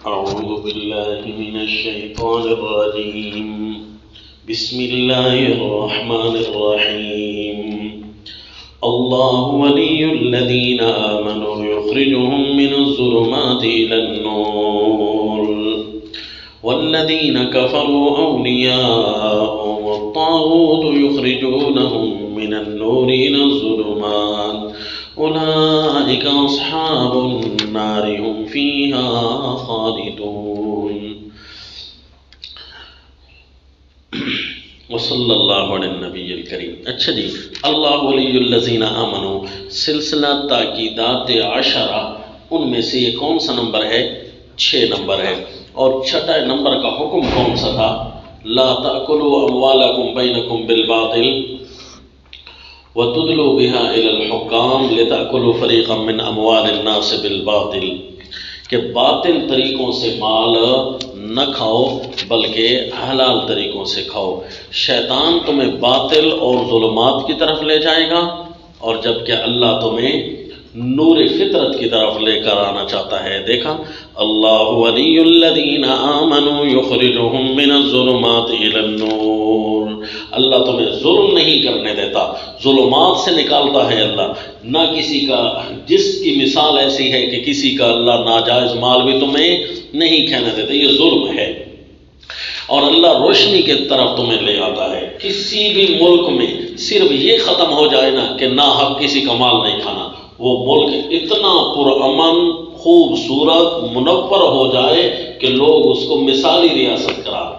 أعوذ بالله من الشيطان الرجيم. بسم الله الرحمن الرحيم. الله ولي الذين آمنوا يخرجهم من الظلمات إلى النور والذين كفروا أولياءهم الطاغوت يخرجونهم من النور إلى الظلمات أولئك أصحاب النار هم فيها خالدون. وصلی اللہ علی النبی الکریم. اچھا جی، اللہ ولی الذین آمنوا سلسلہ تاکیدات عشرہ، ان میں سے یہ کون سا نمبر ہے؟ 6 نمبر ہے. اور 6 نمبر کا حکم کون سا تھا؟ لا تأکلوا اموالکم بینکم بالباطل وَتُدْلُوا بِهَا إِلَى الْحُكَّامِ لِتَأْكُلُوا فَرِيقًا مِّنْ أَمْوَالِ النَّاسِ بِالْبَاطِلِ، کہ باطل طریقوں سے مال نہ کھاؤ بلکہ حلال طریقوں سے کھاؤ. شیطان تمہیں باطل اور ظلمات کی طرف لے جائے گا، اور جبکہ اللہ تمہیں نور فطرت کی طرف لے کر آنا چاہتا ہے. دیکھا، اللہ ولی الذین آمنوا یخرجہم من الظلمات الی النور. اللہ تمہیں ظلم نہیں کرنے دیتا، ظلمات سے نکالتا ہے اللہ. نہ کسی کا، جس کی مثال ایسی ہے کہ کسی کا اللہ ناجائز مال بھی تمہیں نہیں کھانے دیتا، یہ ظلم ہے. اور اللہ روشنی کے طرف تمہیں لے آتا ہے. کسی بھی ملک میں صرف یہ ختم ہو جائے نا کہ ناحق کسی کا مال نہیں کھانا، وہ ملک اتنا پرامن، خوبصورت، منور ہو جائے کہ لوگ اس کو مثالی ریاست قرار دیں.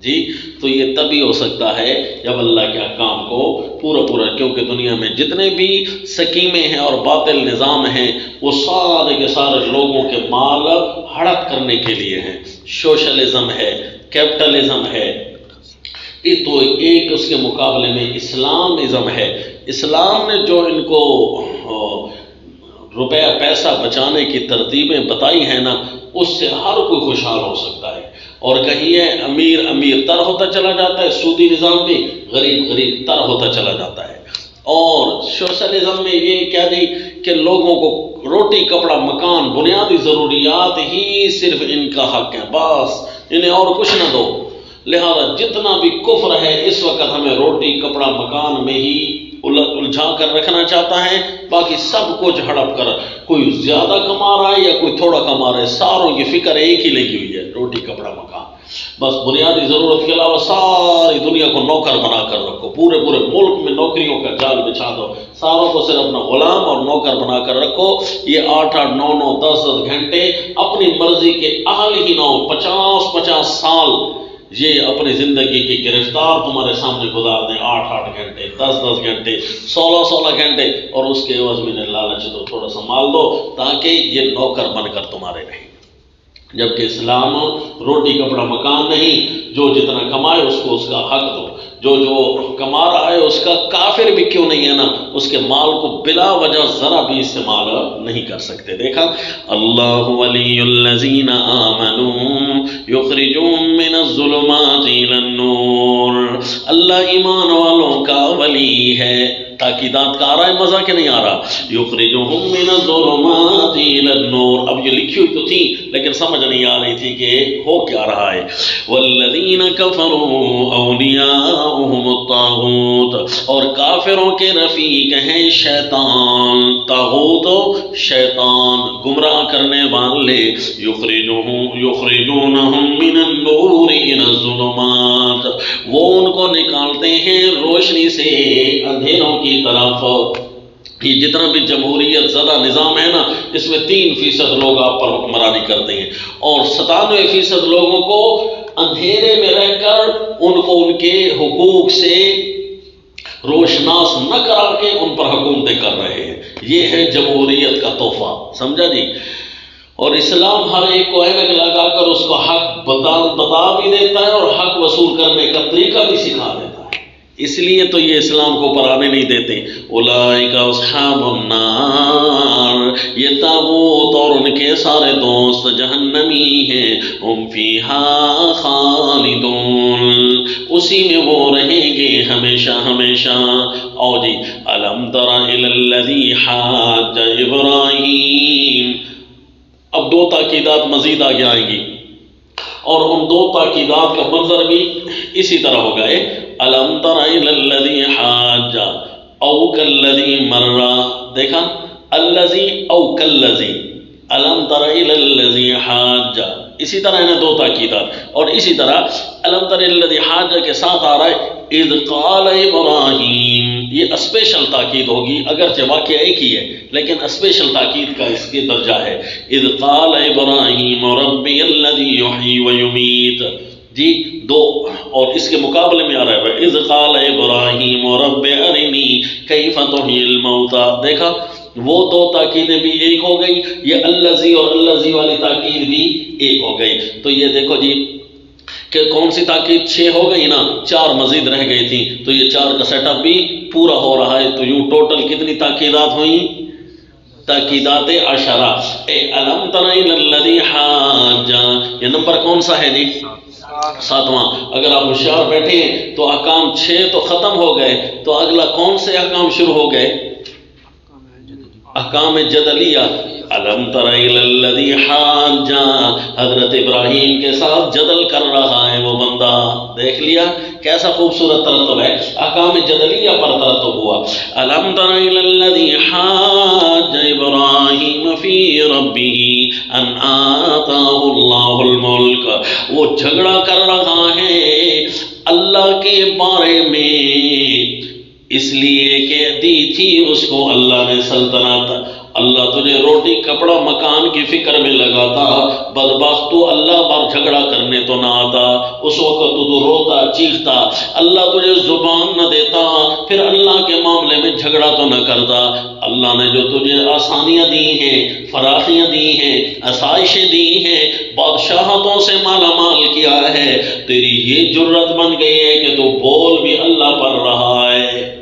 جی، تو یہ تبھی ہو سکتا ہے جب اللہ کے احکام کو پورا، کیونکہ دنیا میں جتنے بھی سکیمیں ہیں اور باطل نظام ہیں وہ سارے کے سارے لوگوں کے مال ہڑپ کرنے کے لیے ہیں. سوشلزم ہے، کیپٹلزم ہے، تو ایک اس کے مقابلے میں اسلامزم ہے. اسلام نے جو ان کو روپیہ پیسہ بچانے کی ترتیبیں بتائی ہیں نا، اس سے ہر کوئی خوشحال ہو سکتا ہے. اور کہیں امیر تر ہوتا چلا جاتا ہے، سودی نظام بھی غریب تر ہوتا چلا جاتا ہے. اور سوشلزم میں یہ کیا دی کہ لوگوں کو روٹی، کپڑا، مکان، بنیادی ضروریات ہی صرف ان کا حق ہے، بس انہیں اور کچھ نہ دو. لہذا جتنا بھی کفر ہے اس وقت ہمیں روٹی، کپڑا، مکان میں ہی الجھا کر رکھنا چاہتا ہے، باقی سب کچھ ہڑپ کر. کوئی زیادہ کما رہا ہے یا کوئی تھوڑا کما رہا ہے، ساروں کی فکر ایک ہی لگی ہوئی ہے، روٹی، کپڑا، مکان. بس بنیادی ضرورت کے علاوہ ساری دنیا کو نوکر بنا کر رکھو. پورے ملک میں نوکریوں کا جال بچھا دو، ساروں کو صرف اپنا غلام اور نوکر بنا کر رکھو. یہ 8 9 10 گھنٹے اپنی مرضی کے اہل ہی نہ ہو، 50 سال یہ اپنی زندگی کی گرفتار تمہارے سامنے گزار دیں. 8 گھنٹے، 10 گھنٹے، 16 گھنٹے، اور اس کے عوض میں لالچ دو، تھوڑا سا مال دو تاکہ یہ نوکر بن کر تمہارے رہیں. جبکہ اسلام روٹی، کپڑا، مکان نہیں، جو جتنا کمائے اس کو اس کا حق دو. جو کما رہا ہے اس کا کافر بھی کیوں نہیں ہے نا، اس کے مال کو بلا وجہ ذرا بھی استعمال نہیں کر سکتے. دیکھا، اللہ ولی الذین آمنوا یخرجون من الظلمات الی النور. اللہ ایمان والوں کا ولی ہے. تاکیدات کا آ رہا ہے مزہ کہ نہیں آ رہا؟ یخرجہم من الظلمات الی النور. اب یہ لکھی ہوئی تو تھی لیکن سمجھ نہیں آ رہی تھی کہ ہو کیا رہا ہے. والذین کفروا اولیاؤہم الطاغوت. اور کافروں کے رفیق ہیں شیطان. طاغوت شیطان، گمراہ کرنے والے. یخرجونہم من النور الی الظلمات. وہ ان کو نکالتے ہیں روشنی سے اندھیروں کی طرف. یہ جتنا بھی جمہوریت زدہ نظام ہے نا، اس میں 3% لوگ آپ پر حکمرانی کرتے ہیں، اور 97% لوگوں کو اندھیرے میں رہ کر ان کو ان کے حقوق سے روشناس نہ کرا کے ان پر حکومتیں کر رہے ہیں. یہ ہے جمہوریت کا تحفہ، سمجھا جی. اور اسلام ہر ایک کو اینک لگا کر اس کو حق بتا بھی دیتا ہے اور حق وصول کرنے کا طریقہ بھی سکھا دیتا ہے. اس لیے تو یہ اسلام کو پرانے نہیں دیتے. اولئک اصحاب النار. یہ طاغوت اور ان کے سارے دوست جہنمی ہیں. ہم فیہا خالدون. اسی میں وہ رہیں گے ہمیشہ. اور جی، الم تر الی الذی حاج ابراہیم. اب 2 تاکیدات مزید آگے آئیں گی، اور ان 2 تاکیدات کا منظر بھی اسی طرح ہوگا. الم تر الی الذی حاج او کالذی مر، دیکھا الذی او کالذی، الم تر الی الذی حاج، اسی طرح انہیں 2 تاکیدات. اور اسی طرح الم تر الی الذی حاج کے ساتھ آ رہا ہے اذ قال ابراہیم، یہ اسپیشل تاکید ہوگی، اگرچہ واقعہ ایک ہی ہے لیکن اسپیشل تاکید کا اس کے درجہ ہے. اذ قال ابراہیم ربی الذی یحیی ویمیت، جی 2. اور اس کے مقابلے میں آ رہا ہے اذ قال ابراہیم رب ارنی کیف تحیی الموتى، دیکھا وہ 2 تاکیدیں بھی ایک ہو گئی، یہ الذی اور الذی والی تاکید بھی ایک ہو گئی. تو یہ دیکھو جی کہ کون سی تاکید 6 ہو گئی نا، 4 مزید رہ گئی تھی، تو یہ 4 کا سیٹ اپ بھی پورا ہو رہا ہے. تو یوں ٹوٹل کتنی تاکیدات ہوئیں؟ تاکیدات 10. الم تر الی الذی حاج، یہ نمبر کون سا ہے جی؟ 7واں. اگر آپ ہوشیار بیٹھے ہیں تو احکام 6 تو ختم ہو گئے، تو اگلا کون سے احکام شروع ہو گئے؟ احکام جدلیہ. الم تر الی الذی حاج، حضرت ابراہیم کے ساتھ جدل کر رہا ہے وہ بندہ. دیکھ لیا کیسا خوبصورت ترتب ہے، احکام جدلیہ پر ترتب ہوا. الم تر الی الذی حاج ابراہیم فی ربہ ان آتاہ اللہ الملک، وہ جھگڑا کر رہا ہے اللہ کے بارے میں اس لیے کہ دی تھی اس کو اللہ نے سلطنت. اللہ تجھے روٹی کپڑا مکان کی فکر میں لگا تھا، بدبخت تو اللہ بار جھگڑا کرنے تو نہ آتا. اس وقت تو روتا چیختا، اللہ تجھے زبان نہ دیتا، پھر اللہ کے معاملے میں جھگڑا تو نہ کرتا. اللہ نے جو تجھے آسانیاں دی ہیں، فراخیاں دی ہیں، آسائشیں دی ہیں، بادشاہتوں سے مالا مال کیا ہے، تیری یہ جرت بن گئی ہے کہ تو بول بھی اللہ پر رہا ہے.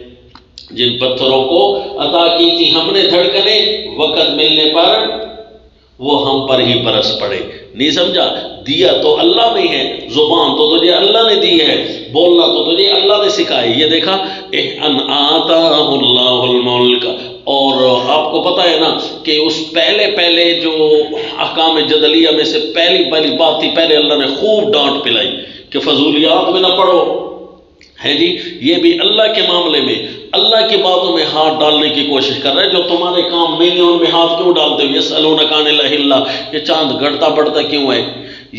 جن پتھروں کو عطا کی تھی ہم نے دھڑکنیں، وقت ملنے پر وہ ہم پر ہی برس پڑے. نہیں سمجھا؟ دیا تو اللہ نے ہے، زبان تو تجھے اللہ نے دی ہے، بولنا تو تجھے اللہ نے سکھائی. یہ دیکھا ان آتاہ اللہ الملک. اور آپ کو پتہ ہے نا کہ اس پہلے جو احکام جدلیہ میں سے پہلی بات تھی، پہلے اللہ نے خوب ڈانٹ پلائی کہ فضولیات میں نہ پڑھو، ہے جی. یہ بھی اللہ کے معاملے میں اللہ کی باتوں میں ہاتھ ڈالنے کی کوشش کر رہے ہیں، جو تمہارے کام نہیں ہیں ان میں ہاتھ کیوں ڈالتے ہو؟ یسألونک عن الأہلہ، یہ چاند گڑتا بڑھتا کیوں ہے؟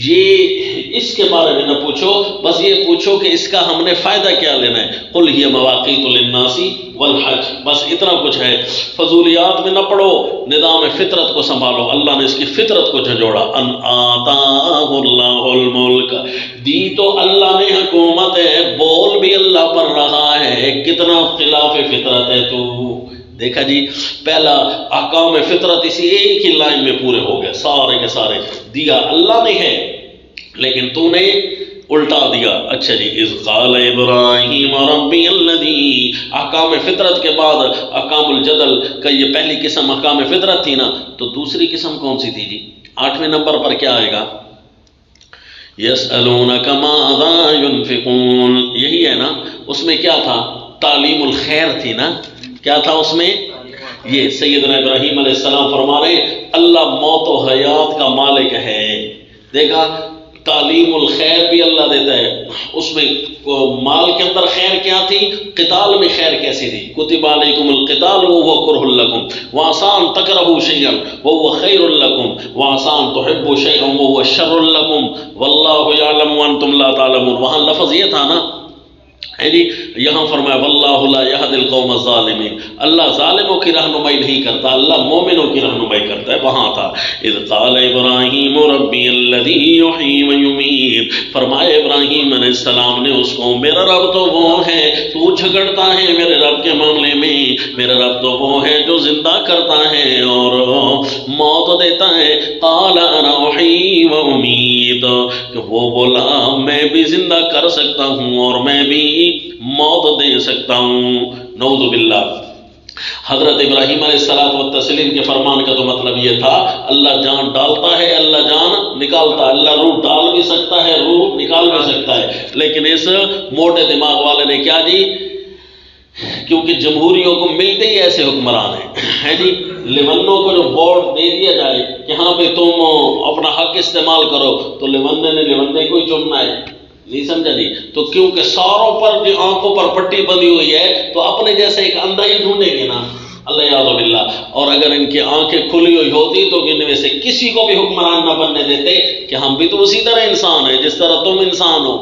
یہ اس کے بارے میں نہ پوچھو، بس یہ پوچھو کہ اس کا ہم نے فائدہ کیا لینا ہے. قل ہی مواقیت للناس والحج، بس اتنا کچھ ہے. فضولیات میں نہ پڑھو، نظام فطرت کو سنبھالو. اللہ نے اس کی فطرت کو جھنجھوڑا. ان آتاہ اللہ الملک، دی تو اللہ نے حکومت ہے، بول بھی اللہ پر رہا ہے. کتنا خلاف فطرت ہے تو. دیکھا جی پہلا احکام فطرت اسی ایک ہی لائن میں پورے ہو گئے، سارے کے سارے. دیا اللہ نے ہے لیکن تو نے الٹا دیا. اچھا جی اذ قال ابراہیم ربی الذی، احکام فطرت کے بعد احکام الجدل کا یہ پہلی قسم احکام فطرت تھی نا، تو دوسری قسم کون سی تھی جی؟ 8ویں نمبر پر کیا آئے گا؟ یسألونک ماذا ينفقون، یہی ہے نا. اس میں کیا تھا؟ تعلیم الخیر تھی نا. کیا تھا اس میں؟ یہ سیدنا ابراہیم علیہ السلام فرما رہے ہیں اللہ موت و حیات کا مالک ہے. دیکھا تعلیم الخیر بھی اللہ دیتا ہے. اس میں مال کے اندر خیر کیا تھی؟ قتال میں خیر کیسی تھی؟ کتب علیکم القتال وهو کرہ لکم وعسى ان تکرہوا شیئا وهو خیر لکم وعسى ان تحبوا شیئا وهو شر لکم واللہ یعلم وانتم لا تعلمون. وہاں لفظ یہ تھا نا ہے جی. یہاں فرمایا واللہ لا یہدی القوم الظالمین، اللہ ظالموں کی رہنمائی نہیں کرتا، اللہ مومنوں کی رہنمائی کرتا ہے. وہاں تھا اذ قال ابراہیم ربی الذی یحیی ویمیت، فرمایا ابراہیم علیہ السلام نے اس کو میرا رب تو وہ ہے، تو جھگڑتا ہے میرے رب کے معاملے میں، میرا رب تو وہ ہے جو زندہ کرتا ہے اور موت دیتا ہے. قال انا احیی وامیت، کہ وہ بولا میں بھی زندہ کر سکتا ہوں اور میں بھی موت دے سکتا ہوں. نعوذ باللہ. حضرت ابراہیم علیہ السلام و تسلیم کے فرمان کا تو مطلب یہ تھا اللہ جان ڈالتا ہے، اللہ جان نکالتا ہے. اللہ روح ڈال بھی سکتا ہے، روح نکال بھی سکتا ہے. لیکن اس موٹے دماغ والے نے کیا جی، کیونکہ جمہوریوں کو ملتے ہی ایسے حکمران ہیں جی، لیونوں کو جو ووٹ دے دیا جائے کہ ہاں بھائی تم اپنا حق استعمال کرو، تو لیونے نے لیونے کو ہی چننا ہے، نہیں سمجھا جی؟ تو کیونکہ ساروں پر جو آنکھوں پر پٹی بندھی ہوئی ہے تو اپنے جیسے ایک اندھا ہی ڈھونڈیں گے نا، اللہ یعوذ باللہ۔ اور اگر ان کی آنکھیں کھلی ہوئی ہوتی تو ان میں سے کسی کو بھی حکمران نہ بننے دیتے کہ ہم بھی تو اسی طرح انسان ہیں جس طرح تم انسان ہو،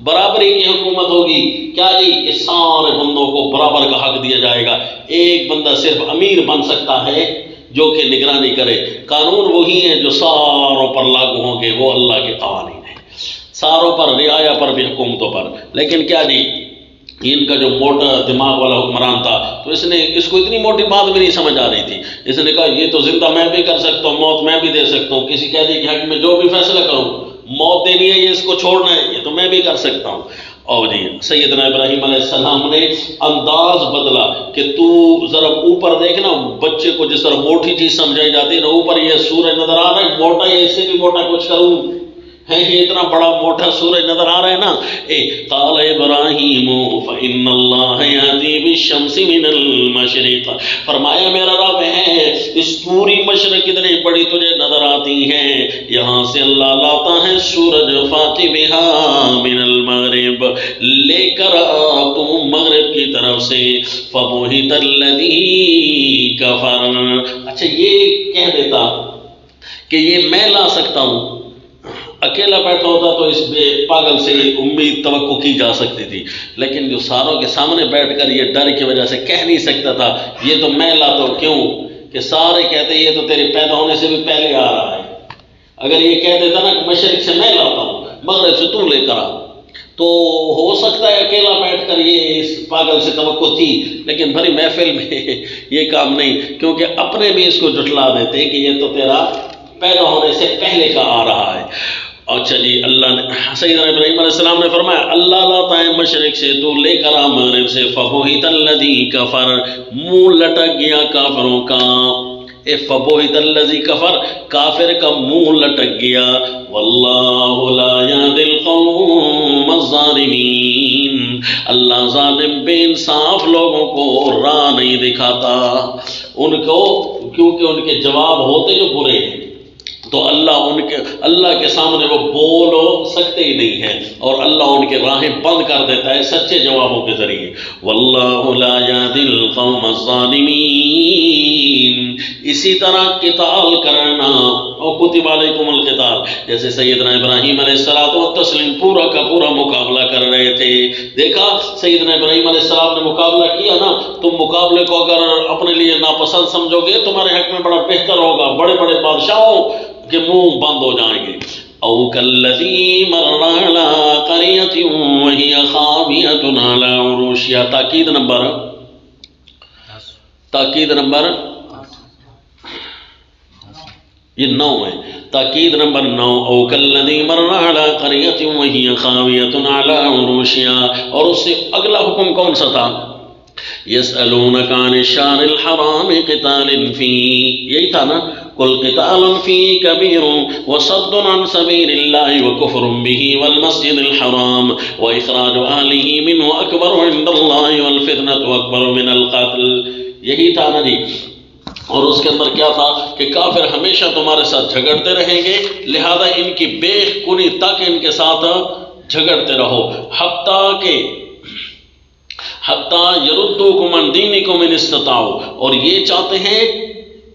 برابری کی حکومت ہوگی کیا جی؟ کہ سارے بندوں کو برابر کا حق دیا جائے گا، ایک بندہ صرف امیر بن سکتا ہے جو کہ نگرانی کرے، قانون وہی ہیں جو ساروں پر لاگو ہوں گے، وہ اللہ کے قوانین ہیں، ساروں پر، رعایا پر بھی، حکومتوں پر۔ لیکن کیا جی، ان کا جو موٹا دماغ والا حکمران تھا تو اس کو اتنی موٹی بات بھی نہیں سمجھ آ رہی تھی، اس نے کہا یہ تو زندہ میں بھی کر سکتا ہوں، موت میں بھی دے سکتا ہوں، کسی کہہ دی کہ حق میں جو بھی فیصلہ کروں، موت دینی ہے یہ اس کو چھوڑنا ہے یہ تو میں بھی کر سکتا ہوں۔ اور جی سیدنا ابراہیم علیہ السلام نے انداز بدلا کہ تو ذرا اوپر دیکھنا، بچے کو جس طرح موٹی چیز سمجھائی جاتی ہے نا، اوپر یہ سورج نظر آ رہا ہے، موٹا ہے، اس سے بھی موٹا کچھ کروں ہے، یہ اتنا بڑا موٹا سورج نظر آ رہا ہے نا۔ قال ابراہیم فإن اللہ یأتی بالشمس من المشرق، فرمایا میرا رب ہے اس پوری مشرق اتنی بڑی تجھے نظر آتی ہے، یہاں سے اللہ لاتا ہے سورج فاتی بہا من المغرب، لے کر آ تو مغرب کی طرف سے، فبہت الذی کفر۔ اچھا یہ کہہ دیتا کہ یہ میں لا سکتا ہوں، اکیلا بیٹھا ہوتا تو اس بے پاگل سے امید توقع کی جا سکتی تھی، لیکن جو ساروں کے سامنے بیٹھ کر یہ ڈر کی وجہ سے کہہ نہیں سکتا تھا یہ تو میں لاتا ہوں، کیوں کہ سارے کہتے یہ تو تیرے پیدا ہونے سے بھی پہلے آ رہا ہے۔ اگر یہ کہہ دیتا نا کہ مشرق سے میں لاتا ہوں، مغرب سے تو لے کر آ، تو ہو سکتا ہے اکیلا بیٹھ کر یہ اس پاگل سے توقع تھی، لیکن بھری محفل میں یہ کام نہیں، کیونکہ اپنے بھی اس کو جھٹلا دیتے کہ یہ تو تیرا پیدا ہونے سے پہلے کا آ رہا ہے۔ اچھا جی، اللہ نے سیدنا ابراہیم علیہ السلام نے فرمایا اللہ لاتا ہے مشرق سے تو لے کر آ مغرب سے، فبہت الذی کفر، منہ لٹک گیا کافروں کا، فبہت الذی کفر، کافر کا منہ لٹک گیا، واللہ لا یہدی القوم الظالمین، اللہ ظالم بے انصاف لوگوں کو راہ نہیں دکھاتا ان کو، کیونکہ ان کے جواب ہوتے جو برے ہیں تو اللہ کے سامنے وہ بول سکتے ہی نہیں ہیں، اور اللہ ان کے راہیں بند کر دیتا ہے سچے جوابوں کے ذریعے۔ واللہ لا یہدی القوم الظالمین، اسی طرح قتال کرنا، اور کتب علیکم القتال، جیسے سیدنا ابراہیم علیہ السلام والتسلیم پورا کا پورا مقابلہ کر رہے تھے، دیکھا سیدنا ابراہیم علیہ السلام نے مقابلہ کیا نا، تم مقابلے کو اگر اپنے لیے ناپسند سمجھو گے تمہارے حق میں بڑا بہتر ہوگا، بڑے بڑے بادشاہوں کے منہ بند ہو جائیں گے۔ او کالذی مر علی قریۃ وہی خاویۃ علی عروشہا، تاکید نمبر یہ 9 ہے، تاکید نمبر 9، او کالذی مر علی قریۃ وہی خاویۃ علی عروشہا، اور اس سے اگلا حکم کون سا تھا؟ یسألونک عن الشہر الحرام قتال فیہ، یہی تھا نا، قل قتال فیہ کبیر وصد عن سبیل اللہ وکفر بہ والمسجد الحرام واخراج اہلہ منہ اکبر عند اللہ والفتنة اکبر من القتل، یہی تھا نا جی۔ اور اس کے اندر کیا تھا کہ کافر ہمیشہ تمہارے ساتھ جھگڑتے رہیں گے، لہذا ان کی بے کنی تک ان کے ساتھ جھگڑتے رہو، حتیٰ یردوکم عن دینکم ان استطاعوا، اور یہ چاہتے ہیں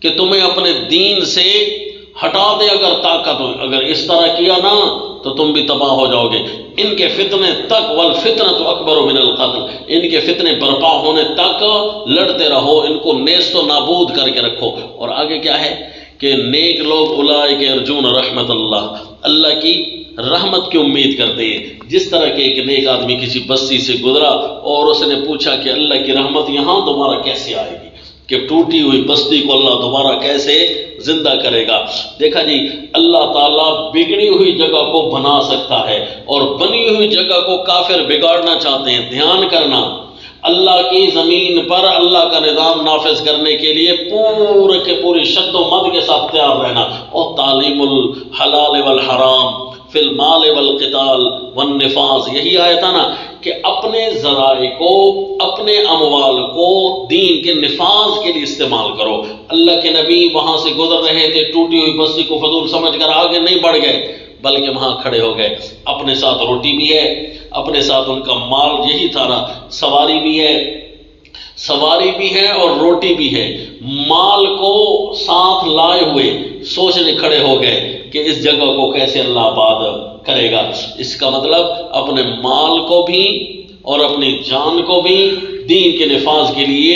کہ تمہیں اپنے دین سے ہٹا دے اگر طاقت ہو، اگر اس طرح کیا نا تو تم بھی تباہ ہو جاؤ گے، ان کے فتنے تک، والفتنة اکبر من القتل، ان کے فتنے برپا ہونے تک لڑتے رہو، ان کو نیست و نابود کر کے رکھو۔ اور آگے کیا ہے کہ نیک لوگ اولئک یرجون رحمت اللہ کی رحمت کی امید کرتے ہیں۔ جس طرح کہ ایک نیک آدمی کسی بستی سے گزرا اور اس نے پوچھا کہ اللہ کی رحمت یہاں دوبارہ کیسے آئے گی، کہ ٹوٹی ہوئی بستی کو اللہ دوبارہ کیسے زندہ کرے گا۔ دیکھا جی، اللہ تعالیٰ بگڑی ہوئی جگہ کو بنا سکتا ہے، اور بنی ہوئی جگہ کو کافر بگاڑنا چاہتے ہیں۔ دھیان کرنا، اللہ کی زمین پر اللہ کا نظام نافذ کرنے کے لیے پورے کے پوری شد و مد کے ساتھ تیار رہنا، اور تعلیم الحلال والحرام فی المال والقتال والنفاذ، یہی آیت ہے نا کہ اپنے ذرائع کو، اپنے اموال کو دین کے نفاذ کے لیے استعمال کرو۔ اللہ کے نبی وہاں سے گزر رہے تھے، ٹوٹی ہوئی بستی کو فضول سمجھ کر آگے نہیں بڑھ گئے، بلکہ وہاں کھڑے ہو گئے۔ اپنے ساتھ روٹی بھی ہے، اپنے ساتھ ان کا مال یہی تھا نا، سواری بھی ہے اور روٹی بھی ہے۔ مال کو ساتھ لائے ہوئے سوچنے کھڑے ہو گئے کہ اس جگہ کو کیسے اللہ آباد کرے گا۔ اس کا مطلب اپنے مال کو بھی اور اپنی جان کو بھی دین کے نفاذ کے لیے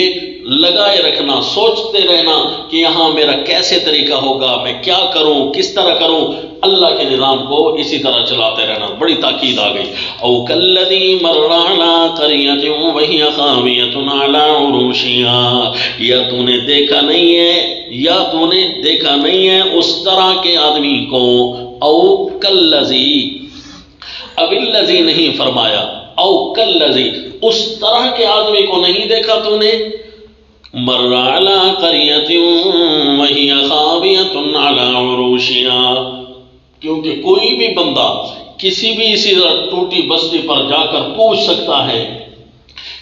لگائے رکھنا، سوچتے رہنا کہ یہاں میرا کیسے طریقہ ہوگا، میں کیا کروں، کس طرح کروں، اللہ کے نظام کو اسی طرح چلاتے رہنا۔ بڑی تاکید آ گئی۔ او کلذی مر علی قریۃ وہی خاویۃ علی عروشہا، یا تو نے دیکھا نہیں ہے اس طرح کے آدمی کو۔ او کلذی، اب الذی نہیں فرمایا، او کلذی، اس طرح کے آدمی کو نہیں دیکھا تو نے؟ مر علی قریۃ وہی خاویۃ علی عروشہا، کیونکہ کوئی بھی بندہ کسی بھی اسی ٹوٹی بستی پر جا کر پوچھ سکتا ہے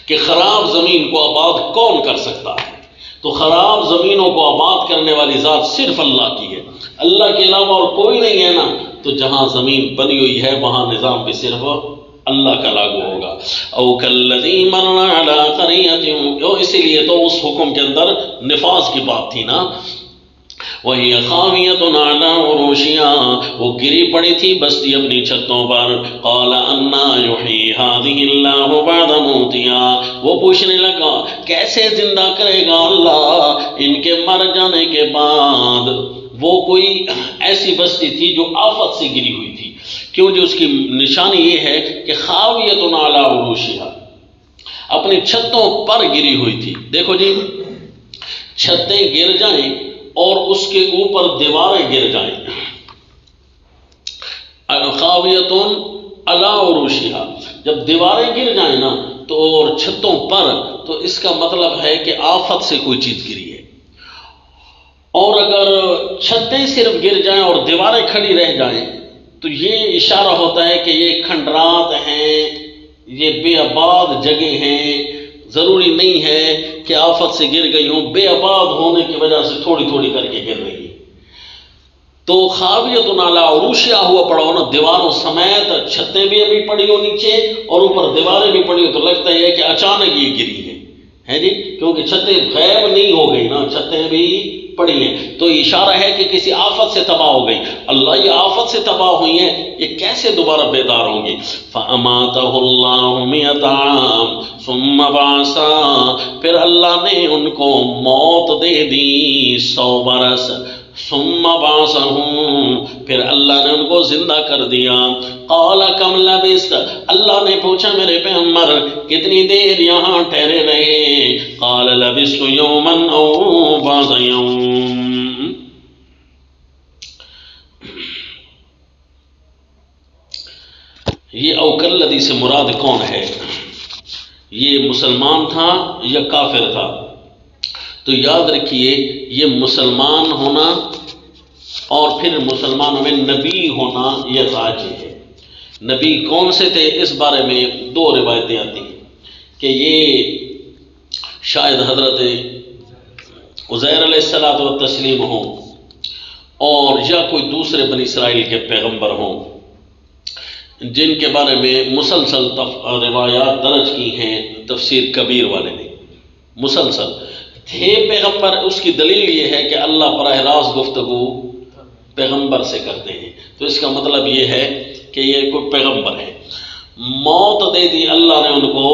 کہ خراب زمین کو آباد کون کر سکتا ہے، تو خراب زمینوں کو آباد کرنے والی ذات صرف اللہ کی ہے، اللہ کے علاوہ اور کوئی نہیں ہے نا۔ تو جہاں زمین بنی ہوئی ہے وہاں نظام بھی صرف اللہ کا لاگو ہوگا۔ او کلذی مر علی قریۃ، اسی لیے تو اس حکم کے اندر نفاذ کی بات تھی نا۔ وہی خاویۃ علی عروشہا، وہ گری پڑی تھی بستی اپنی چھتوں پر۔ قال انا یحیی ہذہ اللہ بعد موتہا، وہ پوچھنے لگا کیسے زندہ کرے گا اللہ ان کے مر جانے کے بعد۔ وہ کوئی ایسی بستی تھی جو آفت سے گری ہوئی تھی، کیوں جو اس کی نشانی یہ ہے کہ خاویۃ علی عروشہا، اپنی چھتوں پر گری ہوئی تھی۔ دیکھو جی، چھتیں گر جائیں اور اس کے اوپر دیواریں گر جائیں، خاویۃ علی عروشہا، جب دیواریں گر جائیں نا تو اور چھتوں پر، تو اس کا مطلب ہے کہ آفت سے کوئی چیز گری ہے۔ اور اگر چھتیں صرف گر جائیں اور دیواریں کھڑی رہ جائیں تو یہ اشارہ ہوتا ہے کہ یہ کھنڈرات ہیں، یہ بے آباد جگہ ہیں، ضروری نہیں ہے کہ آفت سے گر گئی ہوں، بے آباد ہونے کی وجہ سے تھوڑی تھوڑی کر کے گر رہی ہے۔ تو خاویۃ علی عروشہا ہوا پڑا ہو نا، دیواروں سمیت، چھتیں بھی ابھی پڑی ہو نیچے اور اوپر دیواریں بھی پڑی ہو، تو لگتا ہے کہ اچانک یہ گری ہے جی، کیونکہ چھتیں غائب نہیں ہو گئی نا، چھتیں بھی پڑی ہیں، تو اشارہ ہے کہ کسی آفت سے تباہ ہو گئی۔ اللہ یہ آفت سے تباہ ہوئی ہیں، یہ کیسے دوبارہ بیدار ہوں گی؟ فَأَمَاتَهُ اللَّهُ مِئَةَ عَامٍ ثُمَّ بَعَثَهُ، پھر اللہ نے ان کو موت دے دی 100 برس۔ ثُمَّ بَعَثَهُ، پھر اللہ نے ان کو زندہ کر دیا۔ قَالَ كَمْ لَبِثْتَ، اللہ نے پوچھا میرے پیغمبر کتنی دیر یہاں ٹھہرے رہے؟ قَالَ لَبِثْتُ يَوْمًا أَوْ بَعْضَ يَوْمٍ، یہ اوکلذی سے مراد کون ہے؟ یہ مسلمان تھا یا کافر تھا؟ تو یاد رکھیے یہ مسلمان ہونا اور پھر مسلمانوں میں نبی ہونا یہ راجح ہے۔ نبی کون سے تھے اس بارے میں 2 روایتیں آتی ہیں کہ یہ شاید حضرت عزیر علیہ الصلوۃ والتسلیم ہوں اور یا کوئی دوسرے بنی اسرائیل کے پیغمبر ہوں، جن کے بارے میں مسلسل روایات درج کی ہیں تفسیر کبیر والے نے، مسلسل تھے پیغمبر۔ اس کی دلیل یہ ہے کہ اللہ براہ راست گفتگو پیغمبر سے کرتے ہیں، تو اس کا مطلب یہ ہے کہ یہ کوئی پیغمبر ہے۔ موت دے دی اللہ نے ان کو۔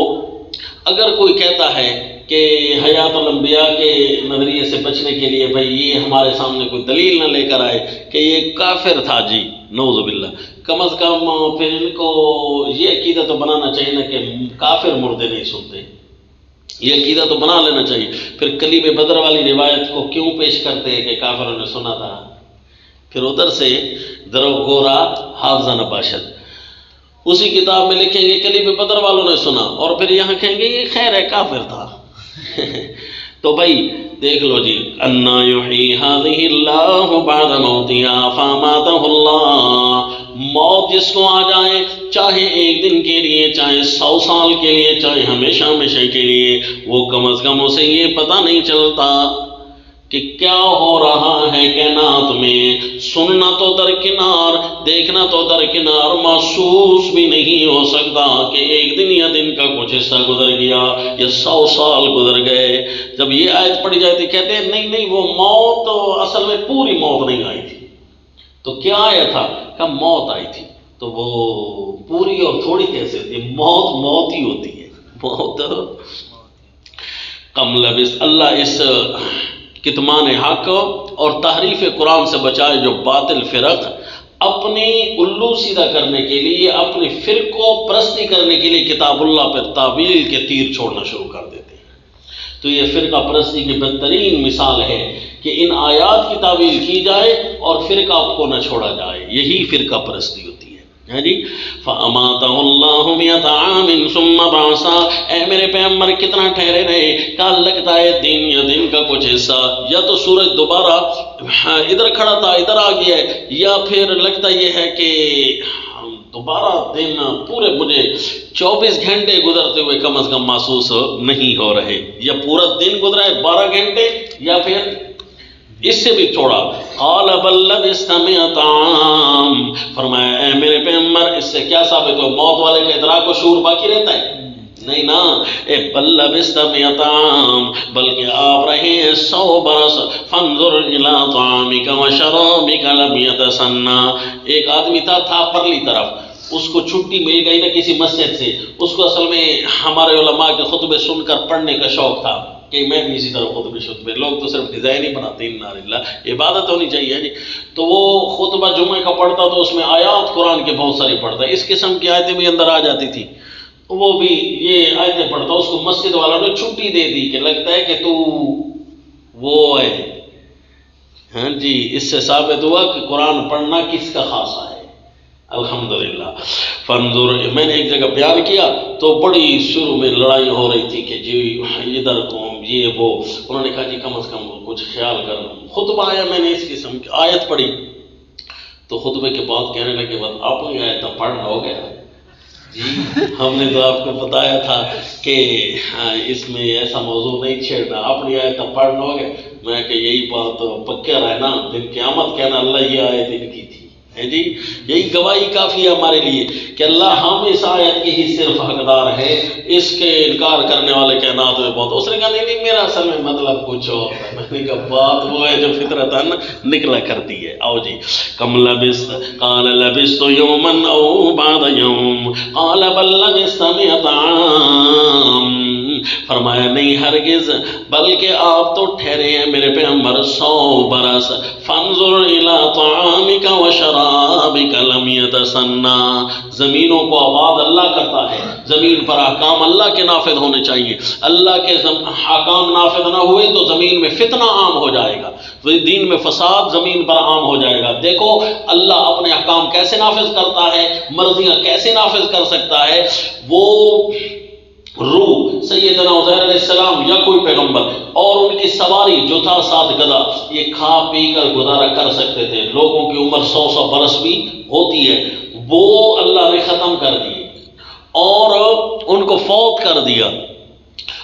اگر کوئی کہتا ہے کہ حیات الانبیاء کے نظریے سے بچنے کے لیے بھائی یہ ہمارے سامنے کوئی دلیل نہ لے کر آئے کہ یہ کافر تھا، جی نعوذ باللہ، کم از کم پھر ان کو یہ عقیدہ تو بنانا چاہیے نا کہ کافر مردے نہیں سنتے، یہ عقیدہ تو بنا لینا چاہیے۔ پھر کلیم بدر والی روایت کو کیوں پیش کرتے ہیں کہ کافروں نے سنا تھا؟ پھر ادھر سے درو گورا حافظہ نباشد اسی کتاب میں لکھیں گے کلیم بدر والوں نے سنا، اور پھر یہاں کہیں گے یہ خیر ہے کافر تھا۔ تو بھائی دیکھ لو جی، انا یحیی ھذہ اللہ بعد موتہا فاماتہ اللہ، موت موت جس کو آ جائے، چاہے ایک دن کے لیے، چاہے 100 سال کے لیے، چاہے ہمیشہ ہمیشہ کے لیے، وہ کم از کم اسے یہ پتہ نہیں چلتا کہ کیا ہو رہا ہے کائنات میں، سننا تو درکنار، دیکھنا تو درکنار، محسوس بھی نہیں ہو سکتا کہ ایک دن یا دن کا کچھ حصہ گزر گیا یا 100 سال گزر گئے۔ جب یہ آیت پڑھی جاتی کہتے ہیں نہیں وہ موت اصل میں پوری موت نہیں آئی تھی، تو کیا آیا تھا کہ موت آئی تھی، تو وہ پوری اور تھوڑی کیسے ہوتی ہے؟ موت موت ہی ہوتی ہے، موت کم لبس۔ اللہ اس کتمان حق اور تحریف قرآن سے بچائے جو باطل فرق اپنی الو سیدھا کرنے کے لیے، اپنی فرقوں پرستی کرنے کے لیے کتاب اللہ پر تعویل کے تیر چھوڑنا شروع کر دیتے ہیں۔ تو یہ فرقہ پرستی کی بہترین مثال ہے کہ ان آیات کی تعویل کی جائے اور فرقہ کو نہ چھوڑا جائے، یہی فرقہ پرستی ہوتی ہے۔ جی فَأَمَاتَهُ اللَّهُ مِئَةَ عَامٍ ثُمَّ بَعَثَهُ، اے میرے پیغمبر کتنا ٹھہرے رہے؟ کہا لگتا ہے دن یا دن کا کچھ حصہ، یا تو سورج دوبارہ ادھر کھڑا تھا ادھر آ گیا ہے، یا پھر لگتا یہ ہے کہ دوبارہ دن پورے مجھے 24 گھنٹے گزرتے ہوئے کم از کم محسوس نہیں ہو رہے، یا پورا دن گزرا ہے 12 گھنٹے، یا پھر اس سے بھی چھوڑا۔ قال بل لبثت مئة عام، فرمایا اے میرے پیغمبر اس سے کیا ثابت ہو؟ موت والے کا ادراک و شعور باقی رہتا ہے؟ نہیں نا، اے بل لبثت مئة عام، بلکہ آپ رہے ہیں 100 برس۔ فانظر الى طعامك وشرابك لم يتسنى، ایک آدمی تھا پرلی طرف، اس کو چھٹی مل گئی نا کسی مسجد سے، اس کو اصل میں ہمارے علماء کے خطبے سن کر پڑھنے کا شوق تھا کہ میں بھی اسی طرح خطبے، لوگ تو صرف ڈیزائن ہی بناتے ہیں، انا للہ، عبادت ہونی چاہیے جی۔ تو وہ خطبہ جمعہ کا پڑھتا تو اس میں آیات قرآن کے بہت ساری پڑھتا، اس قسم کی آیتیں بھی اندر آ جاتی تھی، وہ بھی یہ آیتیں پڑھتا، اس کو مسجد والا نے چھٹی دے دی کہ لگتا ہے کہ تو وہ ہے۔ ہاں جی، اس سے ثابت ہوا کہ قرآن پڑھنا کس کا خاصہ ہے، الحمدللہ۔ فانظر، میں نے ایک جگہ بیان کیا تو بڑی شروع میں لڑائی ہو رہی تھی کہ جی ادھر قوم یہ وہ، انہوں نے کہا جی کم از کم کچھ خیال کر، خطبہ آیا میں نے اس قسم کی آیت پڑھی تو خطبے کے بعد کہنے لگے بعد آپ کو یہ آیت پڑھنا ہو گیا جی، ہم نے تو آپ کو بتایا تھا کہ اس میں ایسا موضوع نہیں چھیڑنا، اپنی آیت پڑھنا ہو گیا۔ میں کہ یہی بات پکا رہنا، دن قیامت کہنا اللہ یہ آیت ان کی تھی ہے جی، یہی گواہی کافی ہے ہمارے لیے کہ اللہ ہم اس آیت کی ہی صرف حقدار ہے، اس کے انکار کرنے والے کائنات میں بہت۔ اس نے کہا نہیں میرا اصل میں مطلب کچھ اور ہے، میں نے کہا بات وہ ہے جو فطرتاً نکلا کرتی ہے۔ آؤ جی، کم لبثت قال لبثت یوما او بعد یوم قال بل لبثت مئة عام، فرمایا نہیں ہرگز، بلکہ آپ تو ٹھہرے ہیں میرے پیغمبر 100 برس۔ فانظر الى طعامك وشرابك لم يتسنى، زمینوں کو آباد اللہ کرتا ہے، زمین پر احکام اللہ کے نافذ ہونے چاہیے، اللہ کے احکام نافذ نہ ہوئے تو زمین میں فتنہ عام ہو جائے گا، دین میں فساد زمین پر عام ہو جائے گا۔ دیکھو اللہ اپنے احکام کیسے نافذ کرتا ہے، مرضیاں کیسے نافذ کر سکتا ہے۔ وہ روح سیدنا عزیر علیہ السلام یا کوئی پیغمبر اور ان کی سواری جو تھا 7 گدھا، یہ کھا پی کر گزارا کر سکتے تھے، لوگوں کی عمر 100 برس بھی ہوتی ہے، وہ اللہ نے ختم کر دیے اور ان کو فوت کر دیا،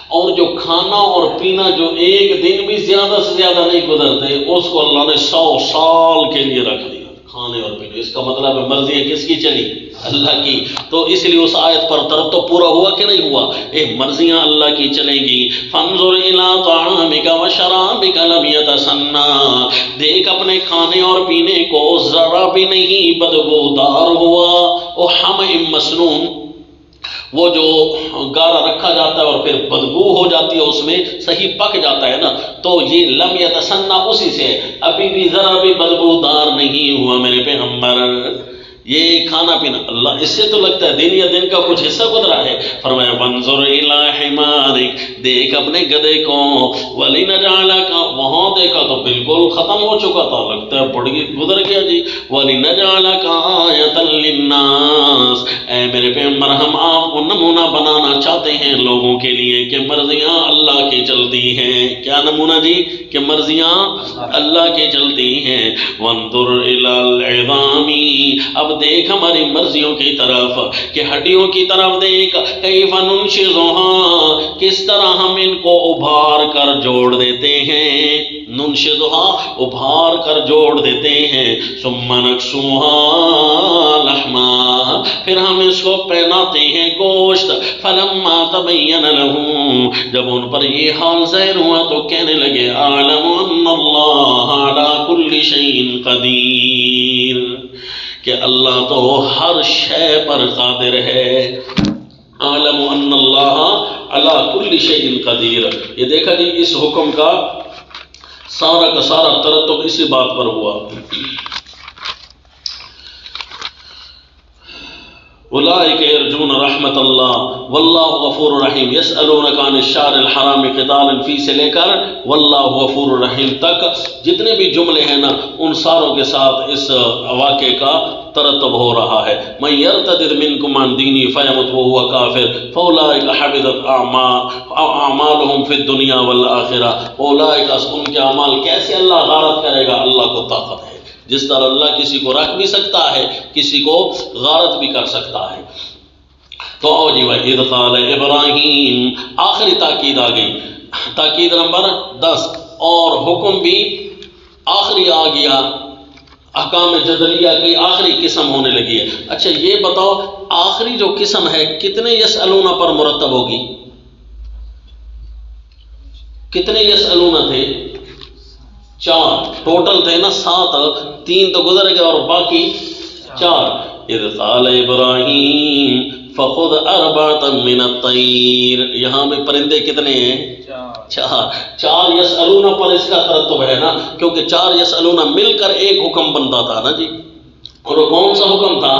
اور جو کھانا اور پینا جو ایک دن بھی زیادہ سے زیادہ نہیں گزرتے اس کو اللہ نے 100 سال کے لیے رکھ دیا، کھانے اور پینے۔ اس کا مطلب ہے مرضیاں کس کی چلی؟ اللہ کی۔ تو اس لیے اس آیت پر ترتب پورا ہوا کہ نہیں ہوا؟ مرضیاں اللہ کی چلیں گی۔ فانظر الی طعامک وشرابک لم یتسنى، دیکھ اپنے کھانے اور پینے کو ذرا بھی نہیں بدبودار ہوا۔ او حمئ مسنون، وہ جو گارا رکھا جاتا ہے اور پھر بدبو ہو جاتی ہے، اس میں صحیح پک جاتا ہے نا، تو یہ لم یتسنى اسی سے، ابھی بھی ذرا بھی بدبودار نہیں ہوا میرے پیغمبر۔ یہ کھانا پینا اللہ، اس سے تو لگتا ہے دن یا دن کا کچھ حصہ گزرا ہے۔ فرمایا وانظر الی حمارک، دیکھ اپنے گدھے کو، ولنجعلک، وہاں دیکھا تو بالکل ختم ہو چکا تھا، لگتا ہے بڑی گزر گیا جی۔ ولنجعلک آیۃ للناس، اے میرے پیغمبر ہم آپ کو نمونہ بنانا چاہتے ہیں لوگوں کے لیے کہ مرضیاں اللہ کی چلتی ہیں. کیا نمونہ جی؟ کہ مرضیاں اللہ کی چلتی ہیں. وانظر الی العظام، اب دیکھ ہماری مرضیوں کی طرف کہ ہڈیوں کی طرف دیکھ. کیف ننشزها، کس طرح ہم ان کو ابھار کر جوڑ دیتے ہیں. ننشزها، ابھار کر جوڑ دیتے ہیں. ثم نکسوها لحما، پھر ہم اس کو پہناتے ہیں گوشت. فلما تبین له، جب ان پر یہ حال ظاہر ہوا تو کہنے لگے اعلم ان اللہ علی کل شیء قدیر، کہ اللہ تو ہر شے پر قادر ہے. اعلم ان اللہ علی کل شیء قدیر. یہ دیکھا جی اس حکم کا سارا ترتب اسی بات پر ہوا. اولئک یرجون رحمت اللہ واللہ غفور رحیم. یسألونک عن الشہر الحرام قتال فیہ سے لے کر واللہ غفور رحیم تک جتنے بھی جملے ہیں نا ان ساروں کے ساتھ اس واقعے کا ترتب ہو رہا ہے. من یرتد منکم عن دینی فیمت وہو کافر فاولئک حبطت اعمالہم فی الدنیا والآخرہ. اولئک، ان کے اعمال کیسے اللہ غارت کرے گا؟ اللہ کو طاقت ہے. جس طرح اللہ کسی کو رکھ بھی سکتا ہے کسی کو غارت بھی کر سکتا ہے. تو آؤ جی بھائی، اذ قال ابراہیم، آخری تاکید آ گئی، تاکید نمبر 10، اور حکم بھی آخری آ گیا. احکام جدلیہ کی آخری قسم ہونے لگی ہے. اچھا یہ بتاؤ آخری جو قسم ہے کتنے یسألون پر مرتب ہوگی؟ کتنے یسألون تھے؟ 4 ٹوٹل تھے نا، 7، 3 تو گزر گئے اور باقی 4. اذ قال ابراہیم فخذ 4 من الطیر. یہاں میں پرندے کتنے ہیں؟ 4 یسألون پر اس کا ترتب ہے نا، کیونکہ 4 یسألون مل کر ایک حکم بنتا تھا نا جی. اور وہ کون سا حکم تھا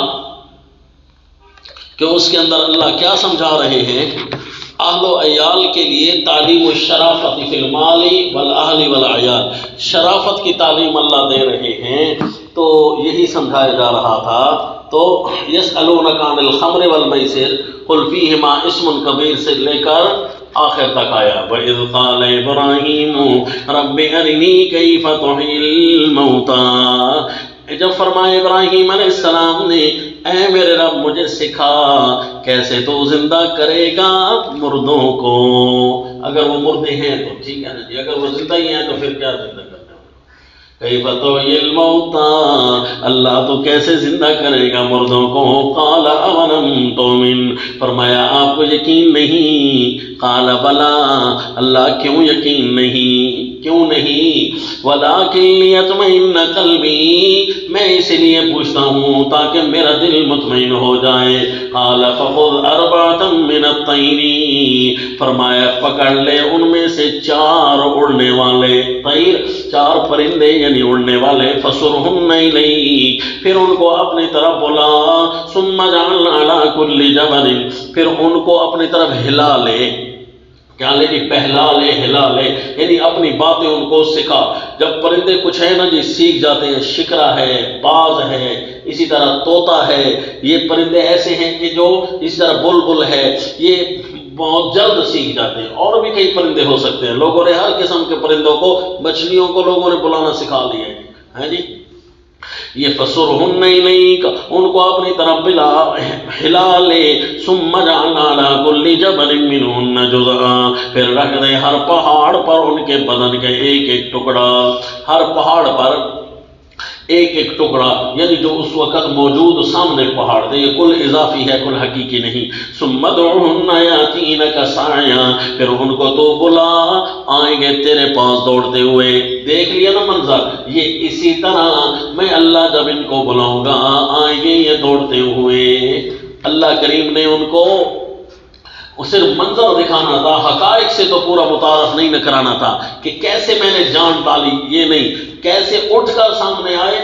کہ اس کے اندر اللہ کیا سمجھا رہے ہیں؟ اہل و عیال کے لیے تعلیم الشرافت فی المال والاہل والعیال. شرافت کی تعلیم اللہ دے رہے ہیں، تو یہی سمجھایا جا رہا تھا. تو یسألونک عن الخمر والمیسر قل فیہما اسم کبیر سے لے کر آخر تک آیا. وَإِذْ قَالَ إِبْرَاهِيمُ رَبِّ أَرِنِي كَيْفَ تُحْيِي الْمَوْتَى. جب فرمایا ابراہیم علیہ السلام نے اے میرے رب مجھے سکھا کیسے تو زندہ کرے گا مردوں کو. اگر وہ مردے ہیں تو ٹھیک ہے نا جی، اگر وہ زندہ ہی ہیں تو پھر کیا زندہ کرنا. کیف تحیی الموتى، اللہ تو کیسے زندہ کرے گا مردوں کو. قال اولم تؤمن، فرمایا آپ کو یقین نہیں. قال بلا، اللہ کیوں یقین نہیں، کیوں نہیں. ولکن لیطمئن قلبی، میں اس لیے پوچھتا ہوں تاکہ میرا دل مطمئن ہو جائے. قال فخذ 4 من الطیر، فرمایا پکڑ لے ان میں سے 4 اڑنے والے. طیر 4 پرندے یعنی اڑنے والے. فصرہن الیک، پھر ان کو اپنی طرف بلا. ثم جعل علی کل جبل، پھر ان کو اپنی طرف ہلا لے. کیا لے جی؟ پہلا لے، ہلا لے، یعنی اپنی باتیں ان کو سکھا. جب پرندے کچھ ہے نا جی سیکھ جاتے ہیں، شکرا ہے، باز ہے، اسی طرح طوطا ہے. یہ پرندے ایسے ہیں کہ جو اس طرح بلبل ہے، یہ بہت جلد سیکھ جاتے ہیں. اور بھی کئی پرندے ہو سکتے ہیں. لوگوں نے ہر قسم کے پرندوں کو، مچھلیوں کو لوگوں نے بلانا سکھا دیا ہے جی. یہ فصرہن الیک، ان کو اپنی طرف ہلا لے. ثم جعل علی کل جبل منہن جزءا، پھر رکھ دے ہر پہاڑ پر ان کے بدن کے ایک ایک ٹکڑا. ہر پہاڑ پر ایک ایک ٹکڑا، یعنی جو اس وقت موجود سامنے پہاڑ تھے. یہ کل اضافی ہے، کل حقیقی نہیں. ثم ادعوہن یاتینک سعیا، پھر ان کو تو بلا، آئیں گے تیرے پاس دوڑتے ہوئے. دیکھ لیا نا منظر. یہ اسی طرح میں اللہ جب ان کو بلاؤں گا آئیں گے یہ دوڑتے ہوئے. اللہ کریم نے ان کو صرف منظر دکھانا تھا، حقائق سے تو پورا متعارف نہیں نہ کرانا تھا کہ کیسے میں نے جان ڈالی. یہ نہیں، کیسے اٹھ کر سامنے آئے.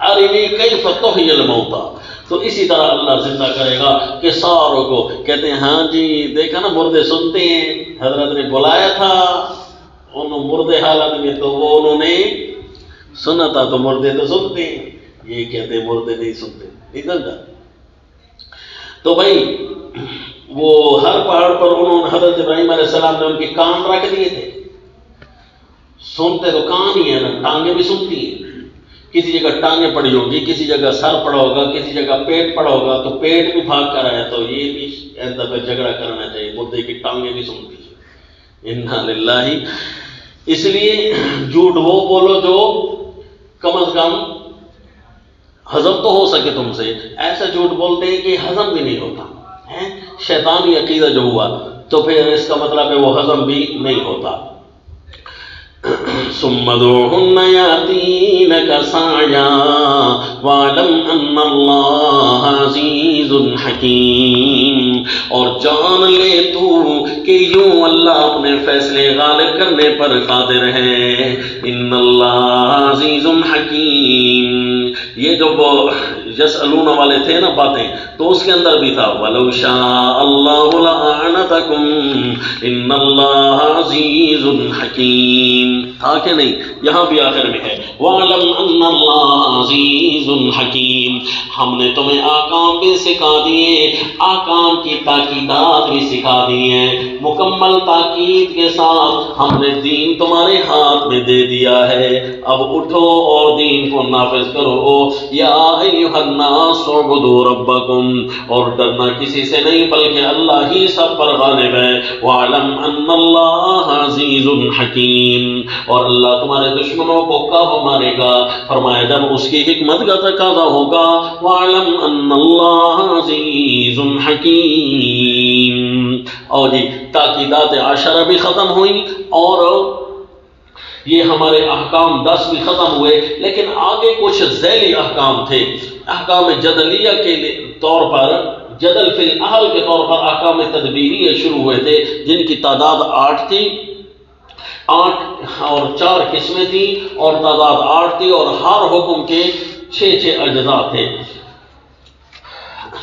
ارنی کیف تحیی الموتى. تو اسی طرح اللہ زندہ کرے گا کہ ساروں کو کہتے ہیں ہاں جی دیکھا نا مردے سنتے ہیں. حضرت نے بلایا تھا انہوں مردے حالت میں تو وہ انہوں نے سنا تھا، تو مردے تو سنتے ہیں. یہ کہتے ہیں مردے نہیں سنتے. ادھر تو بھائی وہ ہر پہاڑ پر انہوں نے حضرت ابراہیم علیہ السلام نے ان کے کان رکھ دیے تھے. سنتے تو کان ہی ہے نا، ٹانگیں بھی سنتی ہیں. کسی جگہ ٹانگیں پڑی ہوگی، کسی جگہ سر پڑا ہوگا، کسی جگہ پیٹ پڑا ہوگا، تو پیٹ بھی بھاگ کر آیا. تو یہ بھی ایسا پہ جھگڑا کرنا چاہیے، مردے کی ٹانگیں بھی سنتی ہیں. انا للہ. اس لیے جھوٹ وہ بولو جو کم از کم ہضم تو ہو سکے تم سے. ایسا جھوٹ بولتے ہیں کہ ہضم بھی نہیں ہوتا. شیطانی عقیدہ جو ہوا تو پھر اس کا مطلب ہے وہ ہضم بھی نہیں ہوتا. ثم ادعوهن يأتينك سعيا واعلم ان اللہ عزیز حکیم. اور جان لے تو کہ یوں اللہ اپنے فیصلے غالب کرنے پر قادر ہے. ان اللہ عزیز حکیم. یہ جو یسألون والے تھے نا باتیں، تو اس کے اندر بھی تھا وَلَوْ شَاءَ اللَّهُ لَأَعْنَتَكُمْ إِنَّ اللَّهَ عَزِيزٌ حَكِيمٌ. تھا کہ نہیں؟ یہاں بھی آخر میں ہے وَعْلَمْ أَنَّ اللَّهَ عَزِيزٌ حَكِيمٌ. ہم نے تمہیں آکام بھی سکھا دیے، آکام کی تاکیدات بھی سکھا دی ہیں. مکمل تاکید کے ساتھ ہم نے دین تمہارے ہاتھ میں دے دیا ہے. اب اٹھو اور دین کو نافذ کرو. یا ایھا الناس اعبدوا ربکم. اور ڈرنا کسی سے نہیں بلکہ اللہ ہی سب پر غالب ہے. وَاعْلَمْ أَنَّ اللَّهَ عَزِيزٌ حَكِيمٌ. اور اللہ تمہارے دشمنوں کو کب مارے گا؟ فرمایا جب اس کی حکمت کا تقاضا ہوگا. وَاعْلَمْ أَنَّ اللَّهَ عَزِيزٌ حَكِيمٌ. اور جی تاکیدات عشرہ بھی ختم ہوئی اور یہ ہمارے احکام 10 بھی ختم ہوئے. لیکن آگے کچھ ذیلی احکام تھے. احکام جدلیہ کے طور پر، جدل فی الاہل کے طور پر احکام تدبیریہ شروع ہوئے تھے، جن کی تعداد 8 تھی. 8 اور 4 قسمیں تھیں اور تعداد 8 تھی اور ہر حکم کے 6 اجزاء تھے.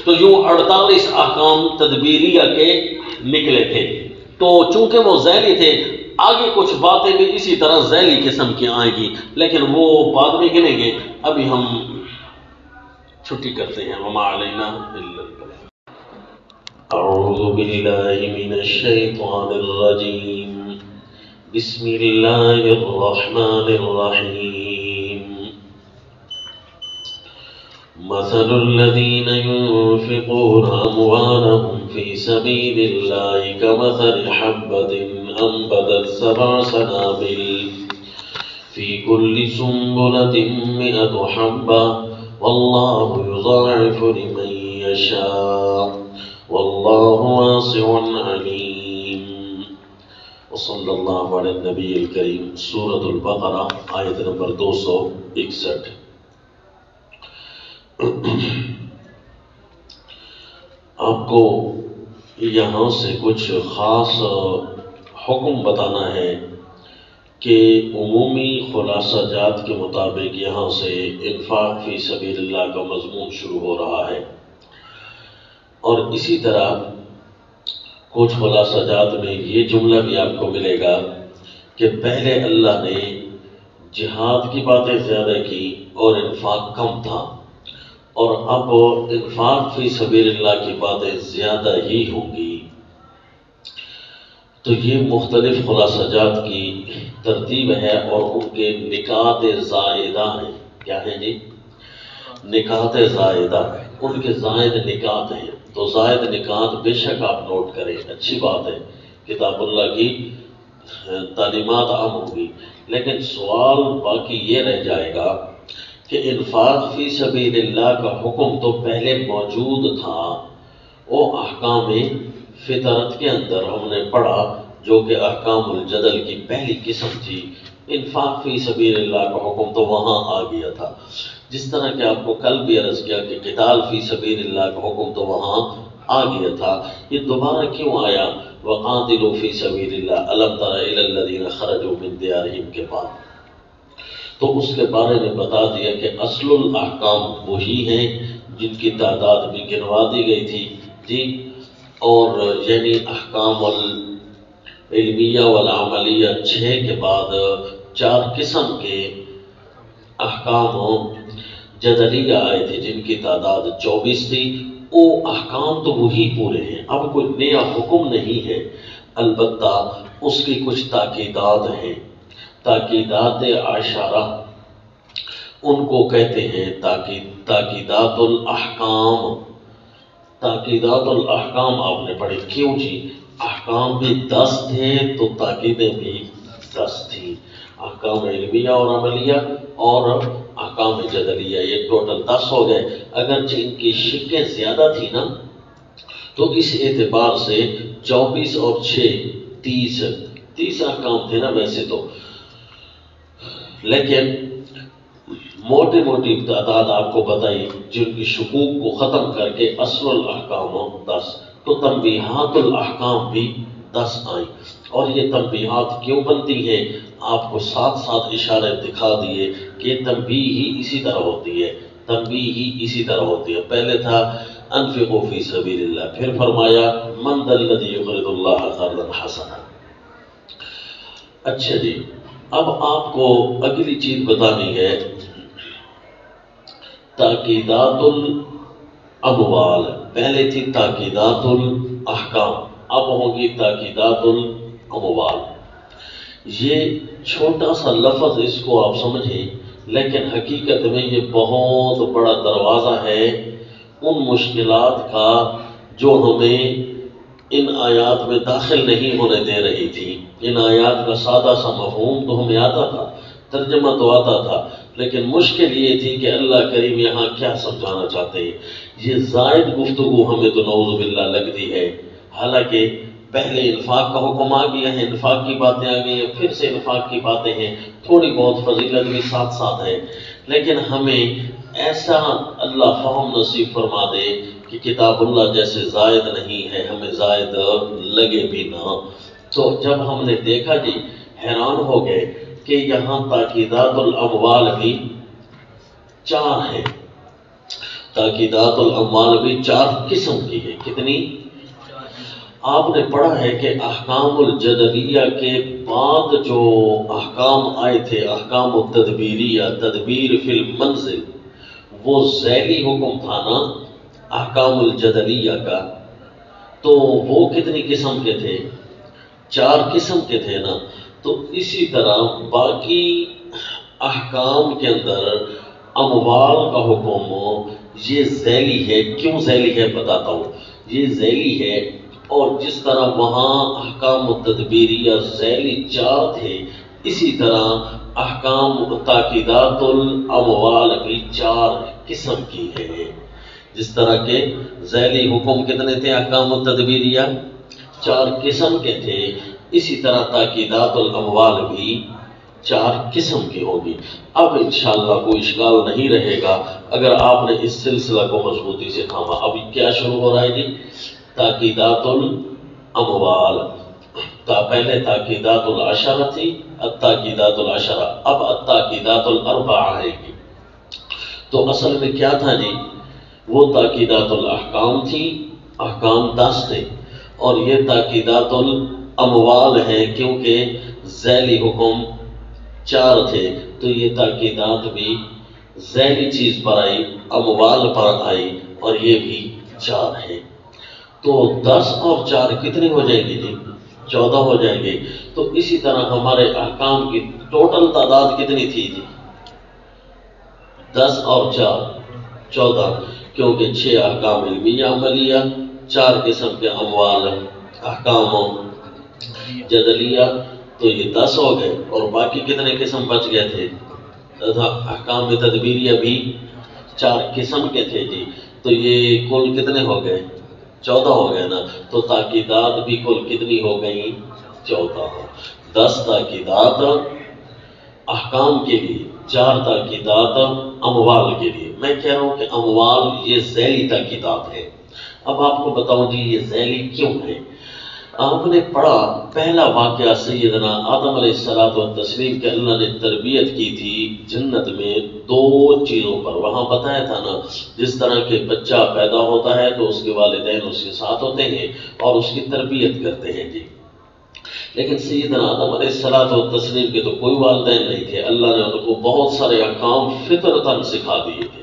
تو یوں 48 احکام تدبیریہ کے نکلے تھے. تو چونکہ وہ ذیلی تھے، آگے کچھ باتیں بھی اسی طرح ذیلی قسم کی آئیں گی، لیکن وہ بعد میں گنیں گے. ابھی ہم چھٹی کرتے ہیں. وما علینا الا البلاغ. اعوذ باللہ من الشیطان الرجیم. بسم اللہ الرحمن الرحیم. مثل الذين ينفقون أموالهم في سبيل الله كمثل حبة أنبتت 7 سنابل في كل سنبلة 100 حبة والله يضاعف لمن يشاء والله واسع عليم. وصلى الله على النبي الكريم. سورة البقرة آیت نمبر 261. آپ کو یہاں سے کچھ خاص حکم بتانا ہے کہ عمومی خلاصہ جات کے مطابق یہاں سے انفاق فی سبیل اللہ کا مضمون شروع ہو رہا ہے. اور اسی طرح کچھ خلاصہ جات میں یہ جملہ بھی آپ کو ملے گا کہ پہلے اللہ نے جہاد کی باتیں زیادہ کی اور انفاق کم تھا، اور اب انفاق فی سبیل اللہ کی باتیں زیادہ ہی ہوں گی. تو یہ مختلف خلاصہ جات کی ترتیب ہے اور ان کے نکات زائدہ ہیں. کیا ہیں جی؟ نکات زائدہ. ان کے زائد نکات ہیں. تو زائد نکات بے شک آپ نوٹ کریں، اچھی بات ہے. کتاب اللہ کی تعلیمات عام ہوگی. لیکن سوال باقی یہ رہ جائے گا کہ انفاق فی سبیل اللہ کا حکم تو پہلے موجود تھا. وہ احکام فطرت کے اندر ہم نے پڑھا جو کہ احکام الجدل کی پہلی قسم تھی. انفاق فی سبیل اللہ کا حکم تو وہاں آ گیا تھا. جس طرح کہ آپ کو کل بھی عرض کیا کہ قتال فی سبیل اللہ کا حکم تو وہاں آ گیا تھا. یہ دوبارہ کیوں آیا؟ وقاتلوا فی سبیل اللہ الم تر الی الذین خرجوا من دیارہم کے بعد. تو اس کے بارے میں بتا دیا کہ اصل الاحکام وہی ہیں جن کی تعداد بھی گنوا دی گئی تھی جی. اور یعنی احکام العلمیہ والعملیہ 6 کے بعد 4 قسم کے احکام جدلیہ آئے تھے جن کی تعداد 24 تھی. وہ احکام تو وہی پورے ہیں، اب کوئی نیا حکم نہیں ہے، البتہ اس کی کچھ تاکیدات ہیں، تاکیدات عشرہ ان کو کہتے ہیں تاکیدات الاحکام۔ تاکیدات الاحکام آپ نے پڑھی، کیوں جی؟ احکام بھی 10 تھے تو تاکیدیں بھی 10 تھیں، احکام علمیہ اور عملیہ اور احکام جدلیہ، یہ ٹوٹل 10 ہو گئے۔ اگرچہ ان کی شقیں زیادہ تھی نا، تو اس اعتبار سے 24 اور 6 30 احکام تھے نا ویسے تو، لیکن موٹی موٹی تعداد آپ کو بتائی جن کی شکوک کو ختم کر کے اصل الاحکام 10، تو تنبیہات الاحکام بھی 10 آئیں۔ اور یہ تنبیہات کیوں بنتی ہیں آپ کو ساتھ ساتھ اشارے دکھا دیے کہ تنبیہ ہی اسی طرح ہوتی ہے، تنبیہ ہی اسی طرح ہوتی ہے۔ پہلے تھا انفقوا فی سبیل اللہ، پھر فرمایا من ذا الذی یقرض اللہ قرضا حسنا۔ اچھا جی، اب آپ کو اگلی چیز بتانی ہے، تاکیدات الاموال، پہلے تھی تاکیدات الاحکام، اب ہوگی تاکیدات الاموال۔ یہ چھوٹا سا لفظ اس کو آپ سمجھیں، لیکن حقیقت میں یہ بہت بڑا دروازہ ہے ان مشکلات کا جو ہمیں ان آیات میں داخل نہیں ہونے دے رہی تھی۔ ان آیات کا سادہ سا مفہوم تو ہمیں آتا تھا، ترجمہ تو آتا تھا، لیکن مشکل یہ تھی کہ اللہ کریم یہاں کیا سمجھانا چاہتے ہیں۔ یہ زائد گفتگو ہمیں تو نعوذ باللہ لگتی ہے، حالانکہ پہلے انفاق کا حکم آ گیا ہے، انفاق کی باتیں آ گئی ہیں، پھر سے انفاق کی باتیں ہیں، تھوڑی بہت فضیلت بھی ساتھ ساتھ ہے، لیکن ہمیں ایسا اللہ فہم نصیب فرما دے کہ کتاب اللہ جیسے زائد نہیں ہے، ہمیں زائد لگے بھی نہ۔ تو جب ہم نے دیکھا جی حیران ہو گئے کہ یہاں تاکیدات الاموال بھی 4 ہیں، تاکیدات الاموال بھی 4 قسم کی ہے۔ کتنی؟ آپ نے پڑھا ہے کہ احکام الجدلیہ کے بعد جو احکام آئے تھے، احکام التدبیریہ، تدبیر فی المنزل، وہ ذیلی حکم تھا نا احکام الجدلیہ کا، تو وہ کتنی قسم کے تھے؟ 4 قسم کے تھے نا۔ تو اسی طرح باقی احکام کے اندر اموال کا حکم یہ ذیلی ہے۔ کیوں ذیلی ہے بتاتا ہوں، یہ ذیلی ہے، اور جس طرح وہاں احکام التدبیریہ ذیلی 4 تھے، اسی طرح احکام تاکیدات الاموال بھی 4 قسم کی ہے۔ جس طرح کے ذیلی حکم کتنے تھے احکام التدبیریہ؟ 4 قسم کے تھے، اسی طرح تاکیدات الاموال بھی 4 قسم کی ہوگی۔ اب انشاءاللہ کوئی اشکال نہیں رہے گا اگر آپ نے اس سلسلہ کو مضبوطی سے تھاما۔ ابھی کیا شروع ہو رہا ہے جی؟ تاکیدات الاموال، پہلے تاکیدات العشرہ تھی، التاکیدات العشرہ، اب التاکیدات الاربعہ آئے گی۔ تو اصل میں کیا تھا جی؟ وہ تاکیدات الاحکام تھی، احکام 10 تھے، اور یہ تاکیدات الاموال ہیں کیونکہ ذیلی حکم 4 تھے، تو یہ تاکیدات بھی ذیلی چیز پر آئی، اموال پر آئی، اور یہ بھی 4 ہے۔ تو 10 اور 4 کتنی ہو جائے گی جی؟ 14 ہو جائیں گے۔ تو اسی طرح ہمارے احکام کی ٹوٹل تعداد کتنی تھی جی؟ 10 اور 4 14، کیونکہ 6 احکام علمیہ عملیہ، 4 قسم کے اموال احکام جدلیہ، تو یہ 10 ہو گئے، اور باقی کتنے قسم بچ گئے تھے؟ احکام تدبیریہ بھی 4 قسم کے تھے جی، تو یہ کل کتنے ہو گئے؟ 14 ہو گئے نا۔ تو تاکیدات بھی کل کتنی ہو گئی؟ 14 ہو۔ 10 تاکیدات احکام کے لیے، 4 تاکیدات اموال کے لیے۔ میں کہہ رہا ہوں کہ اموال یہ ذیلی تاکیدات ہے۔ اب آپ کو بتاؤں جی یہ ذیلی کیوں ہے؟ آپ نے پڑھا پہلا واقعہ سیدنا آدم علیہ الصلوۃ والتسلیم کہ اللہ نے تربیت کی تھی جنت میں 2 چیزوں پر، وہاں بتایا تھا نا، جس طرح کہ بچہ پیدا ہوتا ہے تو اس کے والدین اس کے ساتھ ہوتے ہیں اور اس کی تربیت کرتے ہیں جی، لیکن سیدنا آدم علیہ الصلوۃ والتسلیم کے تو کوئی والدین نہیں تھے، اللہ نے ان کو بہت سارے احکام فطرتاً سکھا دیے تھے۔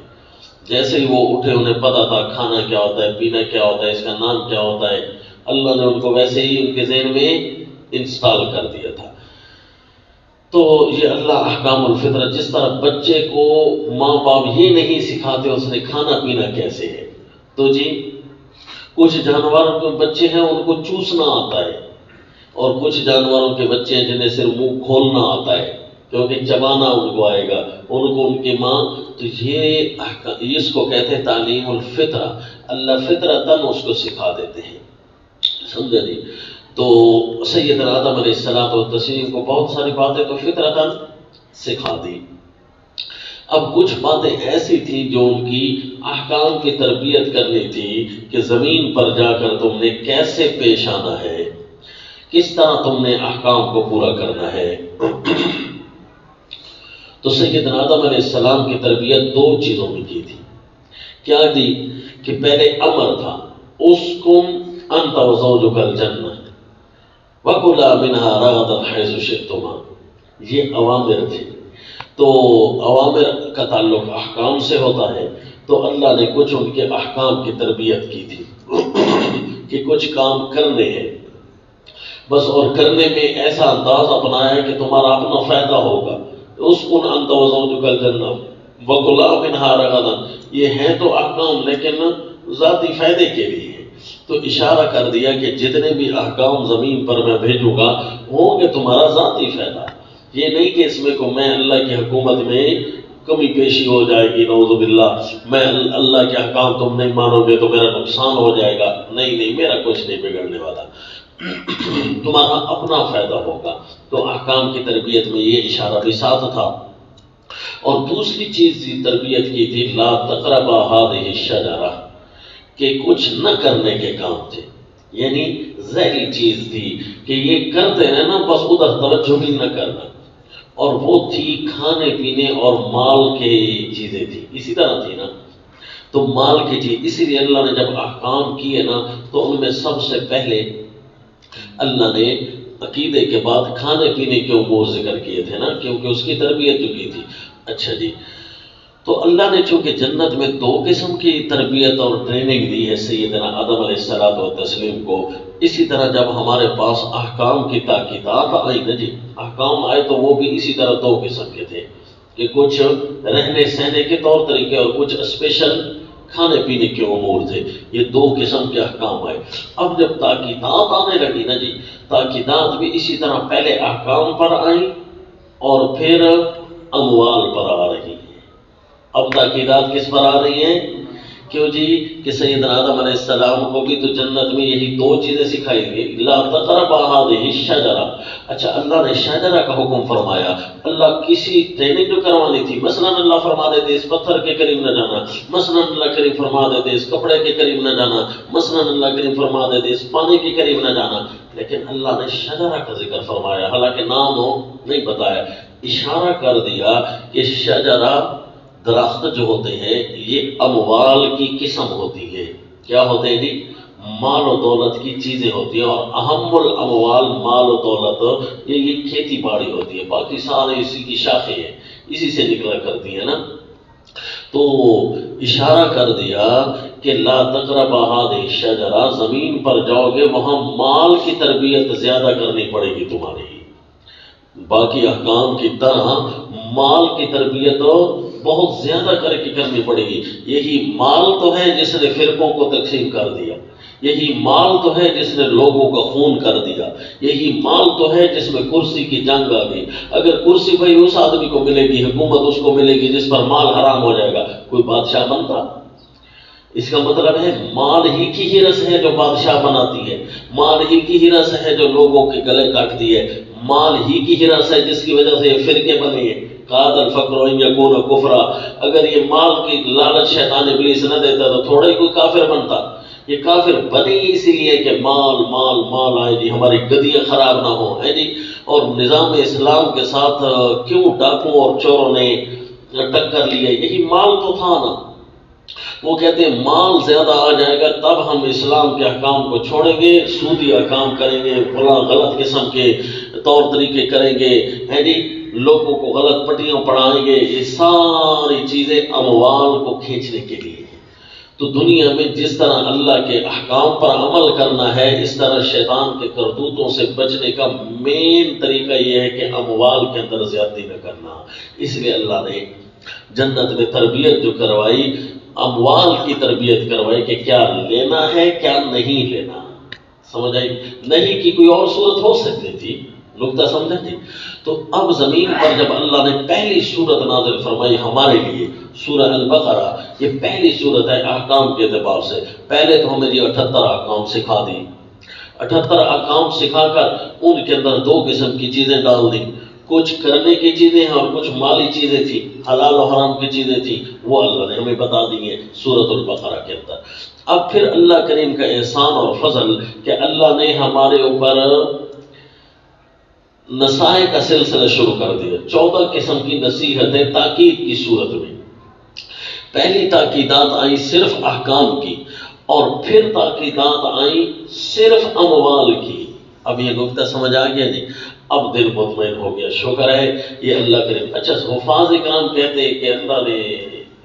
جیسے ہی وہ اٹھے انہیں پتا تھا کھانا کیا ہوتا ہے، پینا کیا ہوتا ہے، اس کا نام کیا ہوتا ہے، اللہ نے ان کو ویسے ہی ان کے ذہن میں انسٹال کر دیا تھا۔ تو یہ اللہ احکام الفطرت، جس طرح بچے کو ماں باپ یہ نہیں سکھاتے اس نے کھانا پینا کیسے ہے، تو جی کچھ جانوروں کے بچے ہیں ان کو چوسنا آتا ہے، اور کچھ جانوروں کے بچے ہیں جنہیں صرف منہ کھولنا آتا ہے کیونکہ چبانا ان کو آئے گا، ان کو ان کی ماں، تو یہ اس کو کہتے ہیں تعلیم الفطرہ، اللہ فطرتاً اس کو سکھا دیتے ہیں، سمجھا جی۔ تو سیدنا آدم علیہ السلام و تسلیم کو بہت ساری باتیں تو فطرتاً سکھا دی۔ اب کچھ باتیں ایسی تھیں جو ان کی احکام کی تربیت کرنی تھی کہ زمین پر جا کر تم نے کیسے پیش آنا ہے، کس طرح تم نے احکام کو پورا کرنا ہے۔ تو سیدنا آدم علیہ السلام کی تربیت دو چیزوں میں کی تھی۔ کیا دی کہ پہلے امر تھا، اسکن انت وزوجک الجنہ وَكُلَا مِنْهَا رَغَدًا حَيْثُ شِئْتُمَا، یہ اوامر تھے۔ تو اوامر کا تعلق احکام سے ہوتا ہے، تو اللہ نے کچھ ان کے احکام کی تربیت کی تھی کہ کچھ کام کرنے ہیں بس، اور کرنے میں ایسا انداز اپنایا ہے کہ تمہارا اپنا فائدہ ہوگا۔ اسکن انت وزوجک الجنہ وَكُلَا مِنْهَا رَغَدًا، یہ ہیں تو احکام لیکن ذاتی فائدے کے لیے، تو اشارہ کر دیا کہ جتنے بھی احکام زمین پر میں بھیجوں گا ہوں گے تمہارا ذاتی فائدہ، یہ نہیں کہ اس میں کو میں اللہ کی حکومت میں کمی پیشی ہو جائے گی، نعوذ باللہ، میں اللہ کے احکام تم نہیں مانو گے تو میرا نقصان ہو جائے گا، نہیں، میرا کچھ نہیں بگڑنے والا، تمہارا اپنا فائدہ ہوگا۔ تو احکام کی تربیت میں یہ اشارہ بھی ساتھ تھا۔ اور دوسری چیز تربیت کی تھی لا تقربا هذه الشجرہ، کہ کچھ نہ کرنے کے کام تھے، یعنی زہری چیز تھی کہ یہ کرتے ہیں نا بس ادھر توجہ بھی نہ کرنا، اور وہ تھی کھانے پینے اور مال کے چیزیں تھی، اسی طرح تھی نا، تو مال کی چیز، اسی لیے اللہ نے جب احکام کیے نا تو ان میں سب سے پہلے اللہ نے عقیدے کے بعد کھانے پینے کے امور ذکر کیے تھے نا، کیونکہ اس کی تربیت جو کی تھی۔ اچھا جی، تو اللہ نے چونکہ جنت میں دو قسم کی تربیت اور ٹریننگ دی ہے سیدنا آدم علیہ السلام و تسلیم کو، اسی طرح جب ہمارے پاس احکام کی تاکیدات آئی نا جی، احکام آئے تو وہ بھی اسی طرح دو قسم کے تھے کہ کچھ رہنے سہنے کے طور طریقے اور کچھ اسپیشل کھانے پینے کے امور تھے، یہ دو قسم کے احکام آئے۔ اب جب تاکیدات آنے لگی نا جی، تاکیدات بھی اسی طرح پہلے احکام پر آئیں اور پھر اموال پر آ رہی ہیں۔ اب تاکیدات کس پر آ رہی ہیں؟ کیوں جی کہ سیدنا آدم علیہ السلام کو بھی تو جنت میں یہی دو چیزیں سکھائی گئی، لا تقربا هذه الشجرہ۔ اچھا، اللہ نے شجرہ کا حکم فرمایا، اللہ کسی ٹریننگ جو کروانی تھی، مثلا اللہ فرما دیتے اس پتھر کے قریب نہ جانا، مثلا اللہ کریم فرما دیتے اس کپڑے کے قریب نہ جانا، مثلا اللہ کریم فرما دیتے اس پانی کے قریب نہ جانا، لیکن اللہ نے شجرہ کا ذکر فرمایا، حالانکہ نام ہو نہیں بتایا، اشارہ کر دیا کہ شجرہ درخت جو ہوتے ہیں یہ اموال کی قسم ہوتی ہے۔ کیا ہوتے ہیں جی؟ مال و دولت کی چیزیں ہوتی ہیں، اور اہم الاموال مال و دولت یہ کھیتی باڑی ہوتی ہے، باقی سارے اسی کی شاخیں ہیں، اسی سے نکلا کرتی ہیں نا۔ تو اشارہ کر دیا کہ لا تقربا هذه الشجرہ، زمین پر جاؤ گے وہاں مال کی تربیت زیادہ کرنی پڑے گی تمہاری، باقی احکام کی طرح مال کی تربیت بہت زیادہ کر کے کرنی پڑے گی۔ یہی مال تو ہے جس نے فرقوں کو تقسیم کر دیا، یہی مال تو ہے جس نے لوگوں کا خون کر دیا، یہی مال تو ہے جس میں کرسی کی جنگ آ گئی۔ اگر کرسی بھائی اس آدمی کو ملے گی، حکومت اس کو ملے گی جس پر مال حرام ہو جائے گا، کوئی بادشاہ بنتا؟ اس کا مطلب ہے مال ہی کی ہرس ہے جو بادشاہ بناتی ہے، مال ہی کی ہرس ہے جو لوگوں کے گلے کاٹتی ہے، مال ہی کی ہرس ہے جس کی وجہ سے یہ فرقے بنے ہیں۔ قاد الفقر ان یکون کفرا، اگر یہ مال کی لالچ شیطان ابلیس نہ دیتا تو تھوڑا ہی کوئی کافر بنتا۔ یہ کافر بنی اسی لیے کہ مال مال مال آئے جی، ہماری گدیاں خراب نہ ہوں، ہے جی۔ اور نظام اسلام کے ساتھ کیوں ڈاکوں اور چوروں نے ٹکر لیا؟ یہی مال تو تھا نا۔ وہ کہتے ہیں مال زیادہ آ جائے گا تب ہم اسلام کے احکام کو چھوڑیں گے، سودی احکام کریں گے، فلاں غلط قسم کے طور طریقے کریں گے، ہے جی۔ لوگوں کو غلط پٹیاں پڑھائیں گے، یہ ساری چیزیں اموال کو کھینچنے کے لیے۔ تو دنیا میں جس طرح اللہ کے احکام پر عمل کرنا ہے، اس طرح شیطان کے کرتوتوں سے بچنے کا مین طریقہ یہ ہے کہ اموال کے اندر زیادتی نہ کرنا۔ اس لیے اللہ نے جنت میں تربیت جو کروائی، اموال کی تربیت کروائی کہ کیا لینا ہے کیا نہیں لینا۔ سمجھ آئی؟ نہیں کی کوئی اور صورت ہو سکتی تھی، نقطہ سمجھا جی؟ تو اب زمین پر جب اللہ نے پہلی صورت نازل فرمائی ہمارے لیے، سورہ البقرہ، یہ پہلی صورت ہے احکام کے اعتبار سے۔ پہلے تو ہمیں یہ 78 احکام سکھا دی، 78 احکام سکھا کر ان کے اندر دو قسم کی چیزیں ڈال دی، کچھ کرنے کی چیزیں ہیں اور کچھ مالی چیزیں تھیں، حلال و حرام کی چیزیں تھیں، وہ اللہ نے ہمیں بتا دی ہیں سورۃ البقرہ کے اندر۔ اب پھر اللہ کریم کا احسان اور فضل کہ اللہ نے ہمارے اوپر نصائح کا سلسلہ شروع کر دیا، 14 قسم کی نصیحتیں تاکید کی صورت میں۔ پہلی تاکیدات آئیں صرف احکام کی، اور پھر تاکیدات آئیں صرف اموال کی۔ اب یہ نقطہ سمجھ آ گیا جی؟ اب دل مطمئن ہو گیا، شکر ہے یہ اللہ کریم۔ اچھا، حفاظ کرام کہتے ہیں کہ اللہ نے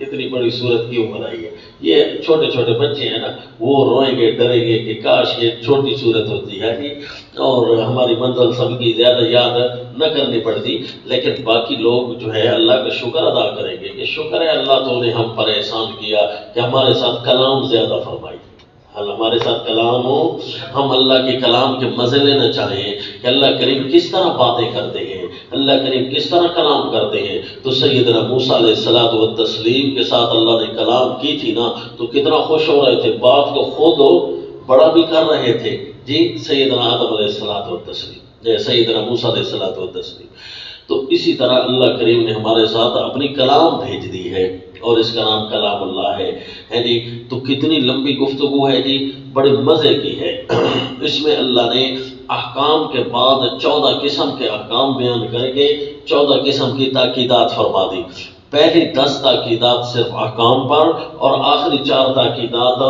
اتنی بڑی صورت کیوں بنائی ہے؟ یہ چھوٹے چھوٹے بچے ہیں نا، وہ روئیں گے ڈریں گے کہ کاش یہ چھوٹی صورت ہوتی ہے جی، اور ہماری منزل سب کی زیادہ یاد نہ کرنی پڑتی، لیکن باقی لوگ جو ہے اللہ کا شکر ادا کریں گے کہ شکر ہے اللہ تو نے ہم پر احسان کیا کہ ہمارے ساتھ کلام زیادہ فرمائی۔ ہمارے ساتھ کلام ہو، ہم اللہ کے کلام کے مزے لینا چاہیں کہ اللہ کریم کس طرح باتیں کرتے ہیں، اللہ کریم کس طرح کلام کرتے ہیں۔ تو سیدنا موسیٰ علیہ الصلوۃ والتسلیم کے ساتھ اللہ نے کلام کی تھی نا، تو کتنا خوش ہو رہے تھے، بات کو خود بڑا بھی کر رہے تھے جی، سیدنا آدم علیہ الصلوۃ والتسلیم، سیدنا موسیٰ علیہ الصلوۃ والتسلیم۔ تو اسی طرح اللہ کریم نے ہمارے ساتھ اپنی کلام بھیج دی ہے، اور اس کا نام کلام اللہ ہے جی۔ تو کتنی لمبی گفتگو ہے جی، بڑے مزے کی ہے۔ اس میں اللہ نے احکام کے بعد 14 قسم کے احکام بیان کر کے 14 قسم کی تاکیدات فرما دی۔ پہلی 10 تاکیدات صرف احکام پر، اور آخری 4 تاکیدات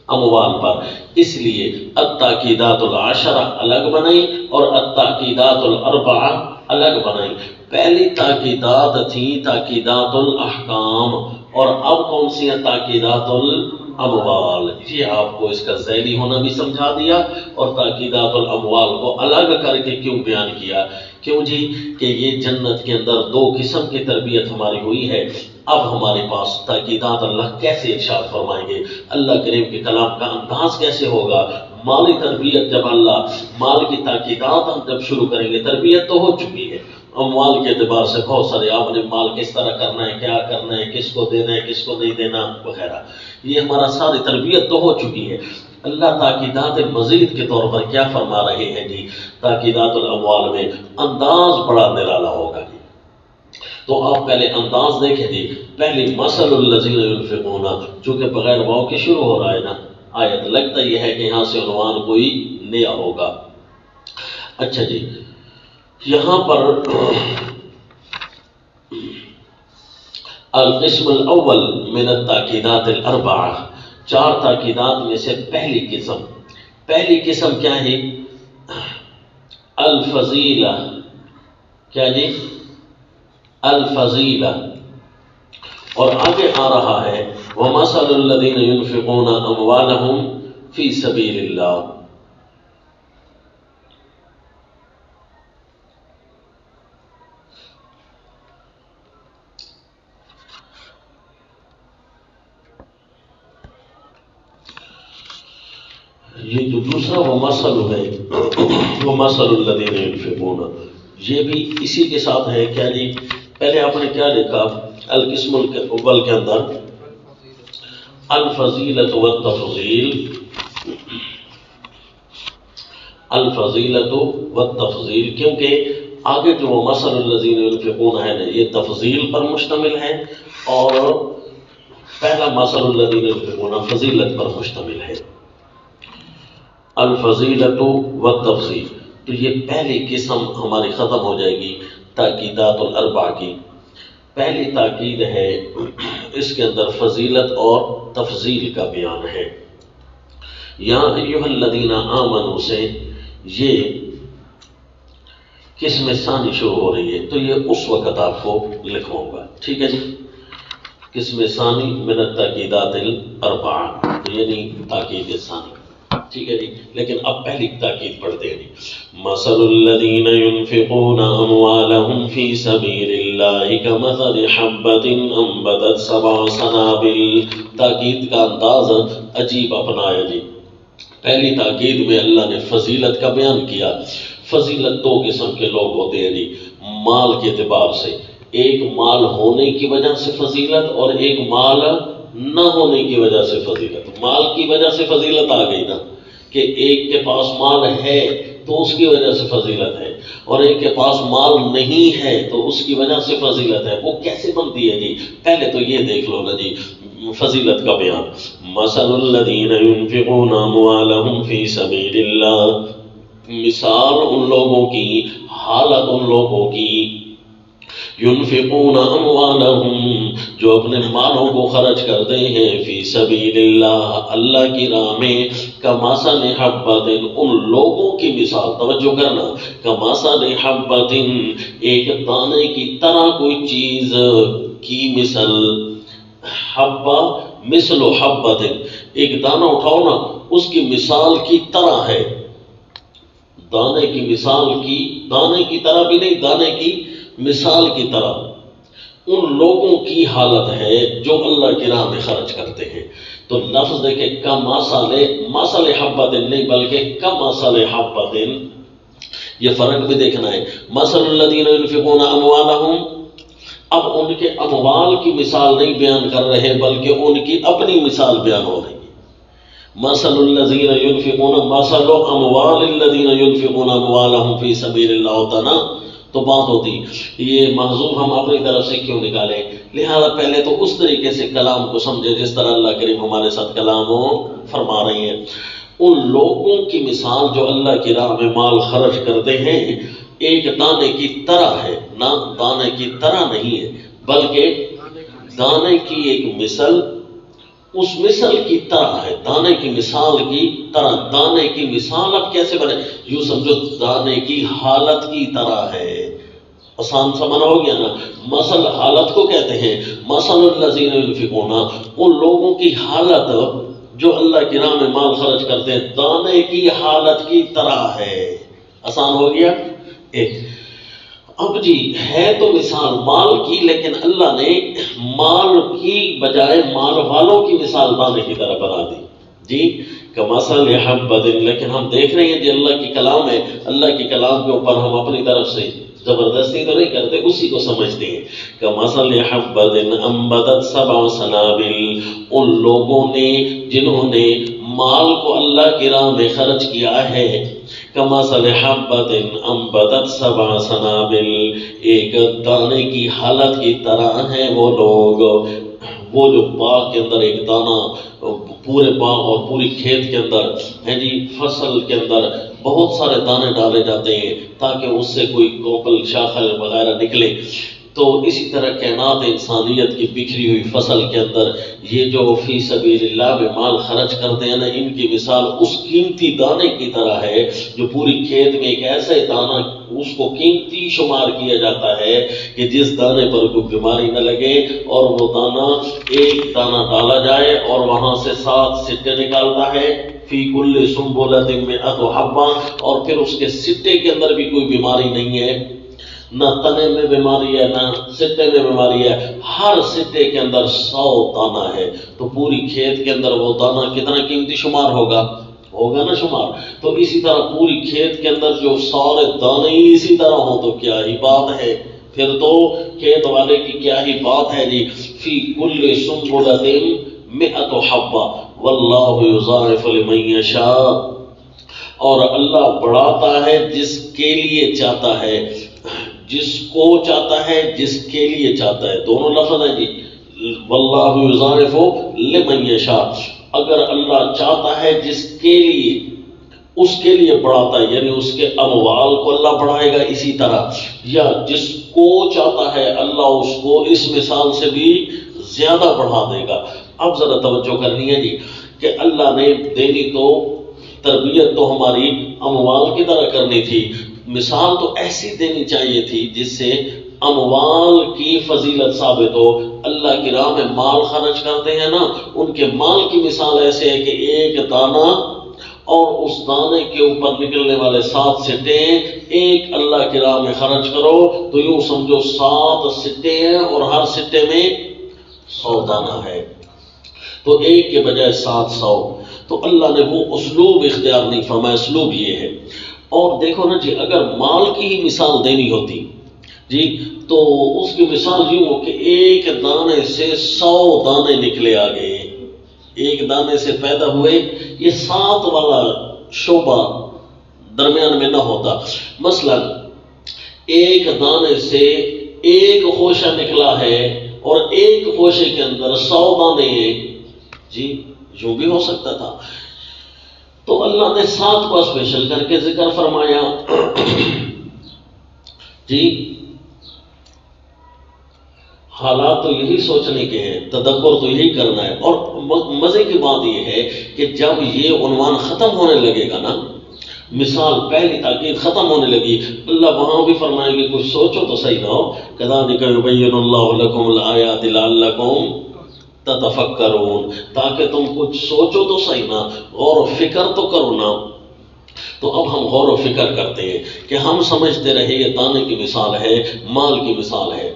اموال پر۔ اس لیے التاکیدات العشرہ الگ بنائی اور التاکیدات الاربعہ الگ بنائی۔ پہلی تاکیدات تھیں تاکیدات الاحکام، اور اب کون سی ہیں؟ تاکیدات الاموال۔ یہ آپ کو اس کا ذیلی ہونا بھی سمجھا دیا، اور تاکیدات الاموال کو الگ کر کے کیوں بیان کیا؟ کیوں جی؟ کہ یہ جنت کے اندر 2 قسم کی تربیت ہماری ہوئی ہے۔ اب ہمارے پاس تاکیدات اللہ کیسے ارشاد فرمائیں گے، اللہ کریم کے کلام کا انداز کیسے ہوگا؟ مالی تربیت، جب اللہ مال کی تاکیدات ہم جب شروع کریں گے، تربیت تو ہو چکی ہے اموال کے اعتبار سے بہت سارے، آپ نے مال کس طرح کرنا ہے، کیا کرنا ہے، کس کو دینا ہے، کس کو نہیں دینا وغیرہ، یہ ہمارا ساری تربیت تو ہو چکی ہے۔ اللہ تاکیدات مزید کے طور پر کیا فرما رہے ہیں جی؟ تاکیدات الاموال میں انداز بڑا نرالا ہوگا جی۔ تو آپ پہلے انداز دیکھیں جی، پہلی مثل الذین ينفقون، چونکہ بغیر واو کے شروع ہو رہا ہے نا آیت، لگتا یہ ہے کہ یہاں سے عنوان کوئی نیا ہوگا۔ اچھا جی، یہاں پر القسم الاول من التاکیدات الاربعہ، 4 تاکیدات میں سے پہلی قسم کیا ہے؟ الفضیلہ۔ کیا جی؟ الفضیلہ۔ اور آگے آ رہا ہے وَمَثَلُ الَّذِينَ يُنْفِقُونَ أَمْوَالَهُمْ فِي سَبِيلِ اللَّهِ۔ یہ جو دوسرا وَمَثَلُ ہے، وَمَثَلُ الَّذِينَ يُنْفِقُونَ، یہ بھی اسی کے ساتھ ہے۔ کیا جی؟ پہلے آپ نے کیا لکھا القسم الاول کے اندر؟ الفضیلۃ والتفضیل، الفضیلۃ والتفضیل، کیونکہ آگے جو وَمَثَلُ الَّذِينَ يُنْفِقُونَ ہے نا، یہ تفضیل پر مشتمل ہے، اور پہلا مَثَلُ الَّذِينَ يُنْفِقُونَ فضیلت پر مشتمل ہے، الفضیلۃ والتفضیل۔ تو یہ پہلی قسم ہماری ختم ہو جائے گی تاکیدات الاربع کی۔ پہلی تاکید ہے، اس کے اندر فضیلت اور تفضیل کا بیان ہے۔ یا ایھا الذین آمنوا سے یہ قسم ثانی شروع ہو رہی ہے، تو یہ اس وقت آپ کو لکھواؤں گا، ٹھیک ہے جی۔ قسم ثانی من التاکیدات الاربعہ، یعنی تاکید ثانی، ٹھیک ہے جی۔ لیکن اب پہلی تاکید پڑھتے ہیں جی۔ مثل الذین ينفقون اموالهم فی سبیل اللہ کمثل حبۃ انبتت سبع سنابل۔ تاکید کا انداز عجیب اپنایا جی۔ پہلی تاکید میں اللہ نے فضیلت کا بیان کیا۔ فضیلت دو قسم کے لوگ ہوتے ہیں جی مال کے اعتبار سے، ایک مال ہونے کی وجہ سے فضیلت اور ایک مال نہ ہونے کی وجہ سے فضیلت۔ مال کی وجہ سے فضیلت آ گئی نا، کہ ایک کے پاس مال ہے تو اس کی وجہ سے فضیلت ہے، اور ایک کے پاس مال نہیں ہے تو اس کی وجہ سے فضیلت ہے۔ وہ کیسے بنتی ہے جی؟ پہلے تو یہ دیکھ لو نا جی فضیلت کا بیان۔ مثل الذین ينفقون اموالهم فی سبیل اللہ، مثال ان لوگوں کی، حالت ان لوگوں کی، ينفقون اموالهم جو اپنے مالوں کو خرچ کرتے ہیں، فی سبیل اللہ اللہ کی راہ میں، کمثل حبۃ ان لوگوں کی مثال، توجہ کرنا، کمثل حبۃ ایک دانے کی طرح کوئی چیز کی مثل، حبہ مثل حبۃ ایک دانہ اٹھاؤ نا اس کی مثال کی طرح ہے، دانے کی مثال کی، دانے کی طرح بھی نہیں، دانے کی مثال کی طرح ان لوگوں کی حالت ہے جو اللہ کی راہ میں خرچ کرتے ہیں۔ تو لفظ دیکھیں کمثل حبۃ نہیں بلکہ کمثل حبۃ، یہ فرق بھی دیکھنا ہے۔ مثل الذین ينفقون اموالهم، اب ان کے اموال کی مثال نہیں بیان کر رہے بلکہ ان کی اپنی مثال بیان ہو رہی ہے۔ مثل الذین ينفقون، مثل اموال الذین ينفقون اموالهم فی سبیل اللہ ہوتا نا تو بات ہوتی، یہ محذوف ہم اپنی طرف سے کیوں نکالیں؟ لہذا پہلے تو اس طریقے سے کلام کو سمجھے جس طرح اللہ کریم ہمارے ساتھ کلام فرما رہے ہیں۔ ان لوگوں کی مثال جو اللہ کی راہ میں مال خرچ کرتے ہیں ایک دانے کی طرح ہے، نہ دانے کی طرح نہیں ہے بلکہ دانے کی ایک مثل، اس مثل کی طرح ہے، دانے کی مثال کی طرح۔ دانے کی مثال اب کیسے بنے؟ یوں سمجھو دانے کی حالت کی طرح ہے، آسان سمجھنا ہو گیا نا۔ مثل حالت کو کہتے ہیں، مثل الذین ينفقون ان لوگوں کی حالت جو اللہ کی راہ میں مال خرچ کرتے ہیں دانے کی حالت کی طرح ہے، آسان ہو گیا ایک۔ اب جی ہے تو مثال مال کی، لیکن اللہ نے مال کی بجائے مال والوں کی مثال دانے کی طرح بنا دی جی، کمثل حبۃ۔ لیکن ہم دیکھ رہے ہیں جی اللہ کی کلام ہے، اللہ کی کلام کے اوپر ہم اپنی طرف سے زبردستی تو نہیں کرتے، اسی کو سمجھتے ہیں۔ کمثل حبۃ انبتت سبع سنابل، ان لوگوں نے جنہوں نے مال کو اللہ کی راہ میں خرچ کیا ہے، کمثل حبۃ انبتت سبع سنابل ایک دانے کی حالت کی طرح ہیں وہ لوگ، وہ جو باغ کے اندر ایک دانہ، پورے باغ اور پوری کھیت کے اندر ہے جی، فصل کے اندر بہت سارے دانے ڈالے جاتے ہیں تاکہ اس سے کوئی کوپل شاخل وغیرہ نکلے۔ تو اسی طرح کائنات انسانیت کی بکھری ہوئی فصل کے اندر یہ جو فی سبیل اللہ میں مال خرچ کرتے ہیں نا، ان کی مثال اس قیمتی دانے کی طرح ہے جو پوری کھیت میں ایک ایسے دانہ، اس کو قیمتی شمار کیا جاتا ہے کہ جس دانے پر کوئی بیماری نہ لگے، اور وہ دانہ ایک دانہ ڈالا جائے اور وہاں سے 7 سٹے نکالتا ہے، فی کل سنبلۃ مئۃ حبہ، اور پھر اس کے سٹے کے اندر بھی کوئی بیماری نہیں ہے، نہ تنے میں بیماری ہے نہ سٹے میں بیماری ہے، ہر سٹے کے اندر 100 دانہ ہے، تو پوری کھیت کے اندر وہ دانہ کتنا قیمتی شمار ہوگا نا شمار۔ تو اسی طرح پوری کھیت کے اندر جو سارے دانے ہی اسی طرح ہوں تو کیا ہی بات ہے، پھر تو کھیت والے کی کیا ہی بات ہے جی۔ فی کل سنبلۃ مئۃ حبہ واللہ یضاعف لمن یشاء، اور اللہ بڑھاتا ہے جس کے لیے چاہتا ہے، جس کو چاہتا ہے جس کے لیے چاہتا ہے، دونوں لفظ ہیں جی، واللہ یضاعف لمن یشاء، اگر اللہ چاہتا ہے جس کے لیے، اس کے لیے بڑھاتا ہے، یعنی اس کے اموال کو اللہ بڑھائے گا اسی طرح، یا جس کو چاہتا ہے اللہ اس کو اس مثال سے بھی زیادہ بڑھا دے گا۔ اب ذرا توجہ کرنی ہے جی کہ اللہ نے دینی تو تربیت تو ہماری اموال کی طرح کرنی تھی، مثال تو ایسی دینی چاہیے تھی جس سے اموال کی فضیلت ثابت ہو. اللہ کی راہ میں مال خرچ کرتے ہیں نا، ان کے مال کی مثال ایسے ہے کہ ایک دانہ اور اس دانے کے اوپر نکلنے والے 7 سٹے، ایک اللہ کی راہ میں خرچ کرو تو یوں سمجھو 7 سٹے ہیں اور ہر سٹے میں 100 دانہ ہے، تو ایک کے بجائے 700. تو اللہ نے وہ اسلوب اختیار نہیں فرمایا، اسلوب یہ ہے. اور دیکھو نا جی، اگر مال کی ہی مثال دینی ہوتی جی تو اس کی مثال یوں ہو کہ ایک دانے سے 100 دانے نکلے آگے، ایک دانے سے پیدا ہوئے، یہ 7 والا شعبہ درمیان میں نہ ہوتا. مثلا ایک دانے سے ایک خوشہ نکلا ہے اور ایک خوشے کے اندر 100 دانے ہیں جی، یوں بھی ہو سکتا تھا. تو اللہ نے 7 کو اسپیشل کر کے ذکر فرمایا جی. حالات تو یہی سوچنے کے ہیں، تدبر تو یہی کرنا ہے. اور مزے کی بات یہ ہے کہ جب یہ عنوان ختم ہونے لگے گا نا، مثال پہلی تاکید ختم ہونے لگی، اللہ وہاں بھی فرمائیں گے کچھ سوچو تو صحیح نہ ہو. کذالک یبین اللہ لکم الآیات لعلکم تتفکرون، تاکہ تم کچھ سوچو تو صحیح نا، غور و فکر تو کرو نا. تو اب ہم غور و فکر کرتے ہیں کہ ہم سمجھتے رہے یہ دانے کی مثال ہے، مال کی مثال ہے،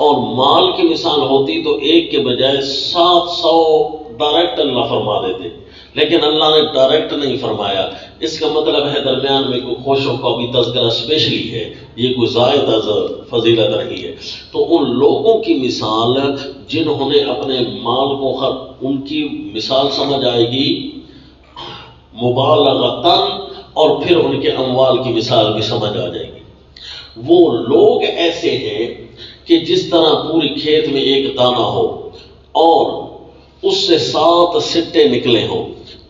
اور مال کی مثال ہوتی تو ایک کے بجائے 700 ڈائریکٹ اللہ فرما دیتے، لیکن اللہ نے ڈائریکٹ نہیں فرمایا. اس کا مطلب ہے درمیان میں کوئی خوشوں کا بھی تذکرہ اسپیشلی ہے، یہ کوئی زائد از فضیلت رہی ہے. تو ان لوگوں کی مثال جنہوں نے اپنے مال کو ان کی مثال سمجھ آئے گی مبالغتاً، اور پھر ان کے اموال کی مثال بھی سمجھ آ جائے گی. وہ لوگ ایسے ہیں کہ جس طرح پوری کھیت میں ایک دانہ ہو اور اس سے 7 سٹے نکلے ہوں،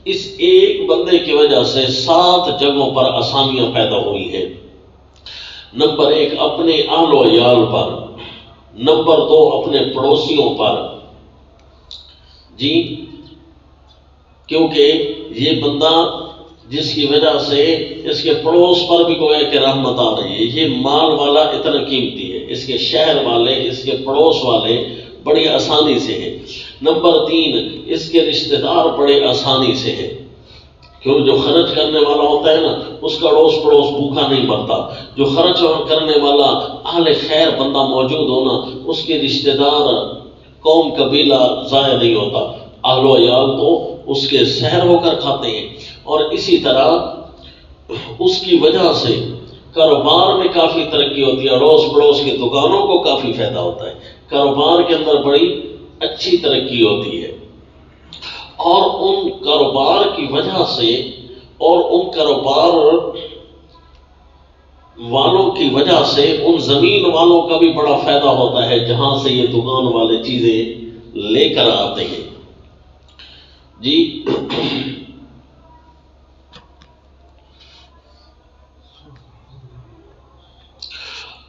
اس ایک بندے کی وجہ سے 7 جگہوں پر آسانیاں پیدا ہوئی ہیں. نمبر 1 اپنے آل و عیال پر، نمبر 2 اپنے پڑوسیوں پر جی، کیونکہ یہ بندہ جس کی وجہ سے اس کے پڑوس پر بھی گویا کہ رحمت آ رہی ہے. یہ مال والا اتنا قیمتی ہے، اس کے شہر والے، اس کے پڑوس والے بڑی آسانی سے ہیں. نمبر 3 اس کے رشتہ دار بڑے آسانی سے ہیں، کیوں جو خرچ کرنے والا ہوتا ہے نا، اس کا اڑوس پڑوس بھوکا نہیں مرتا. جو خرچ کرنے والا اہل خیر بندہ موجود ہونا، اس کے رشتہ دار قوم قبیلہ ضائع نہیں ہوتا. اہل و عیال تو اس کے سحر ہو کر کھاتے ہیں. اور اسی طرح اس کی وجہ سے کاروبار میں کافی ترقی ہوتی ہے، اڑوس پڑوس کی دکانوں کو کافی فائدہ ہوتا ہے، کاروبار کے اندر بڑی اچھی ترقی ہوتی ہے. اور ان کاروبار کی وجہ سے اور ان کاروبار والوں کی وجہ سے ان زمین والوں کا بھی بڑا فائدہ ہوتا ہے جہاں سے یہ دکان والے چیزیں لے کر آتے ہیں جی.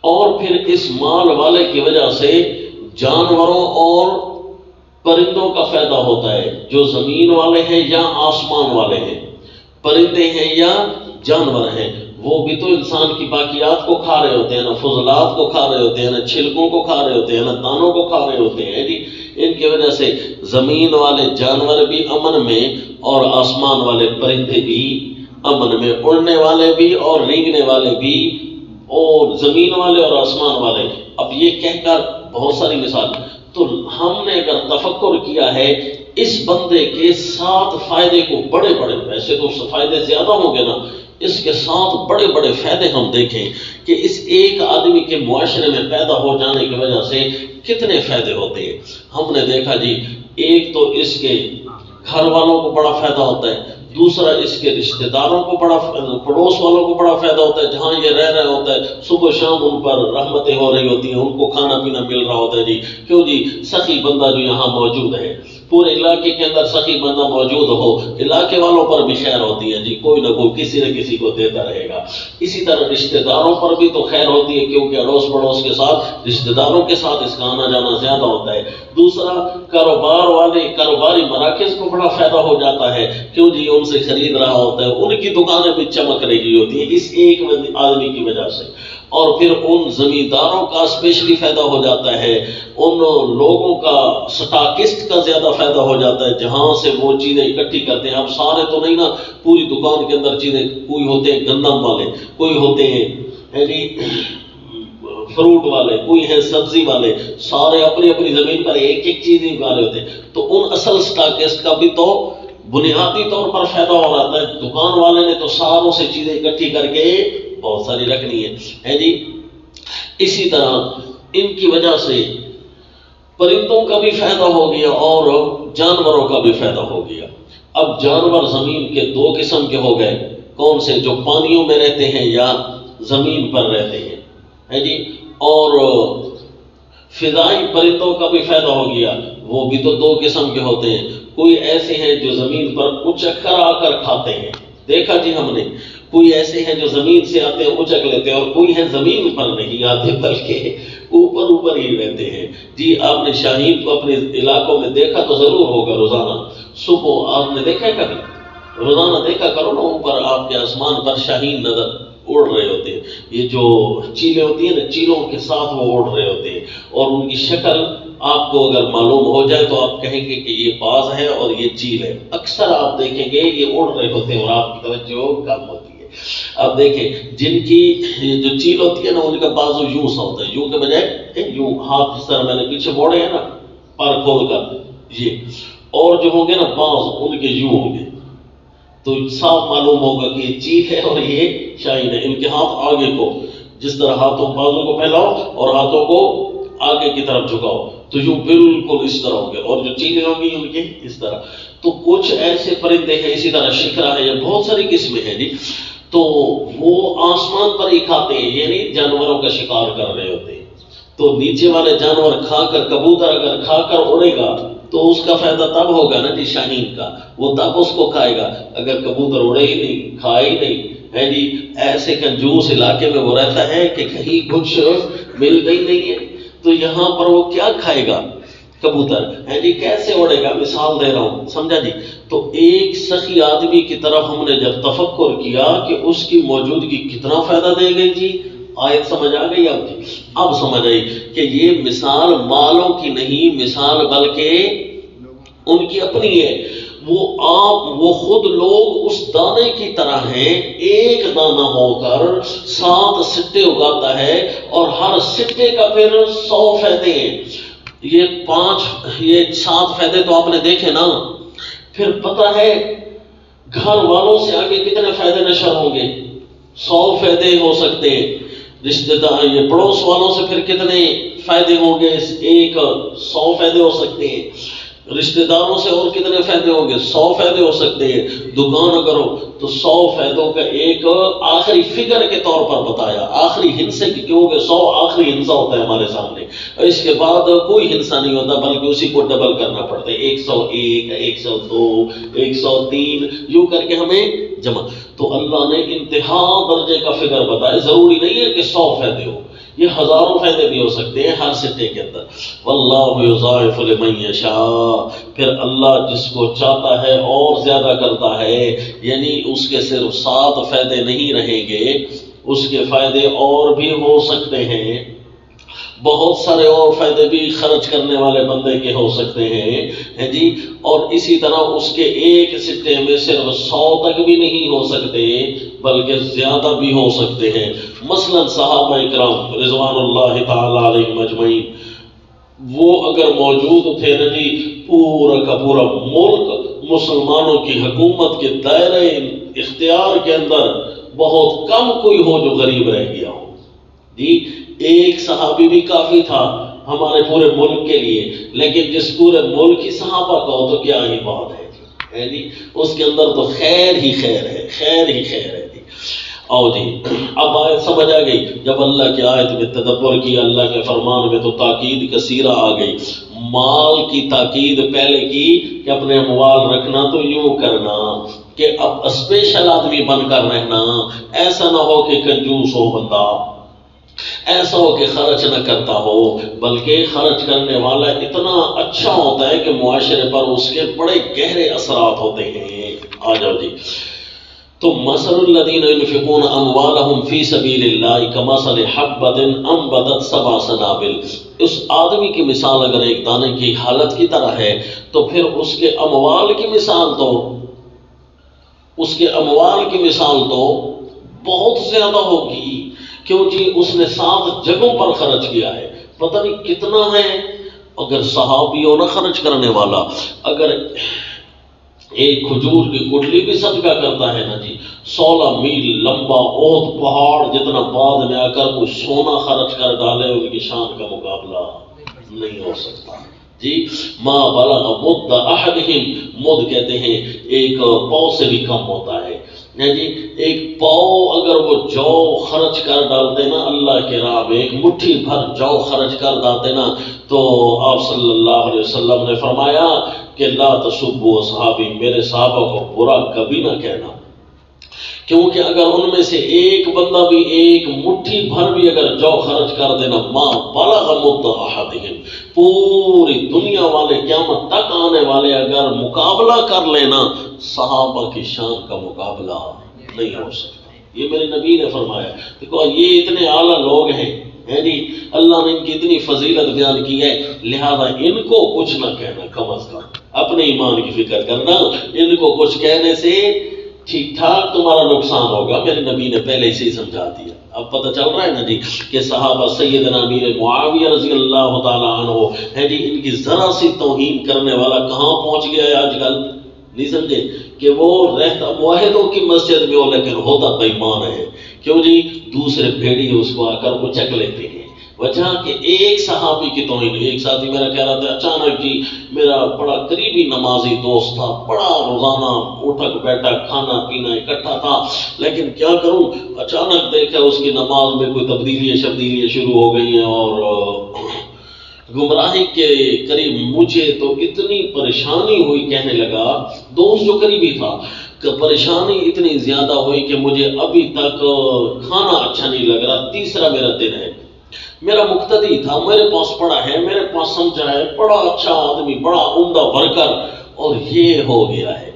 اور پھر اس مال والے کی وجہ سے جانوروں اور پرندوں کا فائدہ ہوتا ہے، جو زمین والے ہیں یا آسمان والے ہیں، پرندے ہیں یا جانور ہیں، وہ بھی تو انسان کی باقیات کو کھا رہے ہوتے ہیں نا، فضلات کو کھا رہے ہوتے ہیں نا، چھلکوں کو کھا رہے ہوتے ہیں نا، دانوں کو کھا رہے ہوتے ہیں جی. ان کی وجہ سے زمین والے جانور بھی امن میں اور آسمان والے پرندے بھی امن میں، اڑنے والے بھی اور رینگنے والے بھی، اور زمین والے اور آسمان والے. اب یہ کہہ کر بہت ساری مثال، تو ہم نے اگر تفکر کیا ہے اس بندے کے 7 فائدے کو، بڑے بڑے، ویسے تو فائدے زیادہ ہوں گے نا، اس کے 7 بڑے بڑے فائدے ہم دیکھیں کہ اس ایک آدمی کے معاشرے میں پیدا ہو جانے کی وجہ سے کتنے فائدے ہوتے ہیں. ہم نے دیکھا جی، ایک تو اس کے گھر والوں کو بڑا فائدہ ہوتا ہے، دوسرا اس کے رشتہ داروں کو بڑا، پڑوس والوں کو بڑا فائدہ ہوتا ہے، جہاں یہ رہ رہا ہوتا ہے صبح شام ان پر رحمتیں ہو رہی ہوتی ہیں، ان کو کھانا پینا مل رہا ہوتا ہے جی. کیوں جی؟ سخی بندہ جو یہاں موجود ہے، پورے علاقے کے اندر سخی بندہ موجود ہو، علاقے والوں پر بھی خیر ہوتی ہے جی، کوئی نہ کوئی کسی نہ کسی کو دیتا رہے گا. اسی طرح رشتہ داروں پر بھی تو خیر ہوتی ہے، کیونکہ اڑوس پڑوس کے ساتھ، رشتہ داروں کے ساتھ اس کا آنا جانا زیادہ ہوتا ہے. دوسرا، کاروبار والے، کاروباری مراکز کو بڑا فائدہ ہو جاتا ہے، کیوں جی ان سے خرید رہا ہوتا ہے، ان کی دکانیں بھی چمک رہی ہوتی ہیں اس ایک آدمی کی وجہ سے، اور پھر ان زمینداروں کا اسپیشلی فائدہ ہو جاتا ہے، ان لوگوں کا سٹاکسٹ کا زیادہ فائدہ ہو جاتا ہے جہاں سے وہ چیزیں اکٹھی کرتے ہیں۔ اب سارے تو نہیں نا پوری دکان کے اندر چیزیں، کوئی ہوتے ہیں گندم والے، کوئی ہوتے ہیں فروٹ والے، کوئی ہیں سبزی والے، سارے اپنی اپنی زمین پر ایک ایک چیز ہی والے ہوتے ہیں، تو ان اصل سٹاکسٹ کا بھی تو بنیادی طور پر فائدہ ہو رہا ہے۔ دکان والے نے تو ساروں سے چیزیں اکٹھی کر کے بہت ساری رکھنی ہے جی۔ اسی طرح ان کی وجہ سے پرندوں کا بھی فائدہ ہو گیا اور جانوروں کا بھی فائدہ ہو گیا۔ اب جانور زمین کے دو قسم کے ہو گئے، کون سے؟ جو پانیوں میں رہتے ہیں یا زمین پر رہتے ہیں، ہے جی۔ اور فضائی پرندوں کا بھی فائدہ ہو گیا، وہ بھی تو دو قسم کے ہوتے ہیں، کوئی ایسے ہیں جو زمین پر اچک کر آ کر کھاتے ہیں، دیکھا جی ہم نے، کوئی ایسے ہیں جو زمین سے آتے ہیں اچک لیتے ہیں، اور کوئی ہے زمین پر نہیں آتے بلکہ اوپر ہی رہتے ہیں جی۔ آپ نے شاہین کو اپنے علاقوں میں دیکھا تو ضرور ہوگا، روزانہ صبح آپ نے دیکھا ہے کبھی؟ روزانہ دیکھا کرو نا، اوپر آپ کے آسمان پر شاہین نظر اڑ رہے ہوتے ہیں، یہ جو چیلیں ہوتی ہیں نا، چیلوں کے ساتھ وہ اڑ رہے ہوتے ہیں، اور ان کی شکل آپ کو اگر معلوم ہو جائے تو آپ کہیں گے کہ یہ باز ہے اور یہ چیل ہے۔ اکثر آپ دیکھیں گے یہ اڑ رہے ہوتے ہیں اور آپ کی توجہ کم ہوتی ہے۔ اب دیکھیں جن کی جو چیل ہوتی ہے نا، ان کا بازو یوں سا ہوتا ہے، یوں کے بجائے یوں، ہاتھ جس طرح میں نے پیچھے موڑے ہیں نا پر کھول کر، یہ، اور جو ہوں گے نا باز ان کے یوں ہوں گے، تو صاف معلوم ہوگا کہ یہ چیل ہے اور یہ شاہین ہے۔ ان کے ہاتھ آگے کو، جس طرح ہاتھوں بازوں کو پھیلاؤ اور ہاتھوں کو آگے کی طرف جھکاؤ تو یوں بالکل اس طرح ہوں گے، اور جو چیلیں ہوں گی ان کے اس طرح۔ تو کچھ ایسے پرندے ہیں، اسی طرح شکرا ہے یا بہت ساری قسمیں ہیں جی، تو وہ آسمان پر ہی کھاتے ہیں، یعنی جانوروں کا شکار کر رہے ہوتے ہیں۔ تو نیچے والے جانور کھا کر، کبوتر اگر کھا کر اڑے گا تو اس کا فائدہ تب ہوگا نا جی شاہین کا، وہ تب اس کو کھائے گا۔ اگر کبوتر اڑے ہی نہیں، کھائے ہی نہیں ہے جی، ایسے کنجوس علاقے میں وہ رہتا ہے کہ کہیں کچھ ملتا ہی نہیں ہے، تو یہاں پر وہ کیا کھائے گا کبوتر، ہے جی، کیسے اڑے گا؟ مثال دے رہا ہوں، سمجھا جی۔ تو ایک سخی آدمی کی طرف ہم نے جب تفکر کیا کہ اس کی موجودگی کتنا فائدہ دے گئی جی، آیت سمجھ آ گئی اب جی؟ اب سمجھ آئی کہ یہ مثال مالوں کی نہیں، مثال بلکہ ان کی اپنی ہے۔ وہ خود لوگ اس دانے کی طرح ہیں، ایک دانہ ہو کر 7 سٹے اگاتا ہے، اور ہر سٹے کا پھر 100 فائدے ہیں۔ یہ 7 فائدے تو آپ نے دیکھے نا، پھر پتہ ہے گھر والوں سے آگے کتنے فائدے نشر ہوں گے؟ 100 فائدے ہو سکتے ہیں، رشتہ دار یہ پڑوس والوں سے پھر کتنے فائدے ہوں گے؟ 100 فائدے ہو سکتے ہیں، رشتہ داروں سے اور کتنے فائدے ہوں گے؟ 100 فائدے ہو سکتے ہیں، دکان اگر ہو تو 100 فائدوں کا ایک آخری فگر کے طور پر بتایا، آخری ہندسے کی، کیونکہ 100 آخری ہندسہ ہوتا ہے ہمارے سامنے، اس کے بعد کوئی ہندسہ نہیں ہوتا بلکہ اسی کو ڈبل کرنا پڑتا ہے، 101 102 103 یوں کر کے ہمیں جمع۔ تو اللہ نے انتہا درجے کا فگر بتایا، ضروری نہیں ہے کہ 100 فائدے ہو، یہ ہزاروں فائدے بھی ہو سکتے ہیں ہر سٹے کے اندر۔ واللہ یضاعف لمن یشاء، پھر اللہ جس کو چاہتا ہے اور زیادہ کرتا ہے، یعنی اس کے صرف 7 فائدے نہیں رہیں گے، اس کے فائدے اور بھی ہو سکتے ہیں، بہت سارے اور فائدے بھی خرچ کرنے والے بندے کے ہو سکتے ہیں جی۔ اور اسی طرح اس کے ایک سٹے میں صرف 100 تک بھی نہیں ہو سکتے بلکہ زیادہ بھی ہو سکتے ہیں۔ مثلا صحابہ اکرام رضوان اللہ تعالی علیہم اجمعین، وہ اگر موجود تھے نا جی، پورا کا پورا ملک مسلمانوں کی حکومت کے دائرے اختیار کے اندر بہت کم کوئی ہو جو غریب رہ گیا ہو جی۔ ایک صحابی بھی کافی تھا ہمارے پورے ملک کے لیے، لیکن جس پورے ملک کی صحابہ کا ہو تو کیا ہی بات ہے جی، اس کے اندر تو خیر ہی خیر ہے، خیر ہی خیر ہے جی۔ آؤ جی، اب آیت سمجھ آ گئی، جب اللہ کی آیت میں تدبر کیا، اللہ کے فرمان میں، تو تاکید کثیرہ آ گئی۔ مال کی تاکید پہلے کی کہ اپنے اموال رکھنا تو یوں کرنا کہ اب اسپیشل آدمی بن کر رہنا، ایسا نہ ہو کہ کنجوس ہو بندہ، ایسا ہو کہ خرچ نہ کرتا ہو، بلکہ خرچ کرنے والا اتنا اچھا ہوتا ہے کہ معاشرے پر اس کے بڑے گہرے اثرات ہوتے ہیں۔ آ جاؤ جی. تو مثل الذین ينفقون اموالهم فی سبیل اللہ کمثل حبۃ انبتت سبع سنابل. اس آدمی کی مثال اگر ایک دانے کی حالت کی طرح ہے تو پھر اس کے اموال کی مثال تو بہت زیادہ ہوگی. کیوں جی؟ اس نے 7 جگہوں پر خرچ کیا ہے. پتہ نہیں کتنا ہے. اگر صحابی ہو نہ خرچ کرنے والا، اگر ایک کھجور کی گٹلی بھی صدقہ کرتا ہے نا جی، 16 میل لمبا احد پہاڑ جتنا بعد میں آ کر کوئی سونا خرچ کر ڈالے، ان کی شان کا مقابلہ نہیں ہو سکتا جی. ما بلغ مد احدہم، مد کہتے ہیں ایک پاؤ سے بھی کم ہوتا ہے جی. ایک پاؤ اگر وہ جو خرچ کر ڈالتے نا اللہ کے راہ میں، ایک مٹھی بھر جو خرچ کر ڈالتے نا، تو آپ صلی اللہ علیہ وسلم نے فرمایا کہ لا تسبوا اصحابی، میرے صحابہ کو برا کبھی نہ کہنا. کیونکہ اگر ان میں سے ایک بندہ بھی ایک مٹھی بھر بھی اگر جو خرچ کر دینا، ما بلغ مد احدہم، پوری دنیا والے قیامت تک آنے والے اگر مقابلہ کر لینا، صحابہ کی شان کا مقابلہ نہیں ہو سکتا. یہ میرے نبی نے فرمایا. دیکھو یہ اتنے اعلیٰ لوگ ہیں جی، اللہ نے ان کی اتنی فضیلت بیان کی ہے، لہذا ان کو کچھ نہ کہنا. کم از کم اپنے ایمان کی فکر کرنا. ان کو کچھ کہنے سے ٹھیک ٹھاک تمہارا نقصان ہوگا. میرے نبی نے پہلے سے ہی سمجھا دیا. اب پتہ چل رہا ہے نا جی کہ صحابہ سیدنا امیر معاویہ رضی اللہ تعالیٰ عنہ ہے جی، ان کی ذرا سی توہین کرنے والا کہاں پہنچ گیا ہے آج کل. نہیں سمجھے کہ وہ رہتا معاہدوں کی مسجد میں ہو لیکن ہوتا بے ایمان ہے. کیوں جی؟ دوسرے بھیڑی اس کو آ کر وہ چک لیتے ہیں. وجہ کہ ایک صحابی کی توہین. ایک ساتھی میرا کہہ رہا تھا اچانک جی میرا بڑا قریبی نمازی دوست تھا، بڑا روزانہ اٹھک بیٹھک کھانا پینا اکٹھا تھا، لیکن کیا کروں اچانک دیکھا اس کی نماز میں کوئی تبدیلیاں شروع ہو گئی ہیں اور گمراہی کے قریب. مجھے تو اتنی پریشانی ہوئی، کہنے لگا دوست جو قریبی تھا کہ پریشانی اتنی زیادہ ہوئی کہ مجھے ابھی تک کھانا اچھا نہیں لگ رہا. تیسرا میرا دن ہے، میرا مقتدی تھا، میرے پاس پڑھا ہے، میرے پاس سمجھا ہے، بڑا اچھا آدمی، بڑا عمدہ ورکر، اور یہ ہو گیا ہے.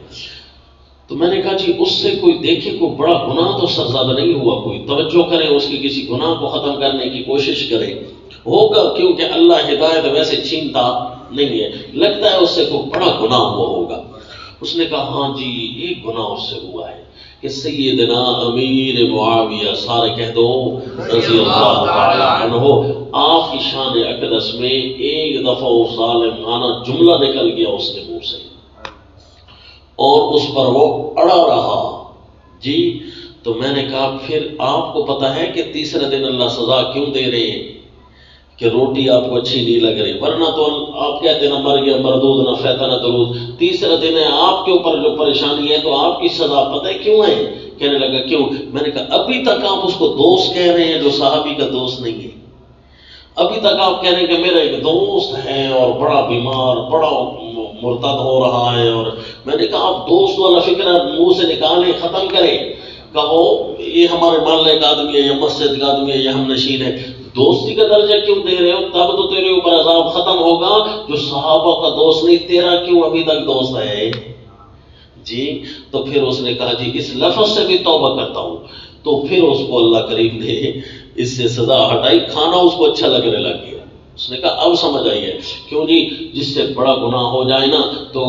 تو میں نے کہا جی اس سے کوئی دیکھے کوئی بڑا گناہ تو سرزدہ نہیں ہوا، کوئی توجہ کریں اس کی کسی گناہ کو ختم کرنے کی کوشش کریں. ہوگا کیونکہ اللہ ہدایت ویسے چھینتا نہیں ہے، لگتا ہے اس سے کوئی بڑا گناہ ہوا ہوگا. اس نے کہا ہاں جی ایک گناہ اس سے ہوا ہے کہ سیدنا امیر معاویہ، سارے کہہ دو رضی اللہ تعالی عنہ، آپ کی شان اقدس میں ایک دفعہ وہ ظالمانہ جملہ نکل گیا اس کے منہ سے اور اس پر وہ اڑا رہا جی. تو میں نے کہا پھر آپ کو پتا ہے کہ تیسرے دن اللہ سزا کیوں دے رہے ہیں کہ روٹی آپ کو اچھی نہیں لگ رہی، ورنہ تو آپ کہتے ہیں نہ مر گیا مردود نہ فیتا نہ درود. تیسرا دن ہے آپ کے اوپر جو پریشانی ہے تو آپ کی سزا پتہ ہے کیوں ہے؟ کہنے لگا کیوں؟ میں نے کہا ابھی تک آپ اس کو دوست کہہ رہے ہیں جو صحابی کا دوست نہیں ہے. ابھی تک آپ کہہ رہے ہیں کہ میرا ایک دوست ہے اور بڑا بیمار، بڑا مرتد ہو رہا ہے، اور میں نے کہا آپ دوست والا فکر منہ سے نکالیں، ختم کریں. کہو یہ ہمارے محلے کا آدمی ہے یا مسجد کا آدمی ہے یا ہم نشین ہے. دوستی کا درجہ کیوں دے رہے ہو؟ تب تو تیرے اوپر عذاب ختم ہوگا. جو صحابہ کا دوست نہیں، تیرا کیوں ابھی تک دوست ہے جی؟ تو پھر اس نے کہا جی اس لفظ سے بھی توبہ کرتا ہوں. تو پھر اس کو اللہ کریم نے اس سے سزا ہٹائی، کھانا اس کو اچھا لگنے لگ گیا. اس نے کہا اب سمجھ آئی ہے. کیوں جی؟ جس سے بڑا گناہ ہو جائے نا تو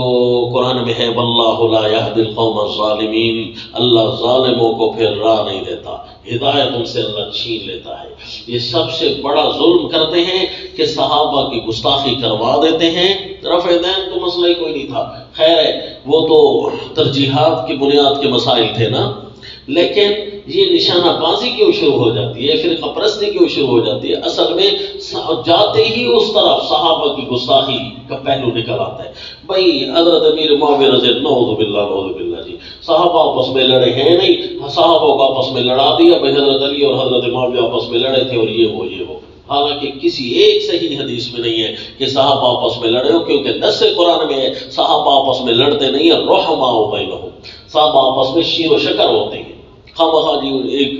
قرآن میں ہے واللہ لا یہدی القوم الظالمین، اللہ ظالموں کو پھر راہ نہیں دیتا، ہدایت ان سے اللہ چھین لیتا ہے. یہ سب سے بڑا ظلم کرتے ہیں کہ صحابہ کی گستاخی کروا دیتے ہیں. رفع دین تو مسئلہ ہی کوئی نہیں تھا، خیر ہے وہ تو ترجیحات کی بنیاد کے مسائل تھے نا، لیکن یہ نشانہ بازی کیوں شروع ہو جاتی ہے، فرقہ پرستی کیوں شروع ہو جاتی ہے؟ اصل میں جاتے ہی اس طرف صحابہ کی گستاخی کا پہلو نکل آتا ہے. بھائی حضرت امیر معاویہ رضی اللہ نعوذ باللہ جی، صحابہ آپس میں لڑے ہیں نہیں، صحابہ کو آپس میں لڑا دیا. بھائی حضرت علی اور حضرت معاویہ آپس میں لڑے تھے اور یہ ہو. حالانکہ کسی ایک صحیح حدیث میں نہیں ہے کہ صحابہ آپس میں لڑے ہو، کیونکہ نص قرآن میں ہے صحابہ آپس میں لڑتے نہیں ہیں، رحماء بینہم، صحابہ آپس میں شیر و شکر ہوتے ہیں. خامخواہ جی ایک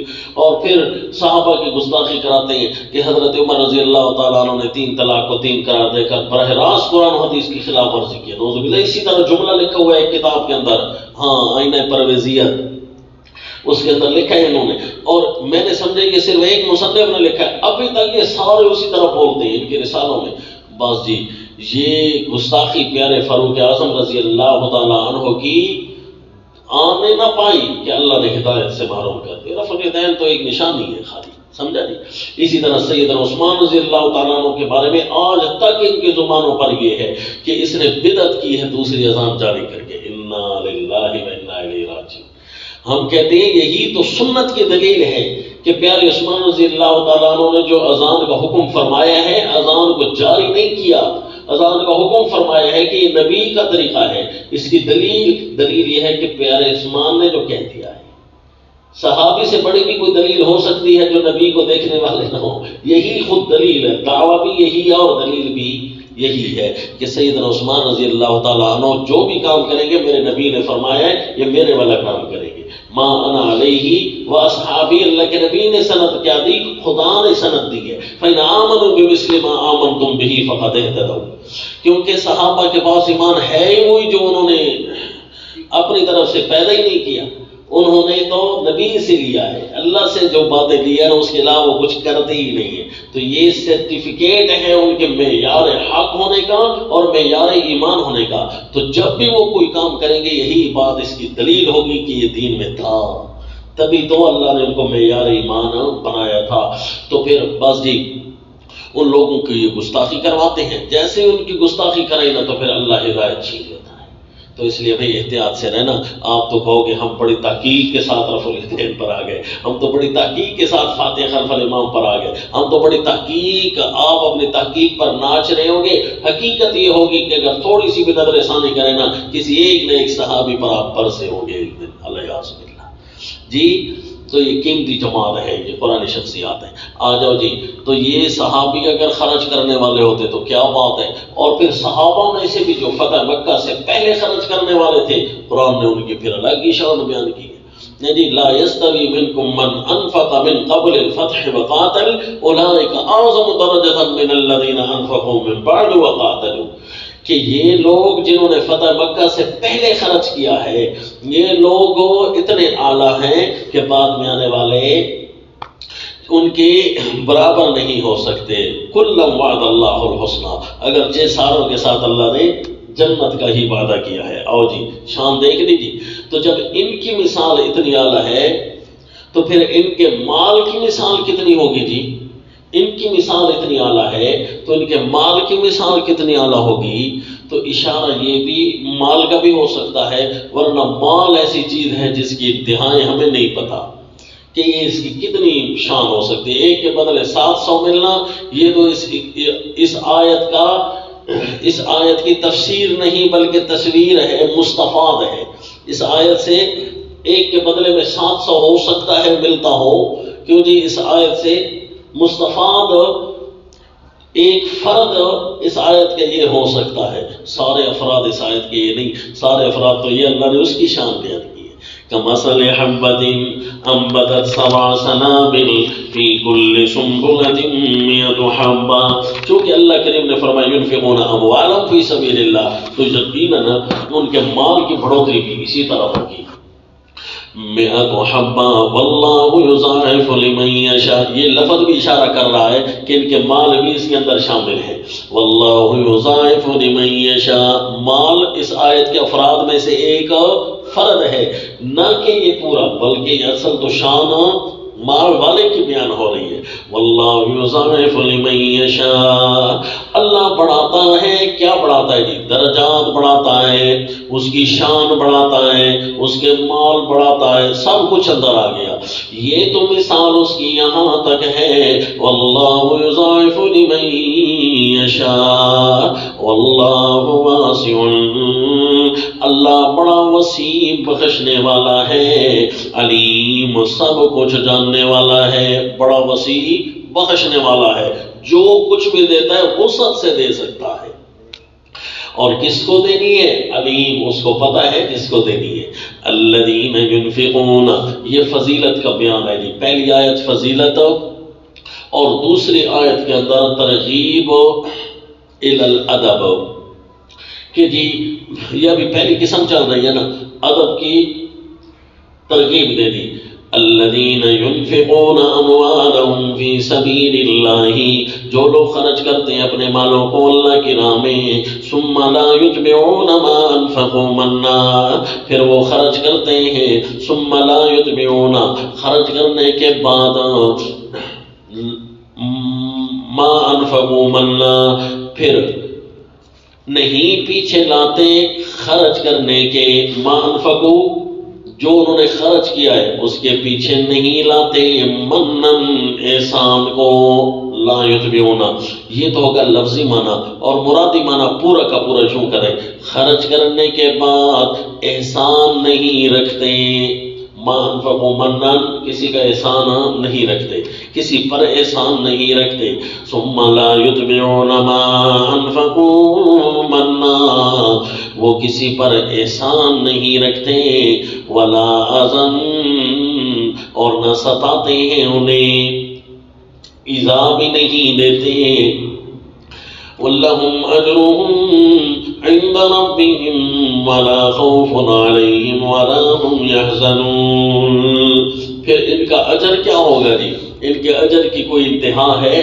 اور پھر صحابہ کی گستاخی کراتے ہیں کہ حضرت عمر رضی اللہ تعالیٰ عنہ نے 3 طلاق کو 3 قرار دے کر براہ راست قرآن و حدیث کی خلاف ورزی کی. نعوذ باللہ. اسی طرح جملہ لکھا ہوا ہے ایک کتاب کے اندر، ہاں آئینہ پرویزیہ، اس کے اندر لکھا ہے انہوں نے، اور میں نے سمجھا یہ صرف ایک مصنف نے لکھا ہے، ابھی تک یہ سارے اسی طرح بولتے ہیں ان کے رسالوں میں. بس جی یہ گستاخی پیارے فاروق اعظم رضی اللہ تعالیٰ عنہ کی آنے نہ پائی کہ اللہ نے ہدایت سے محروم کر دیا. رفع الیدین تو ایک نشانی ہے خالی، سمجھا جی. اسی طرح سیدنا عثمان رضی اللہ تعالیٰ عنہ کے بارے میں آج تک ان کی زبانوں پر یہ ہے کہ اس نے بدعت کی ہے دوسری اذان جاری کر کے، انا للہ و انا الیہ راجعون. ہم کہتے ہیں یہی تو سنت کی دلیل ہے کہ پیارے عثمان رضی اللہ تعالیٰ عنہ نے جو اذان کا حکم فرمایا ہے، اذان کو جاری نہیں کیا، اذان کا حکم فرمایا ہے کہ یہ نبی کا طریقہ ہے. اس کی دلیل یہ ہے کہ پیارے عثمان نے جو کہہ دیا ہے. صحابی سے بڑی بھی کوئی دلیل ہو سکتی ہے جو نبی کو دیکھنے والے نہ ہو، یہی خود دلیل ہے. دعویٰ بھی یہی ہے اور دلیل بھی یہی ہے کہ سیدنا عثمان رضی اللہ تعالیٰ عنہ جو بھی کام کریں گے میرے نبی نے فرمایا ہے یہ میرے والا کام کریں گے. ما انا علیہ و اصحابی، اللہ کے نبی نے سند کیا دی؟ خدا نے سند دی ہے. فإن آمنوا بمثل ما آمنتم به فقد اهتدوا. کیونکہ صحابہ کے پاس ایمان ہے ہی وہی جو انہوں نے اپنی طرف سے پیدا ہی نہیں کیا، انہوں نے تو نبی سے لیا ہے، اللہ سے جو باتیں لیا ہے اس کے علاوہ وہ کچھ کرتے ہی نہیں ہے. تو یہ سرٹیفکیٹ ہے ان کے معیار حق ہونے کا اور معیار ایمان ہونے کا. تو جب بھی وہ کوئی کام کریں گے یہی بات اس کی دلیل ہوگی کہ یہ دین میں تھا، تبھی تو اللہ نے ان کو معیار ایمان بنایا تھا. تو پھر بس جی ان لوگوں کی یہ گستاخی کرواتے ہیں، جیسے ان کی گستاخی کریں نا تو پھر اللہ ہدایت چھین لیتا ہے. تو اس لیے بھئی احتیاط سے رہنا. آپ تو کہو گے ہم بڑی تحقیق کے ساتھ رفع الیدین پر آ گئے، ہم تو بڑی تحقیق کے ساتھ فاتحہ خلف الامام پر آ گئے، ہم تو بڑی تحقیق، آپ اپنی تحقیق پر ناچ رہے ہوں گے. حقیقت یہ ہوگی کہ اگر تھوڑی سی بھی نظر ثانی کریں نا کسی ایک نہ ایک صحابی پر آپ برسے ہوں گے ایک دن، اللہ یعصم باللہ جی. تو یہ قیمتی جماعت ہے، یہ قرآن شخصیات ہیں. آ جاؤ جی. تو یہ صحابی اگر خرچ کرنے والے ہوتے تو کیا بات ہے. اور پھر صحابہ میں سے بھی جو فتح مکہ سے پہلے خرچ کرنے والے تھے قرآن نے ان کی پھر الگ ہی شان بیان کی ہے جی. لا يستوي منكم من انفق من قبل الفتح وقاتل اولئك اعظم درجة من الذين انفقوا من بعد وقاتلوا. کہ یہ لوگ جنہوں نے فتح مکہ سے پہلے خرچ کیا ہے یہ لوگ اتنے اعلیٰ ہیں کہ بعد میں آنے والے ان کے برابر نہیں ہو سکتے. کل وعد اللہ الحسنى، اگرچہ ساروں کے ساتھ اللہ نے جنت کا ہی وعدہ کیا ہے. آؤ جی شان دیکھ لیجیے. تو جب ان کی مثال اتنی اعلیٰ ہے تو پھر ان کے مال کی مثال کتنی ہوگی جی. ان کی مثال اتنی اعلیٰ ہے تو ان کے مال کی مثال کتنی اعلیٰ ہوگی. تو اشارہ یہ بھی مال کا بھی ہو سکتا ہے، ورنہ مال ایسی چیز ہے جس کی انتہائیں ہمیں نہیں پتا کہ یہ اس کی کتنی شان ہو سکتی ہے. ایک کے بدلے 700 ملنا یہ تو اس آیت کی تفسیر نہیں بلکہ تصویر ہے، مستفاد ہے. اس آیت سے ایک کے بدلے میں 700 ہو سکتا ہے ملتا ہو. کیوں جی؟ اس آیت سے مستفاد ایک فرد اس آیت کے یہ ہو سکتا ہے، سارے افراد اس آیت کے یہ نہیں. سارے افراد تو یہ اللہ نے اس کی شان بیان کی ہے. کمثل حبۃ انبتت سبع سنابل فی کل سنبلۃ مئۃ حبۃ. چونکہ اللہ کریم نے فرمایا ينفقون اموالهم فی سبیل اللہ، تو یقیناً ان کے مال کی بڑھوتری بھی اسی طرح ہوگی. مئۃ حبۃ واللہ یضاعف لمن یشاء، یہ لفظ بھی اشارہ کر رہا ہے کہ ان کے مال بھی اس کے اندر شامل ہے. واللہ یضاعف لمن یشاء، مال اس آیت کے افراد میں سے ایک فرد ہے، نہ کہ یہ پورا، بلکہ یہ اصل تو شان مال والے کی بیان ہو رہی ہے. واللہ یضاعف لمن یشاء، اللہ بڑھاتا ہے. کیا بڑھاتا ہے جی؟ درجات بڑھاتا ہے، اس کی شان بڑھاتا ہے، اس کے مال بڑھاتا ہے، سب کچھ اندر آ گیا. یہ تو مثال اس کی یہاں تک ہے. واللہ یضاعف لمن یشاء واللہ واسع، اللہ بڑا وسیع بخشنے والا ہے، علیم سب کچھ جاننے والا ہے، بڑا وسیع بخشنے والا ہے. جو کچھ بھی دیتا ہے وسعت سے دے سکتا ہے. اور کس کو دینی ہے؟ علیم، اس کو پتہ ہے جس کو دینی ہے۔ الذین ینفقون، یہ فضیلت کا بیان ہے جی۔ پہلی آیت فضیلت اور دوسری آیت کے اندر ترغیب الی الادب، کہ جی یہ ابھی پہلی قسم چل رہی ہے نا، ادب کی ترغیب دے دی۔ الذین ینفقون اموالہم فی سبیل اللہ، جو لوگ خرچ کرتے ہیں اپنے مالوں کو اللہ کی راہ میں، ثم لا یتبعون ما انفقوا منا، پھر وہ خرچ کرتے ہیں، ثم لا یتبعون، خرچ کرنے کے بعد، ما انفقوا منا، پھر نہیں پیچھے لاتے خرچ کرنے کے، ما انفقوا، جو انہوں نے خرچ کیا ہے اس کے پیچھے نہیں لاتے، منن، احسان کو، لا یتبعون، یہ تو ہوگا لفظی معنی، اور مرادی معنی پورا کا پورا یوں کریں، خرچ کرنے کے بعد احسان نہیں رکھتے، ما انفقوا منن، کسی کا احسان نہیں رکھتے، کسی پر احسان نہیں رکھتے، ثم لا یتبعون ما انفقوا منا، وہ کسی پر احسان نہیں رکھتے، ولا اذن، اور نہ ستاتے ہیں انہیں، ایذا بھی نہیں دیتے، وَلَهُمْ أَجْرُهُمْ عِنْدَ رَبِّهِمْ وَلَا خَوْفٌ عَلَيْهِمْ وَلَا هُمْ يَحْزَنُونَ۔ پھر ان کا اجر کیا ہوگا جی؟ ان کے اجر کی کوئی انتہا ہے؟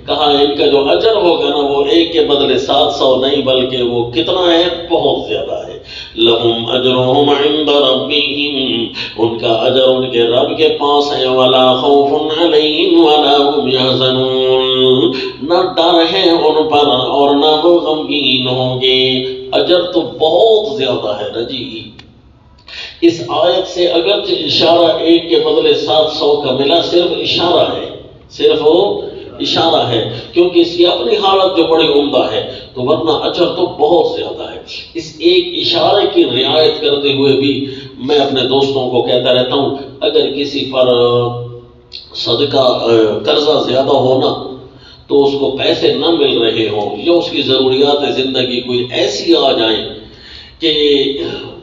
کہا ان کا جو اجر ہوگا نا وہ ایک کے بدلے 700 نہیں، بلکہ وہ کتنا ہے؟ بہت زیادہ ہے۔ لَهُمْ أَجْرُهُمْ عِنْدَ رَبِّهِمْ، ان کا اجر ان کے رب کے پاس ہے، وَلَا خَوْفٌ عَلَيْهِمْ وَلَا هُمْ يَحْزَنُونَ، نہ ڈر ہے ان پر اور نہ وہ غمگین ہوں گے۔ اجر تو بہت زیادہ ہے نا جی۔ اس آیت سے اگرچہ اشارہ ایک کے بدلے 700 کا ملا، صرف اشارہ ہے، صرف وہ اشارہ ہے، کیونکہ اس کی اپنی حالت جو بڑی عمدہ ہے، تو ورنہ اجر تو بہت زیادہ ہے۔ اس ایک اشارے کی رعایت کرتے ہوئے بھی میں اپنے دوستوں کو کہتا رہتا ہوں، اگر کسی پر صدقہ قرضہ زیادہ ہونا، تو اس کو پیسے نہ مل رہے ہوں، یا اس کی ضروریات زندگی کوئی ایسی آ جائیں کہ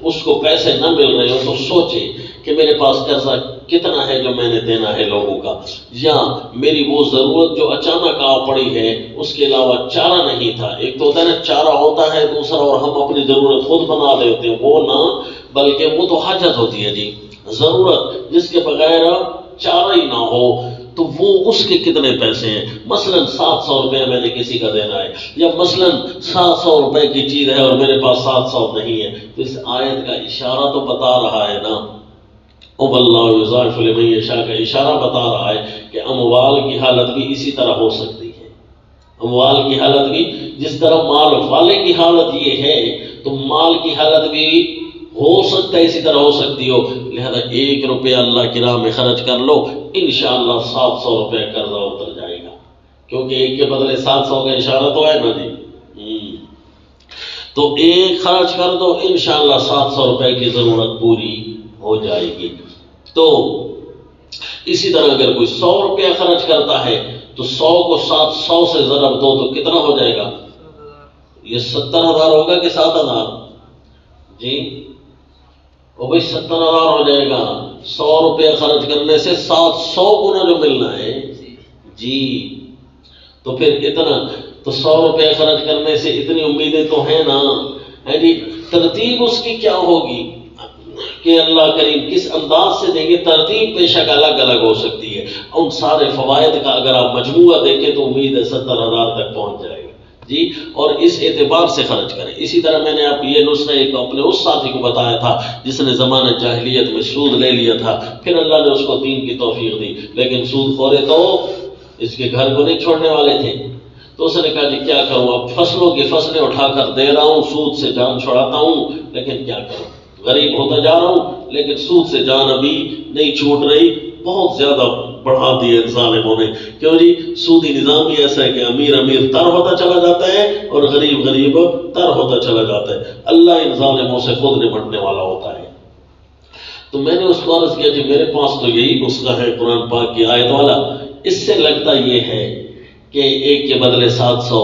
اس کو پیسے نہ مل رہے ہوں، تو سوچے کہ میرے پاس قرضہ کتنا ہے جو میں نے دینا ہے لوگوں کا، یا میری وہ ضرورت جو اچانک آ پڑی ہے اس کے علاوہ چارہ نہیں تھا۔ ایک تو ہوتا ہے نا چارہ ہوتا ہے، دوسرا اور ہم اپنی ضرورت خود بنا لیتے ہیں، وہ نہ، بلکہ وہ تو حاجت ہوتی ہے جی، ضرورت جس کے بغیر چارہ ہی نہ ہو، تو وہ اس کے کتنے پیسے ہیں؟ مثلا 700 روپے میں نے کسی کا دینا ہے، یا مثلا 700 روپے کی چیز ہے اور میرے پاس 700 نہیں ہے، تو اس آیت کا اشارہ تو بتا رہا ہے نا، وَاللَّهُ يُضَاعِفُ لِمَن يَشَاءُ کا اشارہ بتا رہا ہے کہ اموال کی حالت بھی اسی طرح ہو سکتی ہے۔ اموال کی حالت بھی جس طرح مال والے کی حالت یہ ہے، تو مال کی حالت بھی ہو سکتا ہے اسی طرح ہو سکتی ہو، لہذا 1 روپیہ اللہ کی راہ میں خرچ کر لو، انشاءاللہ 700 روپے قرضہ اتر جائے گا، کیونکہ ایک کے بدلے 700 کا اشارہ تو ہے نا جی۔ تو 1 خرچ کر دو، انشاءاللہ 700 روپے کی ضرورت پوری ہو جائے گی۔ تو اسی طرح اگر کوئی 100 روپیہ خرچ کرتا ہے تو 100 کو 700 سے ضرب دو تو کتنا ہو جائے گا؟ یہ 70,000 ہوگا کہ 7,000 جی؟ وہ بھائی 70,000 ہو جائے گا۔ 100 روپیہ خرچ کرنے سے 700 گنا جو ملنا ہے جی، تو پھر اتنا تو 100 روپیہ خرچ کرنے سے اتنی امیدیں تو ہیں نا، ہے جی۔ ترتیب اس کی کیا ہوگی کہ اللہ کریم کس انداز سے دیں گے، ترتیب بے شک الگ الگ ہو سکتی ہے۔ ان سارے فوائد کا اگر آپ مجموعہ دیکھیں تو امید ہے 70,000 تک پہنچ جائے گا جی، اور اس اعتبار سے خرچ کریں۔ اسی طرح میں نے آپ یہ نسخہ ایک اپنے اس ساتھی کو بتایا تھا جس نے زمانہ جاہلیت میں سود لے لیا تھا، پھر اللہ نے اس کو دین کی توفیق دی، لیکن سود خورے تو اس کے گھر کو نہیں چھوڑنے والے تھے، تو اس نے کہا جی کیا کروں، اب فصلوں کی فصلیں اٹھا کر دے رہا ہوں، سود سے جان چھڑاتا ہوں، لیکن کیا کروں، غریب ہوتا جا رہا ہوں، لیکن سود سے جان ابھی نہیں چھوٹ رہی، بہت زیادہ بڑھا دیے ظالموں نے۔ کیوں جی؟ سودی نظام بھی ایسا ہے کہ امیر امیر تر ہوتا چلا جاتا ہے اور غریب غریب تر ہوتا چلا جاتا ہے، اللہ ان ظالموں سے خود نمٹنے والا ہوتا ہے۔ تو میں نے اس کو عرض کیا جی میرے پاس تو یہی نسخہ ہے قرآن پاک کی آیت والا، اس سے لگتا یہ ہے کہ 1 کے بدلے 700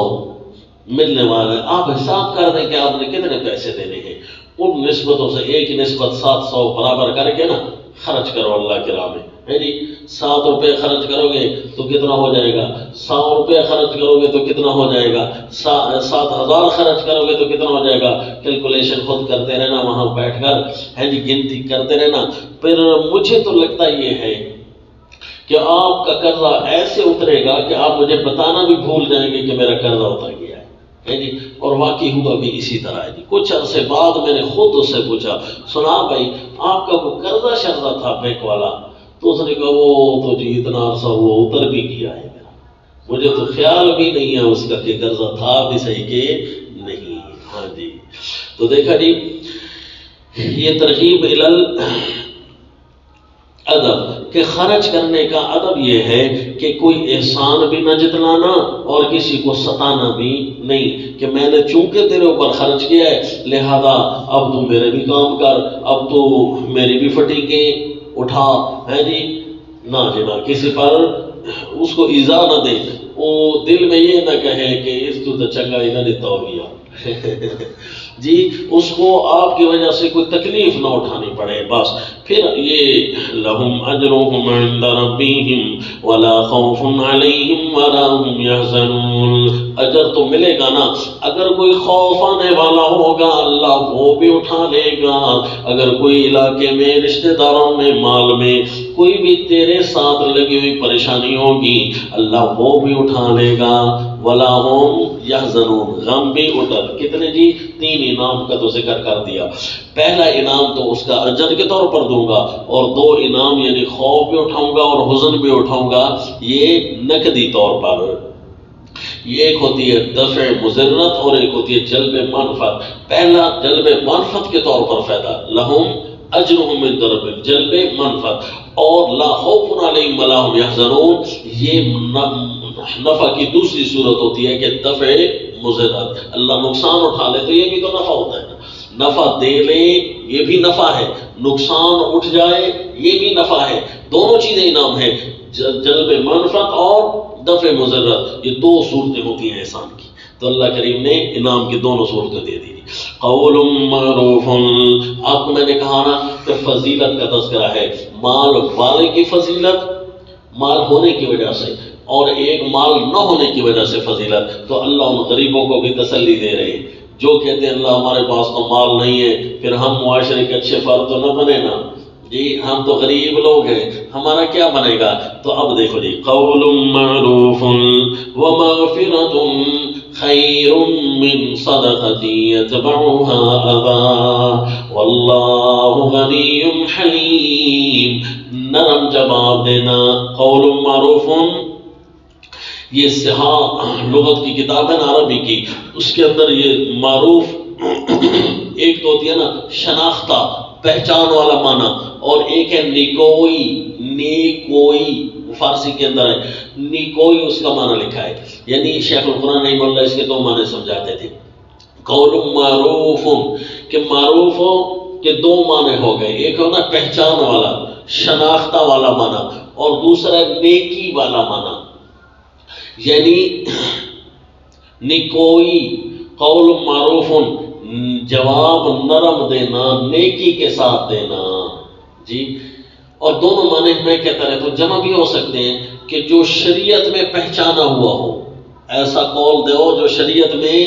ملنے والا ہے، آپ حساب کر دیں کہ آپ نے کتنے پیسے دینے ہیں، ان نسبتوں سے ایک نسبت 700 برابر کر کے نا خرچ کرو اللہ کی راہ میں، ہے جی۔ 7 روپے خرچ کرو گے تو کتنا ہو جائے گا، 100 روپے خرچ کرو گے تو کتنا ہو جائے گا، 7000 خرچ کرو گے تو کتنا ہو جائے گا، کیلکولیشن خود کرتے رہنا وہاں بیٹھ کر، ہے جی، گنتی کرتے رہنا۔ پھر مجھے تو لگتا یہ ہے کہ آپ کا قرضہ ایسے اترے گا کہ آپ مجھے بتانا بھی بھول جائیں گے کہ میرا قرضہ اتر گیا ہے جی۔ اور واقعی ہوا بھی اسی طرح ہے جی۔ کچھ عرصے بعد میں نے خود اس سے پوچھا، سنا بھائی آپ کا وہ قرضہ شرضہ تھا بینک والا، تو اس نے کہا وہ تو جی اتنا عرصہ وہ اتر بھی گیا ہے میرا، مجھے تو خیال بھی نہیں ہے اس کا کہ قرضہ تھا بھی صحیح کہ نہیں۔ ہاں جی، تو دیکھا جی، یہ ترغیب ادب کہ خرچ کرنے کا ادب یہ ہے کہ کوئی احسان بھی نہ جتلانا اور کسی کو ستانا بھی نہیں، کہ میں نے چونکہ تیرے اوپر خرچ کیا ہے لہذا اب تو میرے بھی کام کر، اب تو میری بھی فٹیکیں اٹھا، ہے جی، نہ جی نہ، کسی پر اس کو ایذا نہ دے، وہ دل میں یہ نہ کہے کہ اس تو چنگا ہی نہ دیتا ہو گیا جی، اس کو آپ کی وجہ سے کوئی تکلیف نہ اٹھانی پڑے بس۔ پھر یہ لہم اجرہم عند ربہم ولا خوف علیہم ولا ہم یحزنون، اجر تو ملے گا نا، اگر کوئی خوف آنے والا ہوگا اللہ وہ بھی اٹھا لے گا، اگر کوئی علاقے میں رشتہ داروں میں مال میں کوئی بھی تیرے ساتھ لگی ہوئی پریشانی ہوگی اللہ وہ بھی اٹھا لے گا، ولا ہم یحزنون، غم بھی اٹھا۔ کتنے جی؟ 3 انعام کا تو ذکر کر دیا۔ پہلا انعام تو اس کا اجر کے طور پر دوں گا، اور 2 انعام یعنی خوف بھی اٹھاؤں گا اور حزن بھی اٹھاؤں گا، یہ نقدی طور پر۔ یہ ایک ہوتی ہے دفع مضرت اور ایک ہوتی ہے جلب منفعت۔ پہلا جلب منفعت کے طور پر فائدہ، لہم اجرہم عند ربہم، جلب منفعت، اور لا خوف علیہم ولا ہم یحزنون، یہ نفع کی دوسری صورت ہوتی ہے کہ دفع مضرت، اللہ نقصان اٹھا لے تو یہ بھی تو نفع ہوتا ہے نا، نفع دے لے یہ بھی نفع ہے، نقصان اٹھ جائے یہ بھی نفع ہے، دونوں چیزیں انعام ہیں، جلب منفعت اور دفع مضرت، یہ 2 صورتیں ہوتی ہیں احسان کی، تو اللہ کریم نے انعام کی دونوں صورتیں دے دی۔ قول معروف، آپ کو میں نے کہا نا کہ فضیلت کا تذکرہ ہے، مال والے کی فضیلت مال ہونے کی وجہ سے، اور ایک مال نہ ہونے کی وجہ سے فضیلت، تو اللہ ان غریبوں کو بھی تسلی دے رہے ہیں جو کہتے ہیں اللہ ہمارے پاس تو مال نہیں ہے، پھر ہم معاشرے کے اچھے فرد تو نہ بنے نا جی، ہم تو غریب لوگ ہیں، ہمارا کیا بنے گا؟ تو اب دیکھو جی، قول معروف ومغفرۃ خیر من صدقۃ یتبعها اذى واللہ غنی حلیم، نرم جواب دینا، قول معروف، یہ سہا لغت کی کتاب ہے نا عربی کی، اس کے اندر یہ معروف ایک تو ہوتی ہے نا شناختہ پہچان والا معنی، اور ایک ہے نیکوئی، نیکوئی فارسی کے اندر ہے، نیکوئی اس کا معنی لکھا ہے، یعنی شیخ القرآن رحمہ اللہ اس کے 2 معنی سمجھاتے تھے۔ قول معروف کہ معروف ہو کہ 2 معنی ہو گئے، ایک ہونا پہچان والا شناختہ والا معنی، اور دوسرا نیکی والا معنی، یعنی نیکوئی، قول معروف جواب نرم دینا، نیکی کے ساتھ دینا جی، اور دونوں معنی میں کہتا رہتا ہوں جمع بھی ہو سکتے ہیں کہ جو شریعت میں پہچانا ہوا ہو، ایسا قول دو جو شریعت میں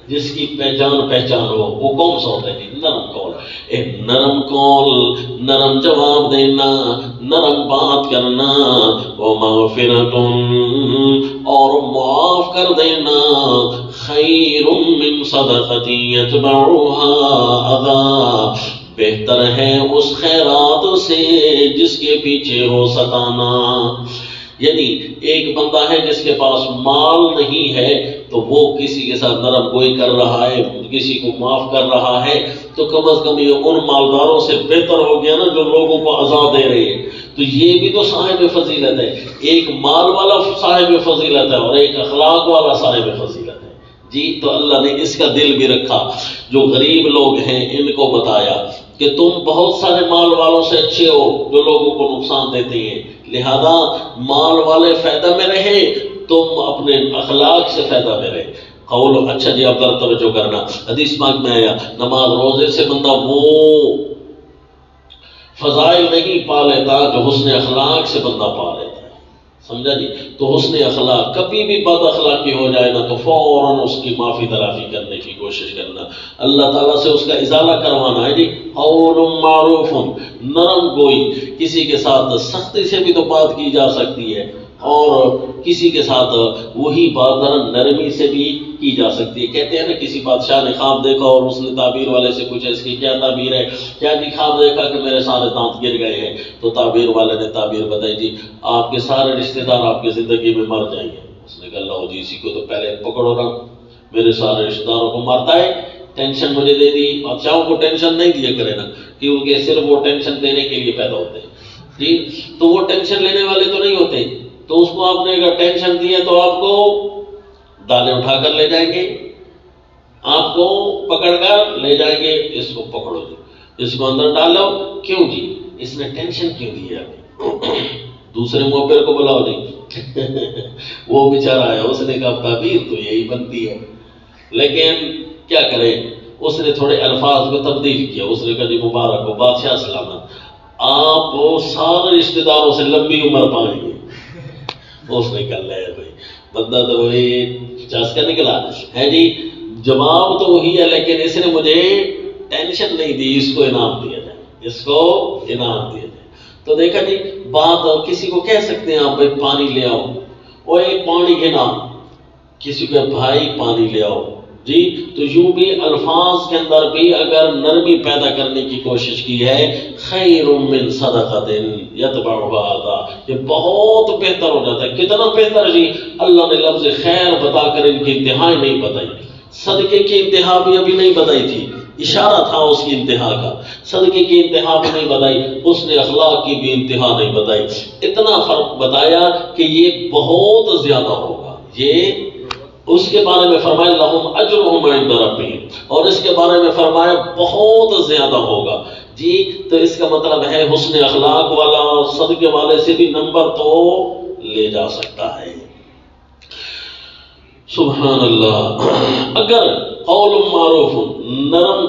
جس کی پہچان ہو، وہ کون سا ہوتا ہے جی؟ نرم قول، ایک نرم قول، نرم جواب دینا، نرم بات کرنا، ومغفرۃ اور معاف کر دینا، خیر من صدقۃ یتبعها اذى، بہتر ہے اس خیرات سے جس کے پیچھے ہو ستانا، یعنی ایک بندہ ہے جس کے پاس مال نہیں ہے تو وہ کسی کے ساتھ نرم گوئی کر رہا ہے، کسی کو معاف کر رہا ہے، تو کم از کم یہ ان مالداروں سے بہتر ہو گیا نا جو لوگوں کو عزا دے رہے ہیں، تو یہ بھی تو صاحب فضیلت ہے، ایک مال والا صاحب فضیلت ہے اور ایک اخلاق والا صاحب فضیلت ہے جی۔ تو اللہ نے اس کا دل بھی رکھا، جو غریب لوگ ہیں ان کو بتایا کہ تم بہت سارے مال والوں سے اچھے ہو جو لوگوں کو نقصان دیتے ہیں، لہذا مال والے فائدہ میں رہے، تم اپنے اخلاق سے فائدہ میں رہے، قول اچھا جی آپ ذرا توجہ کرنا، حدیث پاک میں آیا نماز روزے سے بندہ وہ فضائل نہیں پا لیتا جو حسن اخلاق سے بندہ پا لیتا ہے، سمجھا جی؟ تو حسن اخلاق، کبھی بھی بد اخلاقی ہو جائے نا تو فوراً اس کی معافی تلافی کرنے کی کوشش کرنا، اللہ تعالیٰ سے اس کا ازالہ کروانا ہے جی۔ قول معروف، نرم گوئی، کسی کے ساتھ سختی سے بھی تو بات کی جا سکتی ہے اور کسی کے ساتھ وہی بات ذرا نرمی سے بھی کی جا سکتی ہے۔ کہتے ہیں نا کسی بادشاہ نے خواب دیکھا اور اس نے تعبیر والے سے پوچھا اس کی کیا تعبیر ہے؟ کیا جی خواب دیکھا کہ میرے سارے دانت گر گئے ہیں، تو تعبیر والے نے تعبیر بتائی جی آپ کے سارے رشتہ دار آپ کی زندگی میں مر جائیں گے۔ اس نے کہا اللہ جی اسی کو تو پہلے پکڑو نا، میرے سارے رشتہ داروں کو مارتا ہے، ٹینشن مجھے دے دی۔ بادشاہوں کو ٹینشن نہیں دیا کرے نا، کیونکہ صرف وہ ٹینشن دینے کے لیے پیدا ہوتے ہیں جی، تو وہ ٹینشن لینے والے تو نہیں ہوتے۔ تو اس کو آپ نے اگر ٹینشن دی ہے تو آپ کو ڈالے اٹھا کر لے جائیں گے، آپ کو پکڑ کر لے جائیں گے، اس کو پکڑو جی، اس کو اندر ڈالو۔ کیوں جی؟ اس نے ٹینشن کیوں دی ہے؟ دوسرے موپر کو بلاؤ جی وہ بیچارہ ہے، اس نے کہا تعبیر تو یہی بنتی ہے، لیکن کیا کرے، اس نے تھوڑے الفاظ کو تبدیل کیا۔ اس نے کہا جی مبارک ہو بادشاہ سلامت، آپ سارے رشتہ داروں سے لمبی عمر پائیں گے۔ اس نے کہا لے بھائی بندہ تو وہی 50 کا نکلا ہے جی، جواب تو وہی ہے، لیکن اس نے مجھے ٹینشن نہیں دی، اس کو انعام دیا جائے، اس کو انعام دیا جائے۔ تو دیکھا جی بات، کسی کو کہہ سکتے ہیں آپ بھائی پانی لے آؤ، وہ ایک پانی کے نام، کسی کو بھائی پانی لے آؤ جی، تو یوں بھی الفاظ کے اندر بھی اگر نرمی پیدا کرنے کی کوشش کی ہے، خیر من صدقۃ یتبعها اذى، یہ بہت بہتر ہو جاتا ہے۔ کتنا بہتر جی؟ اللہ نے لفظ خیر بتا کر ان کی انتہائی نہیں بتائی، صدقے کی انتہا بھی ابھی نہیں بتائی تھی، اشارہ تھا اس کی انتہا کا، صدقے کی انتہا بھی نہیں بتائی، اس نے اخلاق کی بھی انتہا نہیں بتائی، اتنا فرق بتایا کہ یہ بہت زیادہ ہوگا۔ یہ اس کے بارے میں فرمایا لہم اجرہم عند ربہم، اور اس کے بارے میں فرمایا بہت زیادہ ہوگا جی۔ تو اس کا مطلب ہے حسن اخلاق والا صدقے والے سے بھی نمبر تو لے جا سکتا ہے۔ سبحان اللہ۔ اگر قول معروف، نرم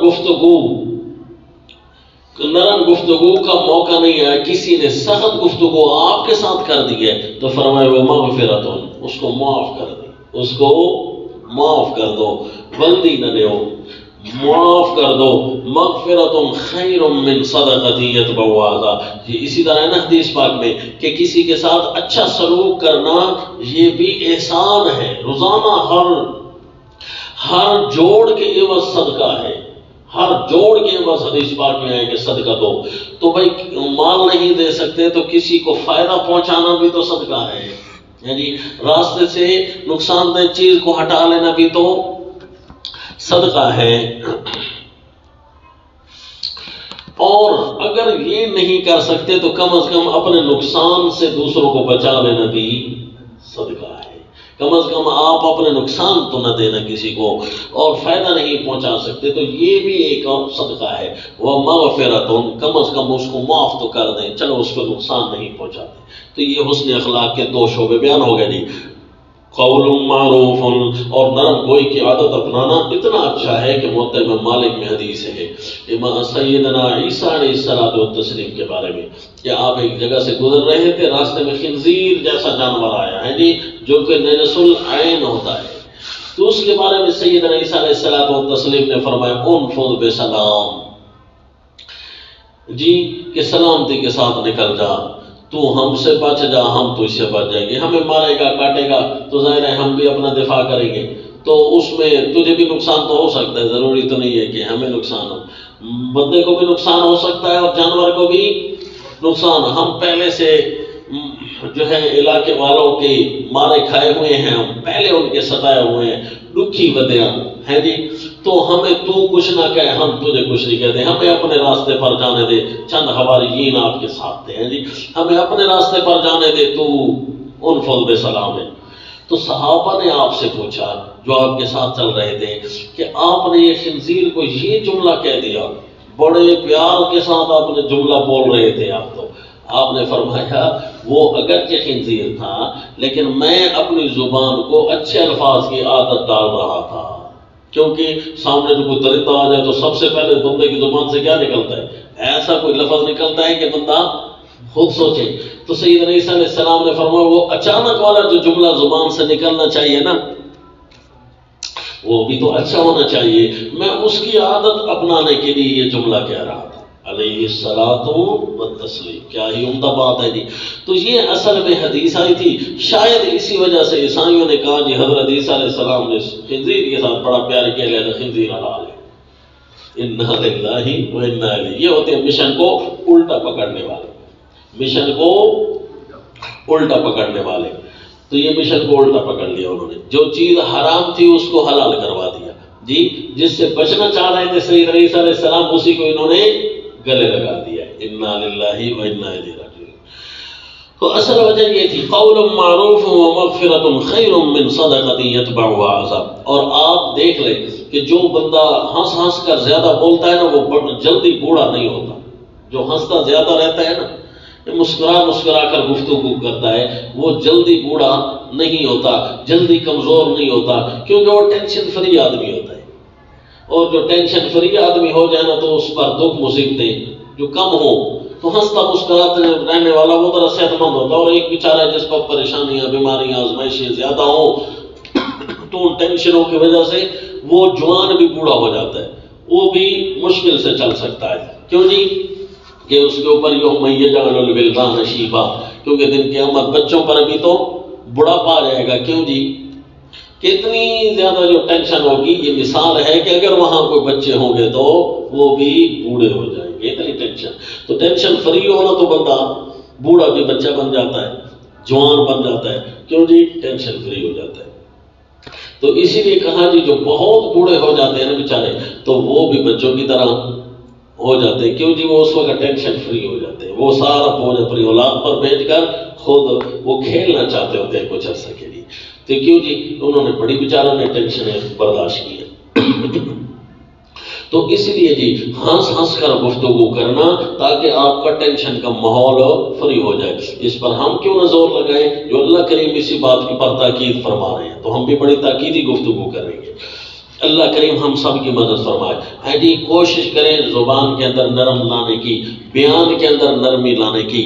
گفتگو کا موقع نہیں آیا، کسی نے سخت گفتگو آپ کے ساتھ کر دی ہے تو فرمایا ومغفرۃ، اس کو معاف کر دیں، اس کو معاف کر دو، بندی نہ دیو، معاف کر دو۔ مغفرۃ خیر من صدقۃ یتبعها اذى، یہ اسی طرح ہے نا حدیث پاک میں کہ کسی کے ساتھ اچھا سلوک کرنا یہ بھی احسان ہے، روزانہ ہر جوڑ کے عوض صدقہ ہے، ہر جوڑ کے عوض حدیث پاک میں ہے کہ صدقہ دو۔ تو بھائی مال نہیں دے سکتے تو کسی کو فائدہ پہنچانا بھی تو صدقہ ہے، یعنی راستے سے نقصان دہ چیز کو ہٹا لینا بھی تو صدقہ ہے۔ اور اگر یہ نہیں کر سکتے تو کم از کم اپنے نقصان سے دوسروں کو بچا لینا بھی صدقہ ہے۔ کم از کم آپ اپنے نقصان تو نہ دینا کسی کو، اور فائدہ نہیں پہنچا سکتے تو یہ بھی ایک صدقہ ہے۔ وہ مغفرۃ، کم از کم اس کو معاف تو کر دیں، چلو اس کو نقصان نہیں پہنچاتے۔ تو یہ حسن اخلاق کے دو شعبے بیان ہو گئے جی، قول معروف اور نرم گوئی کی عادت اپنانا اتنا اچھا ہے کہ موطئ میں مالک میں حدیث ہے امام سیدنا عیسیٰ علیہ الصلوۃ والتسلیم کے بارے میں کہ آپ ایک جگہ سے گزر رہے تھے، راستے میں خنزیر جیسا جانور آیا ہے جی، جو کہ نجس العین ہوتا ہے، تو اس کے بارے میں سیدنا عیسیٰ علیہ الصلوۃ والتسلیم نے فرمایا انفض بسلام جی، کہ سلامتی کے ساتھ نکل جا، تو ہم سے بچ جا، ہم تو اس سے بچ جائیں گے، ہمیں مارے گا کاٹے گا تو ظاہر ہے ہم بھی اپنا دفاع کریں گے، تو اس میں تجھے بھی نقصان تو ہو سکتا ہے، ضروری تو نہیں ہے کہ ہمیں نقصان ہو، بندے کو بھی نقصان ہو سکتا ہے اور جانور کو بھی نقصان۔ ہم پہلے سے جو ہے علاقے والوں کے مارے کھائے ہوئے ہیں، ہم پہلے ان کے ستائے ہوئے ہیں، دکھی بدیاں ہیں جی، تو ہمیں تو کچھ نہ کہے، ہم تجھے کچھ نہیں کہتے، ہمیں اپنے راستے پر جانے دے، چند حواریین آپ کے ساتھ تھے ہیں جی، ہمیں اپنے راستے پر جانے دے، تو انفض بسلام ہے۔ تو صحابہ نے آپ سے پوچھا جو آپ کے ساتھ چل رہے تھے کہ آپ نے یہ خنزیر کو یہ جملہ کہہ دیا، بڑے پیار کے ساتھ آپ نے جملہ بول رہے تھے، آپ تو آپ نے فرمایا وہ اگرچہ خنزیر تھا لیکن میں اپنی زبان کو اچھے الفاظ کی عادت ڈال رہا تھا، کیونکہ سامنے جو کوئی درندہ آ جائے تو سب سے پہلے بندے کی زبان سے کیا نکلتا ہے؟ ایسا کوئی لفظ نکلتا ہے کہ بندہ خود سوچے۔ تو سیدنا عیسیٰ علیہ السلام نے فرمایا وہ اچانک والا جو جملہ زبان سے نکلنا چاہیے نا، وہ بھی تو اچھا ہونا چاہیے، میں اس کی عادت اپنانے کے لیے یہ جملہ کہہ رہا تھا، علیہ الصلاۃ والتسلیم۔ کیا ہی عمدہ بات ہے جی۔ تو یہ اصل میں حدیث آئی تھی، شاید اسی وجہ سے عیسائیوں نے کہا جی حضرت عیسیٰ علیہ السلام نے خنزیر کے ساتھ بڑا پیار کیا، لہذا خنزیر حلال ہے۔ انا للہ و انا الیہ، یہ ہوتے ہیں مشن کو الٹا پکڑنے والے، مشن کو الٹا پکڑنے والے۔ تو یہ مشن کو الٹا پکڑ لیا انہوں نے، جو چیز حرام تھی اس کو حلال کروا دیا جی، جس سے بچنا چاہ رہے تھے سیدنا عیسیٰ علیہ السلام اسی کو انہوں نے گلے لگا دیا۔ انا للہ و انا الیہ راجعون۔ تو اصل وجہ یہ تھی قول معروف و مغفرۃ خیر من صدقۃ یتبعها اذى۔ اور آپ دیکھ لیں کہ جو بندہ ہنس ہنس کر زیادہ بولتا ہے نا وہ جلدی بوڑھا نہیں ہوتا، جو ہنستا زیادہ رہتا ہے نا، مسکرا مسکرا کر گفتگو کرتا ہے، وہ جلدی بوڑھا نہیں ہوتا، جلدی کمزور نہیں ہوتا، کیونکہ وہ ٹینشن فری آدمی ہوتا ہے۔ اور جو ٹینشن فری آدمی ہو جائے نا تو اس پر دکھ مصیبتیں جو کم ہو تو ہنستا مسکراتے رہنے والا وہ ذرا صحت مند ہوتا ہے، اور ایک بیچارہ جس پر پریشانیاں بیماریاں آزمائشیں زیادہ ہوں تو ان ٹینشنوں کی وجہ سے وہ جوان بھی بوڑھا ہو جاتا ہے، وہ بھی مشکل سے چل سکتا ہے۔ کیوں جی؟ کہ اس کے اوپر یوم یجعل الولدان شیبا، کیونکہ دن قیامت بچوں پر بھی تو بڑھاپا آ جائے گا۔ کیوں جی؟ کتنی زیادہ جو ٹینشن ہوگی، یہ مثال ہے کہ اگر وہاں کوئی بچے ہوں گے تو وہ بھی بوڑھے ہو جائیں گے، اتنی ٹینشن۔ تو ٹینشن فری ہونا تو بندہ بوڑھا بھی بچہ بن جاتا ہے، جوان بن جاتا ہے۔ کیوں جی؟ ٹینشن فری ہو جاتا ہے۔ تو اسی لیے کہا جی جو بہت بوڑھے ہو جاتے ہیں نا بیچارے تو وہ بھی بچوں کی طرح ہو جاتے ہیں۔ کیوں جی؟ وہ اس وقت ٹینشن فری ہو جاتے ہیں، وہ سارا بوجھ اپنی اولاد پر بھیج کر خود وہ کھیلنا چاہتے ہوتے ہیں کچھ عرصے کے لیے۔ تو کیوں جی؟ انہوں نے بڑی بیچاروں نے ٹینشنیں برداشت کی ہیں۔ تو اس لیے جی ہنس ہنس کر گفتگو کرنا تاکہ آپ کا ٹینشن کا ماحول فری ہو جائے۔ اس پر ہم کیوں نہ زور لگائیں جو اللہ کریم اسی بات کی پر تاکید فرما رہے ہیں، تو ہم بھی بڑی تاکیدی گفتگو کریں گے۔ اللہ کریم ہم سب کی مدد فرمائے۔ جی کوشش کریں زبان کے اندر نرم لانے کی، بیان کے اندر نرمی لانے کی۔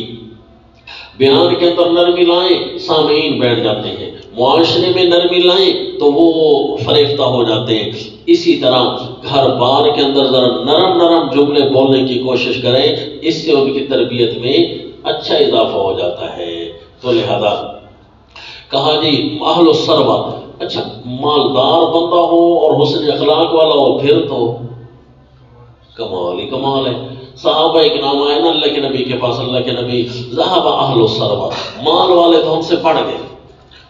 بیان کے اندر نرمی لائیں، سامعین بیٹھ جاتے ہیں، معاشرے میں نرمی لائیں تو وہ فریفتہ ہو جاتے ہیں۔ اسی طرح گھر بار کے اندر ذرا نرم نرم جملے بولنے کی کوشش کریں، اس سے ان کی تربیت میں اچھا اضافہ ہو جاتا ہے۔ تو لہذا کہا جی اہل الثروہ، اچھا مالدار بندہ ہو اور حسن اخلاق والا ہو پھر تو کمال ہی کمال ہے۔ صحابہ ایک نام آئے نا اللہ کے نبی کے پاس، اللہ کے نبی ذہب اہل الثروہ، مال والے تو ہم سے پڑ گئے۔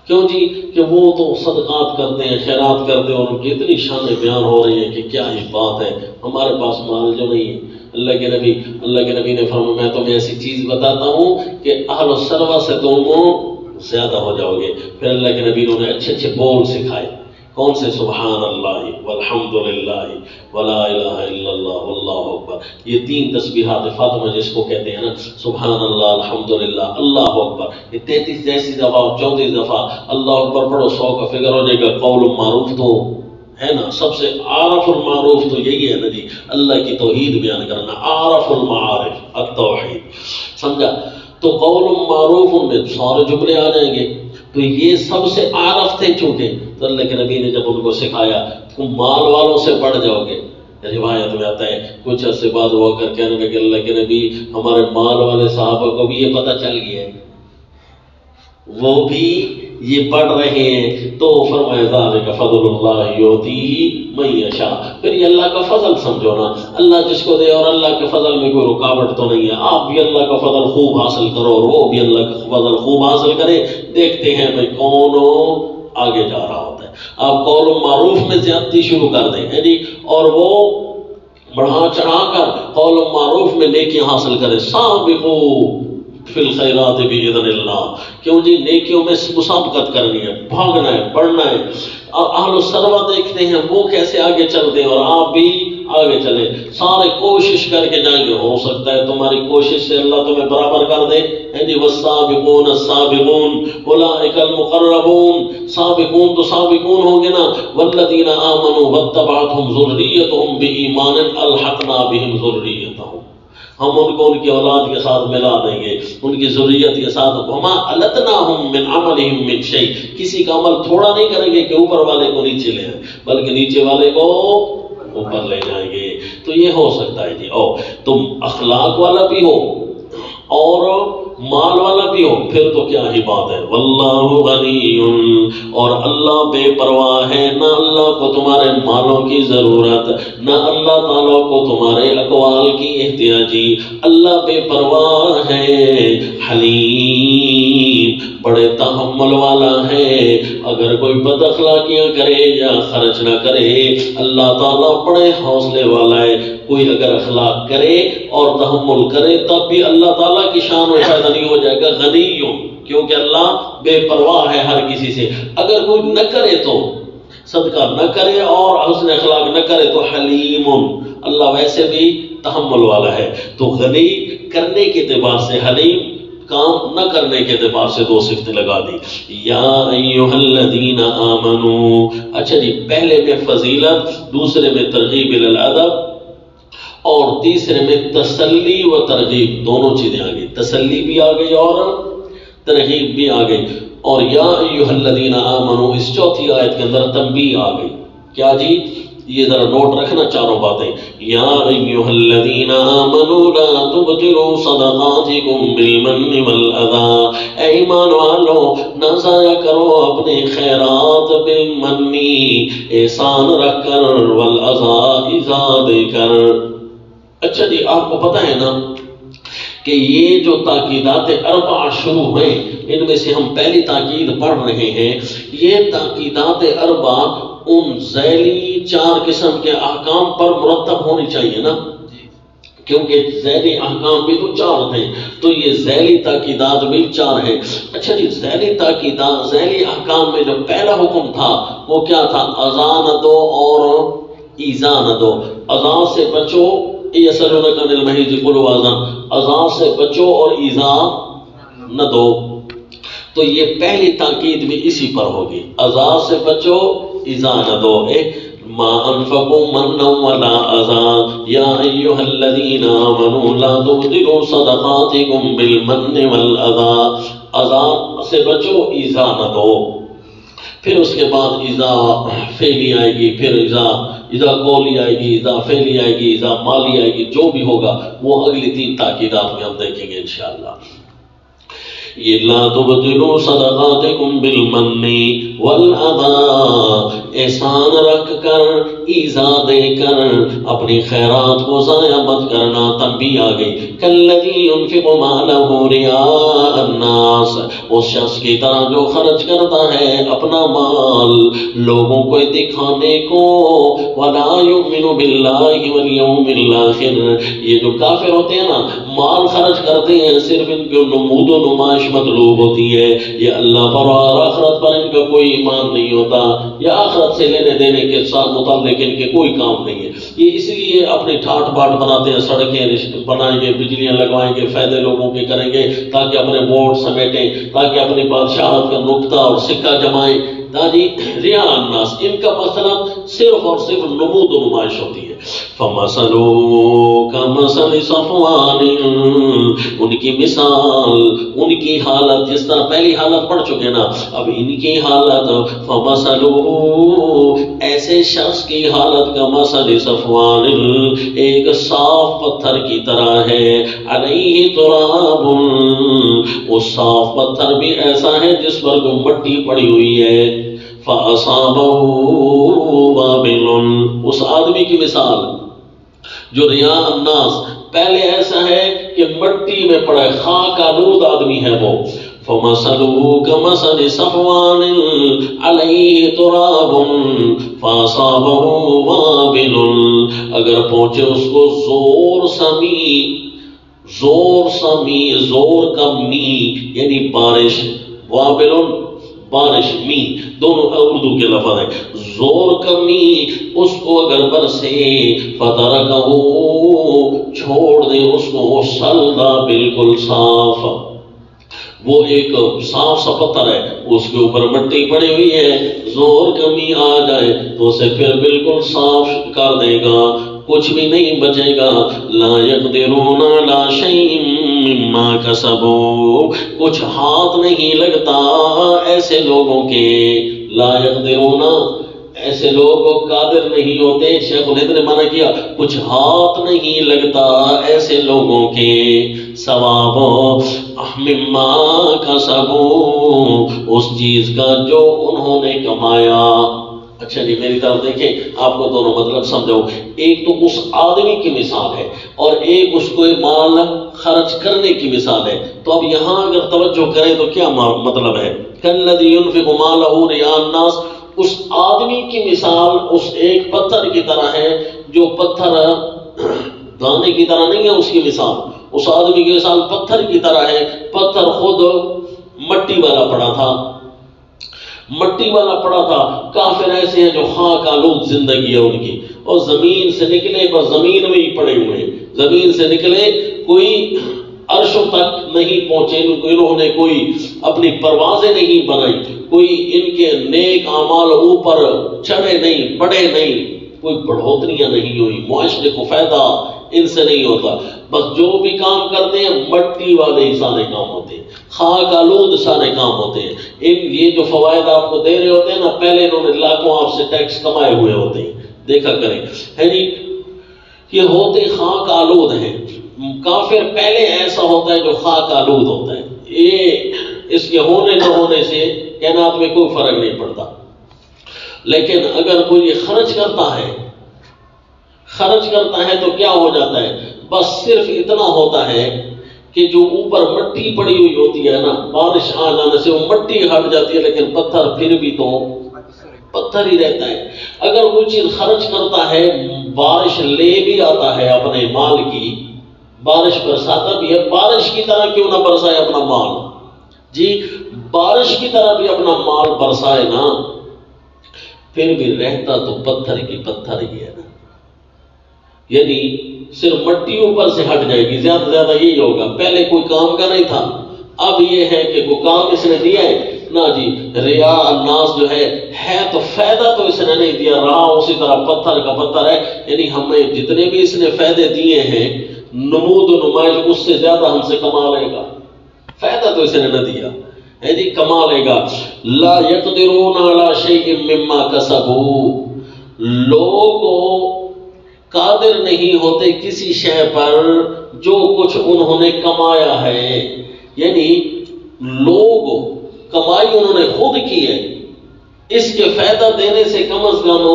کیوں جی؟ کہ وہ تو صدقات کرتے ہیں، خیرات کرتے ہیں، اور ان کی اتنی شانیں بیان ہو رہی ہیں کہ کیا ہی بات ہے، ہمارے پاس مال جو نہیں ہے۔ اللہ کے نبی نے فرمایا میں تمہیں ایسی چیز بتاتا ہوں کہ اہل الثروہ سے تم زیادہ ہو جاؤ گے۔ پھر اللہ کے نبی نے اچھے اچھے بول سکھائے، کون سے؟ سبحان اللہ والحمد للہ ولا الہ الا اللہ واللہ اکبر۔ یہ 3 تسبیحات فاطمہ جس کو کہتے ہیں نا، سبحان اللہ، الحمدللہ، اللہ اکبر، یہ 33 جیسی دفعہ، 34 دفعہ اللہ اکبر پڑھو، 100 کا فگر ہو جائے گا۔ قول معروف تو ہے نا، سب سے عارف المعروف تو یہی ہے نا جی، اللہ کی توحید بیان کرنا، عارف المعارف التوحید، سمجھا؟ تو قول معروف ان میں سارے جملے آ جائیں گے۔ تو یہ سب سے عارف تھے چونکہ، تو اللہ کے نبی نے جب ان کو سکھایا تم مال والوں سے بڑھ جاؤ گے۔ روایت میں آتا ہے کچھ عرصے بعد ہوا کر کہنے لگے اللہ کے نبی ہمارے مال والے صحابہ کو بھی یہ پتہ چل گیا ہے، وہ بھی یہ پڑھ رہے ہیں۔ تو فرمایا ذالک فضل اللہ یؤتیہ من یشاء، پھر یہ اللہ کا فضل سمجھو نا، اللہ جس کو دے، اور اللہ کے فضل میں کوئی رکاوٹ تو نہیں ہے۔ آپ بھی اللہ کا فضل خوب حاصل کرو اور وہ بھی اللہ کا فضل خوب حاصل کرے، دیکھتے ہیں بھائی کون آگے جا رہا ہوتا ہے۔ آپ قول معروف میں زیادتی شروع کر دیں جی، اور وہ بڑھا چڑھا کر قول معروف میں نیکیاں حاصل کریں۔ سابقوا فی الخیرات باذن اللہ، کیوں جی؟ نیکیوں میں مسابقت کرنی ہے، بھاگنا ہے، بڑھنا ہے۔ اور اہل الثروہ دیکھتے ہیں وہ کیسے آگے چلتے ہیں، اور آپ بھی آگے چلے، سارے کوشش کر کے جائیں گے، ہو سکتا ہے تمہاری کوشش سے اللہ تمہیں برابر کر دے، جی والسابقون السابقون اولئک المقربون، سابقون تو سابقون ہوں گے نا، والذین آمنوا واتبعتهم ذریتهم بایمان الحقنا بهم ذریتهم، ہم ان کو ان کی اولاد کے ساتھ ملا دیں گے، ان کی ذریت کے ساتھ، وما التناہم من عملہم من شیء، کسی کا عمل تھوڑا نہیں کریں گے کہ اوپر والے کو نیچے لے آئیں، بلکہ نیچے والے کو اوپر لے جائیں گے۔ تو یہ ہو سکتا ہے جی، اور تم اخلاق والا بھی ہو اور مال والا بھی ہو، پھر تو کیا ہی بات ہے۔ واللہ غنی، اور اللہ بے پرواہ ہے، نہ اللہ کو تمہارے مالوں کی ضرورت، نہ اللہ تعالیٰ کو تمہارے اقوال کی احتیاجی، اللہ بے پرواہ ہے، حلیم، بڑے تحمل والا ہے۔ اگر کوئی بد اخلاقیاں کرے یا خرچ نہ کرے، اللہ تعالیٰ بڑے حوصلے والا ہے۔ کوئی اگر اخلاق کرے اور تحمل کرے تب بھی اللہ تعالیٰ کی شان میں فائدہ نہیں ہو جائے گا، غنیوں، کیونکہ اللہ بے پرواہ ہے ہر کسی سے۔ اگر کوئی نہ کرے تو صدقہ نہ کرے اور حسن اخلاق نہ کرے تو حلیم، اللہ ویسے بھی تحمل والا ہے۔ تو غنی کرنے کے اعتبار سے، حلیم کام نہ کرنے کے اعتبار سے دو صفت لگا دی۔ یا ایھا الذین آمنو، اچھا جی، پہلے میں فضیلت، دوسرے میں ترغیب الی الادب، اور تیسرے میں تسلی و ترغیب، دونوں چیزیں آ گئی، تسلی بھی آ گئی اور ترغیب بھی آ گئی۔ اور یا ایھا الذین آمنو، اس چوتھی آیت کے اندر تنبیہ آ گئی، کیا جی؟ یہ ذرا نوٹ رکھنا چاروں باتیں۔ یا ایھا الذین آمنوا لا تبطلوا صدقاتکم بالمن والاذی، اے ایمان والو نہ ضائع کرو اپنے خیرات بالمنی، احسان رکھ کر، والاذی، ایذا دے کر۔ اچھا جی، آپ کو پتہ ہے نا کہ یہ جو تاکیدات اربع شروع ہوئے، ان میں سے ہم پہلی تاکید پڑھ رہے ہیں۔ یہ تاکیدات اربع ان ذیلی چار قسم کے احکام پر مرتب ہونی چاہیے نا، کیونکہ ذیلی احکام بھی تو چار تھے، تو یہ ذیلی تاکیدات بھی چار ہیں۔ اچھا جی، ذیلی تاکیدات، ذیلی احکام میں جو پہلا حکم تھا وہ کیا تھا؟ اذان نہ دو اور ایذا نہ دو۔ اذان سے بچو، یسألونک عن المحیض قل ھو اذان، اذان سے بچو اور ایذا نہ دو۔ تو یہ پہلی تاکید بھی اسی پر ہوگی، اذان سے بچو، ایذا نہ دو۔ ما انفقوا منا ولا اذى یا ایھا الذین آمنوا لا تبطلوا صدقاتکم بالمن والاذى، اذان سے بچو، ایذا نہ دو۔ پھر اس کے بعد ایذا فعلی آئے گی، پھر ایذا قولی آئے گی، ایذا فعلی آئے گی، ایذا مالی آئے گی، جو بھی ہوگا وہ اگلی تین تاکیدات میں ہم دیکھیں گے انشاءاللہ۔ یہ لا تبطلوا صدقاتکم بالمن والاذی، احسان رکھ کر، ایذا دے کر، اپنی خیرات کو ضائع مت کرنا۔ تنبیہ آ گئی، کالذی ينفق مالہ رئاء الناس، اس شخص کی طرح جو خرچ کرتا ہے اپنا مال لوگوں کو دکھانے کو، ولا یؤمن باللہ والیوم الاخر، یہ جو کافر ہوتے ہیں نا، مال خرچ کرتے ہیں صرف ان کی نمود و نمائش مطلوب ہوتی ہے، یہ اللہ پر اور آخرت پر ان کا کوئی ایمان نہیں ہوتا، یا آخرت سے لینے دینے کے ساتھ متعلق ان کے کوئی کام نہیں ہے۔ یہ اس لیے اپنی ٹھاٹ باٹ بناتے ہیں، سڑکیں بنائیں گے، بجلیاں لگوائیں گے، فائدے لوگوں کے کریں گے تاکہ اپنے ووٹ سمیٹیں، تاکہ اپنی بادشاہت کا نقطہ اور سکہ جمائیں، تاکہ ریا الناس، ان کا مسئلہ صرف اور صرف نمود و نمائش ہوتی ہے۔ فَمَثَلُهُ كَمَثَلِ صَفْوَانٍ، ان کی مثال، ان کی حالت، جس طرح پہلی حالت پڑھ چکے نا، اب ان کی حالت، فَمَثَلُهُ، ایسے شخص کی حالت كَمَثَلِ صَفْوَانٍ، ایک صاف پتھر کی طرح ہے، عَلَيْهِ تُرَابٌ، وہ صاف پتھر بھی ایسا ہے جس پر کو مٹی پڑی ہوئی ہے، فَأَصَابَهُ وَابِلٌ، اس آدمی کی مثال جو ریا الناس، پہلے ایسا ہے کہ مٹی میں پڑا ہے، خاک آلود آدمی ہے وہ، فَمَثَلُهُ كَمَثَلِ صَفْوَانٍ عَلَيْهِ تُرَابٌ فَأَصَابَهُ وَابِلٌ، اگر پہنچے اس کو زور سمی، زور کا می یعنی بارش، وابلن بارش می دونوں اردو کے لفظ ہیں، زور کا می اس کو اگر برسے فترکہ چھوڑ دے اس کو سلدا بالکل صاف، وہ ایک صاف سا پتھر ہے اس کے اوپر مٹی پڑی ہوئی ہے، زور کمی آ جائے تو اسے پھر بالکل صاف کر دے گا، کچھ بھی نہیں بچے گا۔ لا یقدرون علی شیء مما کسبوا، کچھ ہاتھ نہیں لگتا ایسے لوگوں کے، لا یقدرون ایسے لوگ قادر نہیں ہوتے، شیخ الہند نے منع کیا، کچھ ہاتھ نہیں لگتا ایسے لوگوں کے، ثواب مما کسبوا اس چیز کا جو انہوں نے کمایا۔ اچھا جی میری طرف دیکھیں، آپ کو دونوں مطلب سمجھو، ایک تو اس آدمی کی مثال ہے اور ایک اس کو مال خرچ کرنے کی مثال ہے، تو اب یہاں اگر توجہ کریں تو کیا مطلب ہے؟ کالذی ینفق مالہ رئاء الناس، اس آدمی کی مثال اس ایک پتھر کی طرح ہے، جو پتھر دانے کی طرح نہیں ہے، اس کی مثال اس آدمی کی مثال پتھر کی طرح ہے، پتھر خود مٹی والا پڑا تھا، مٹی والا پڑا تھا۔ کافر ایسے ہیں جو خاک آلود زندگی ہے ان کی، اور زمین سے نکلے بس زمین میں ہی پڑے ہوئے ہیں، زمین سے نکلے کوئی عرشوں تک نہیں پہنچے، انہوں نے کوئی اپنی پروازیں نہیں بنائی، کوئی ان کے نیک اعمال اوپر چڑھے نہیں، بڑھے نہیں، کوئی بڑھوتریاں نہیں ہوئی، معاشرے کو فائدہ ان سے نہیں ہوتا، بس جو بھی کام کرتے ہیں مٹی والے ہی سارے کام ہوتے ہیں، خاک آلود سارے کام ہوتے ہیں۔ یہ جو فوائد آپ کو دے رہے ہوتے ہیں نا، پہلے انہوں نے لاکھوں آپ سے ٹیکس کمائے ہوئے ہوتے ہیں، دیکھا کریں، ہے جی، یہ ہوتے خاک آلود ہیں۔ کافر پہلے ایسا ہوتا ہے جو خاک آلود ہوتا ہے، یہ اس کے ہونے نہ ہونے سے کائنات میں کوئی فرق نہیں پڑتا، لیکن اگر کوئی یہ خرچ کرتا ہے تو کیا ہو جاتا ہے؟ بس صرف اتنا ہوتا ہے کہ جو اوپر مٹی پڑی ہوئی ہوتی ہے نا، بارش آ جانے سے وہ مٹی ہٹ جاتی ہے، لیکن پتھر پھر بھی تو پتھر ہی رہتا ہے۔ اگر کوئی چیز خرچ کرتا ہے، بارش لے بھی آتا ہے اپنے مال کی، بارش برساتا بھی ہے، بارش کی طرح کیوں نہ برسائے اپنا مال؟ جی بارش کی طرح بھی اپنا مال برسائے نا، پھر بھی رہتا تو پتھر کی پتھر ہی ہے نا، یعنی صرف مٹی اوپر سے ہٹ جائے گی، زیادہ سے زیادہ یہی ہوگا۔ پہلے کوئی کام کا نہیں تھا، اب یہ ہے کہ کوئی کام اس نے دیا ہے نا جی، ریا الناس جو ہے تو فائدہ تو اس نے نہیں دیا، رہا اسی طرح پتھر کا پتھر ہے، یعنی ہمیں جتنے بھی اس نے فائدے دیے ہیں، نمود و نمائش اس سے زیادہ ہم سے کما لے گا، فائدہ تو اس نے نہ دیا ہے جی، کما لے گا۔ لا یقدرون علی شیء مما کسبوا، لوگ قادر نہیں ہوتے کسی شے پر جو کچھ انہوں نے کمایا ہے، یعنی لوگ کمائی انہوں نے خود کی ہے، اس کے فائدہ دینے سے کم از کم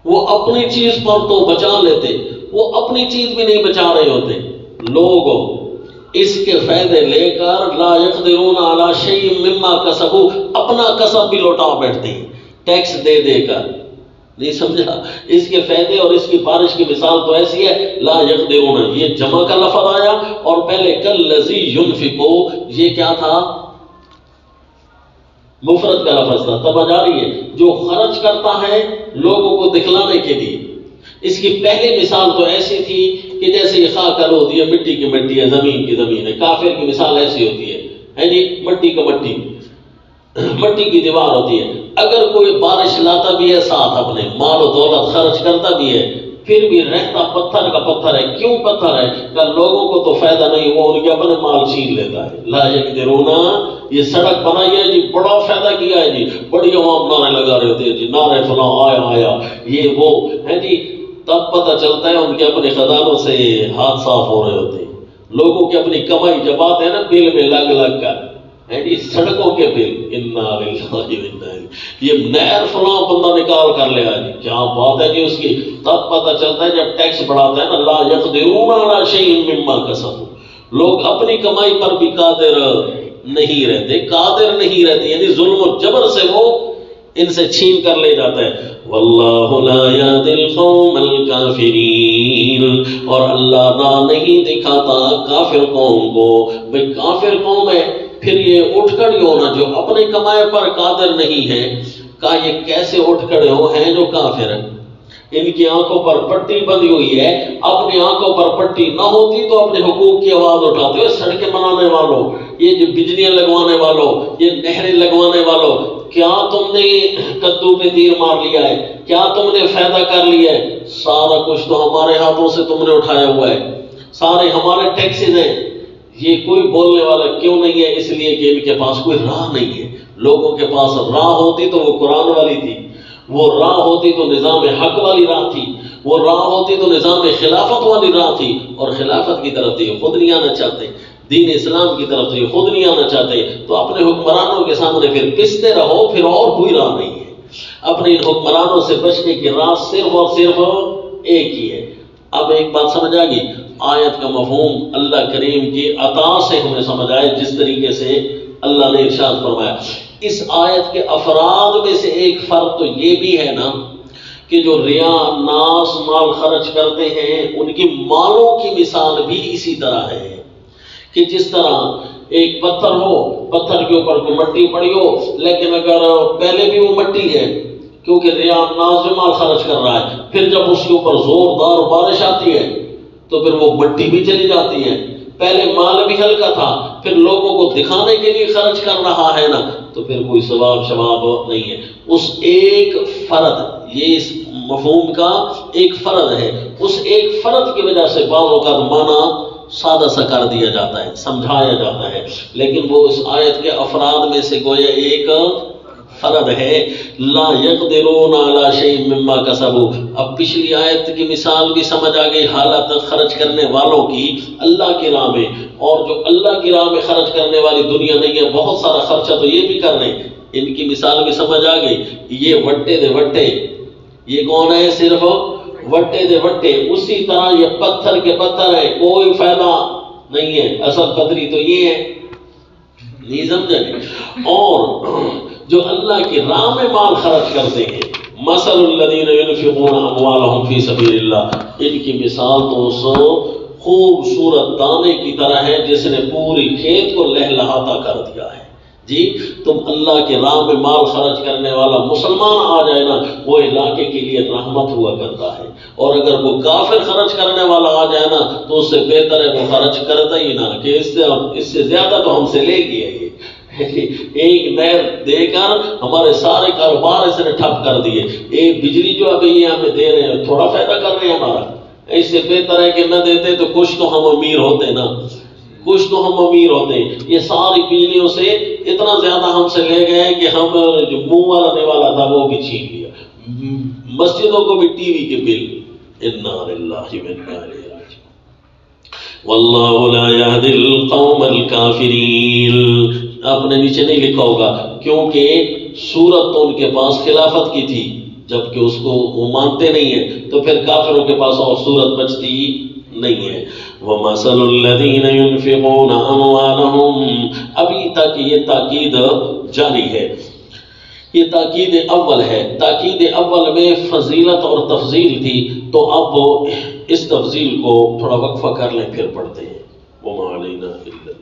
وہ اپنی چیز پر تو بچا لیتے، وہ اپنی چیز بھی نہیں بچا رہے ہوتے، لوگ اس کے فائدے لے کر لا یقدرون علی شیء مما کسبوا، اپنا کسب بھی لوٹا بیٹھتے ہیں ٹیکس دے دے کر، نہیں سمجھا؟ اس کے فائدے اور اس کی بارش کی مثال تو ایسی ہے، لا یقدرون، یہ جمع کا لفظ آیا، اور پہلے کالذی ینفق، یہ کیا تھا؟ مفرد کا لفظ تھا، سمجھ آ رہی ہے؟ جو خرچ کرتا ہے لوگوں کو دکھلانے کے لیے۔ اس کی پہلی مثال تو ایسی تھی کہ جیسے یہ خاک آلود ہے، مٹی کی مٹی ہے، زمین کی زمین ہے، کافر کی مثال ایسی ہوتی ہے جی، مٹی کا مٹی، مٹی کی دیوار ہوتی ہے۔ اگر کوئی بارش لاتا بھی ہے ساتھ اپنے مال و دولت خرچ کرتا بھی ہے، پھر بھی رہتا پتھر کا پتھر ہے۔ کیوں پتھر ہے؟ کہ لوگوں کو تو فائدہ نہیں ہوا، ان کے اپنے مال چھین لیتا ہے۔ لا یقدرون، یہ سڑک بنائی ہے جی، بڑا فائدہ کیا ہے جی، بڑی عوام نعرے لگا رہے ہوتے ہیں جی، نعرے فلاں آیا یہ وہ ہے جی، تب پتہ چلتا ہے ان کے اپنے خزانوں سے ہاتھ صاف ہو رہے ہوتے ہیں۔ لوگوں کی اپنی کمائی جب آتے ہیں نا بل میں لگ کر ہے جی، سڑکوں کے بل، یہ نہر فلاں بندہ نکال کر لے جی، کیا بات ہے جی اس کی، تب پتہ چلتا ہے جب ٹیکس بڑھاتا ہے نا، لا یقدرون علی شیء مما کسبوا، لوگ اپنی کمائی پر بھی قادر نہیں رہتے، یعنی ظلم و جبر سے وہ ان سے چھین کر لے جاتا ہے۔ واللہ لا یہدی القوم الکافرین، اور اللہ نہ نہیں دکھاتا کافر قوم کو۔ بھئی کافر قوم ہے پھر یہ اٹھ کھڑے ہونا جو اپنے کمائے پر قادر نہیں ہے، کہا یہ کیسے اٹھ کھڑے ہو ہیں جو کافر ہیں، ان کی آنکھوں پر پٹی بندھی ہوئی ہے، اپنی آنکھوں پر پٹی نہ ہوتی تو اپنے حقوق کی آواز اٹھاتے ہو، سڑکیں بنانے والوں، یہ جو بجلیاں لگوانے والوں، یہ نہریں لگوانے والوں، کیا تم نے کدو پہ تیر مار لیا ہے؟ کیا تم نے فائدہ کر لیا ہے؟ سارا کچھ تو ہمارے ہاتھوں سے تم نے اٹھایا ہوا ہے، سارے ہمارے ٹیکسز ہیں۔ یہ کوئی بولنے والا کیوں نہیں ہے؟ اس لیے کہ ان کے پاس کوئی راہ نہیں ہے۔ لوگوں کے پاس راہ ہوتی تو وہ قرآن والی تھی، وہ راہ ہوتی تو نظام حق والی راہ تھی، وہ راہ ہوتی تو نظام خلافت والی راہ تھی، اور خلافت کی طرف تو یہ خود نہیں آنا چاہتے، دین اسلام کی طرف تو یہ خود نہیں آنا چاہتے، تو اپنے حکمرانوں کے سامنے پھر پستے رہو، پھر اور کوئی راہ نہیں ہے۔ اپنے ان حکمرانوں سے بچنے کی راہ صرف اور صرف ایک ہی ہے۔ اب ایک بات سمجھ آ گئی، آیت کا مفہوم اللہ کریم کی عطا سے ہمیں سمجھ آئے، جس طریقے سے اللہ نے ارشاد فرمایا۔ اس آیت کے افراد میں سے ایک فرق تو یہ بھی ہے نا کہ جو ریا ناس مال خرچ کرتے ہیں ان کی مالوں کی مثال بھی اسی طرح ہے کہ جس طرح ایک پتھر ہو، پتھر کے اوپر کوئی مٹی پڑی ہو، لیکن اگر پہلے بھی وہ مٹی ہے کیونکہ ریا ناس میں مال خرچ کر رہا ہے، پھر جب اس کے اوپر زوردار بارش آتی ہے تو پھر وہ مٹی بھی چلی جاتی ہے۔ پہلے مال بھی ہلکا تھا، پھر لوگوں کو دکھانے کے لیے خرچ کر رہا ہے نا، تو پھر کوئی ثواب شواب نہیں ہے۔ اس ایک فرد، یہ اس مفہوم کا ایک فرد ہے، اس ایک فرد کی وجہ سے بعض اوقات معنی سادہ سا کر دیا جاتا ہے، سمجھایا جاتا ہے، لیکن وہ اس آیت کے افراد میں سے گویا ایک فرد ہے۔ لا یقدرون علی شیء مما کسبوا۔ اب پچھلی آیت کی مثال بھی سمجھ آ گئی، حالت خرچ کرنے والوں کی اللہ کی راہ میں، اور جو اللہ کی راہ میں خرچ کرنے والی دنیا نہیں ہے، بہت سارا خرچہ تو یہ بھی کر رہے ہیں، ان کی مثال بھی سمجھ آ گئی۔ یہ وٹے دے وٹے، یہ کون ہے؟ صرف وٹے دے وٹے، اسی طرح یہ پتھر کے پتھر ہے، کوئی فائدہ نہیں ہے۔ اصل قدری تو یہ ہے، نہیں سمجھے؟ اور جو اللہ کی راہ میں مال خرچ کرتے ہیں، مثل الذین ينفقون اموالهم فی سبیل اللہ، ان کی مثال تو اس خوبصورت دانے کی طرح ہے جس نے پوری کھیت کو لہلہاتا کر دیا ہے۔ جی تم اللہ کے راہ میں مال خرچ کرنے والا مسلمان آ جائے نا، وہ علاقے کے لیے رحمت ہوا کرتا ہے، اور اگر وہ کافر خرچ کرنے والا آ جائے نا تو اس سے بہتر ہے وہ خرچ کرتا ہی نہ، کہ اس سے زیادہ تو ہم سے لے گیا یہ ایک نہر دے کر ہمارے سارے کاروبار اس نے ٹھپ کر دیے، ایک بجلی جو ابھی یہ ہمیں دے رہے ہیں تھوڑا فائدہ کر رہے ہیں ہمارا، اس سے بہتر ہے کہ نہ دیتے تو کچھ تو ہم امیر ہوتے نا، کچھ تو ہم امیر ہوتے۔ یہ ساری بجلیوں سے اتنا زیادہ ہم سے لے گئے کہ ہم جو منہ والا نے والا تھا وہ بھی چھین لیا، مسجدوں کو بھی ٹی وی کے بل۔ انا للہ و انا الیہ راجعون۔ واللہ لا یہدی القوم الکافرین۔ آپ نے نیچے نہیں لکھا ہوگا کیونکہ سورت تو ان کے پاس خلافت کی تھی، جبکہ اس کو وہ مانتے نہیں ہیں، تو پھر کافروں کے پاس اور سورت بچتی نہیں ہے۔ وَمَثَلُ الَّذِينَ يُنْفِقُونَ أَمْوَالَهُمْ، ابھی تک یہ تاکید جاری ہے، یہ تاکید اول ہے۔ تاکید اول میں فضیلت اور تفضیل تھی، تو اب اس تفضیل کو تھوڑا وقفہ کر لیں پھر پڑھتے ہیں۔ وَمَا عَلَيْنَا إِلَّا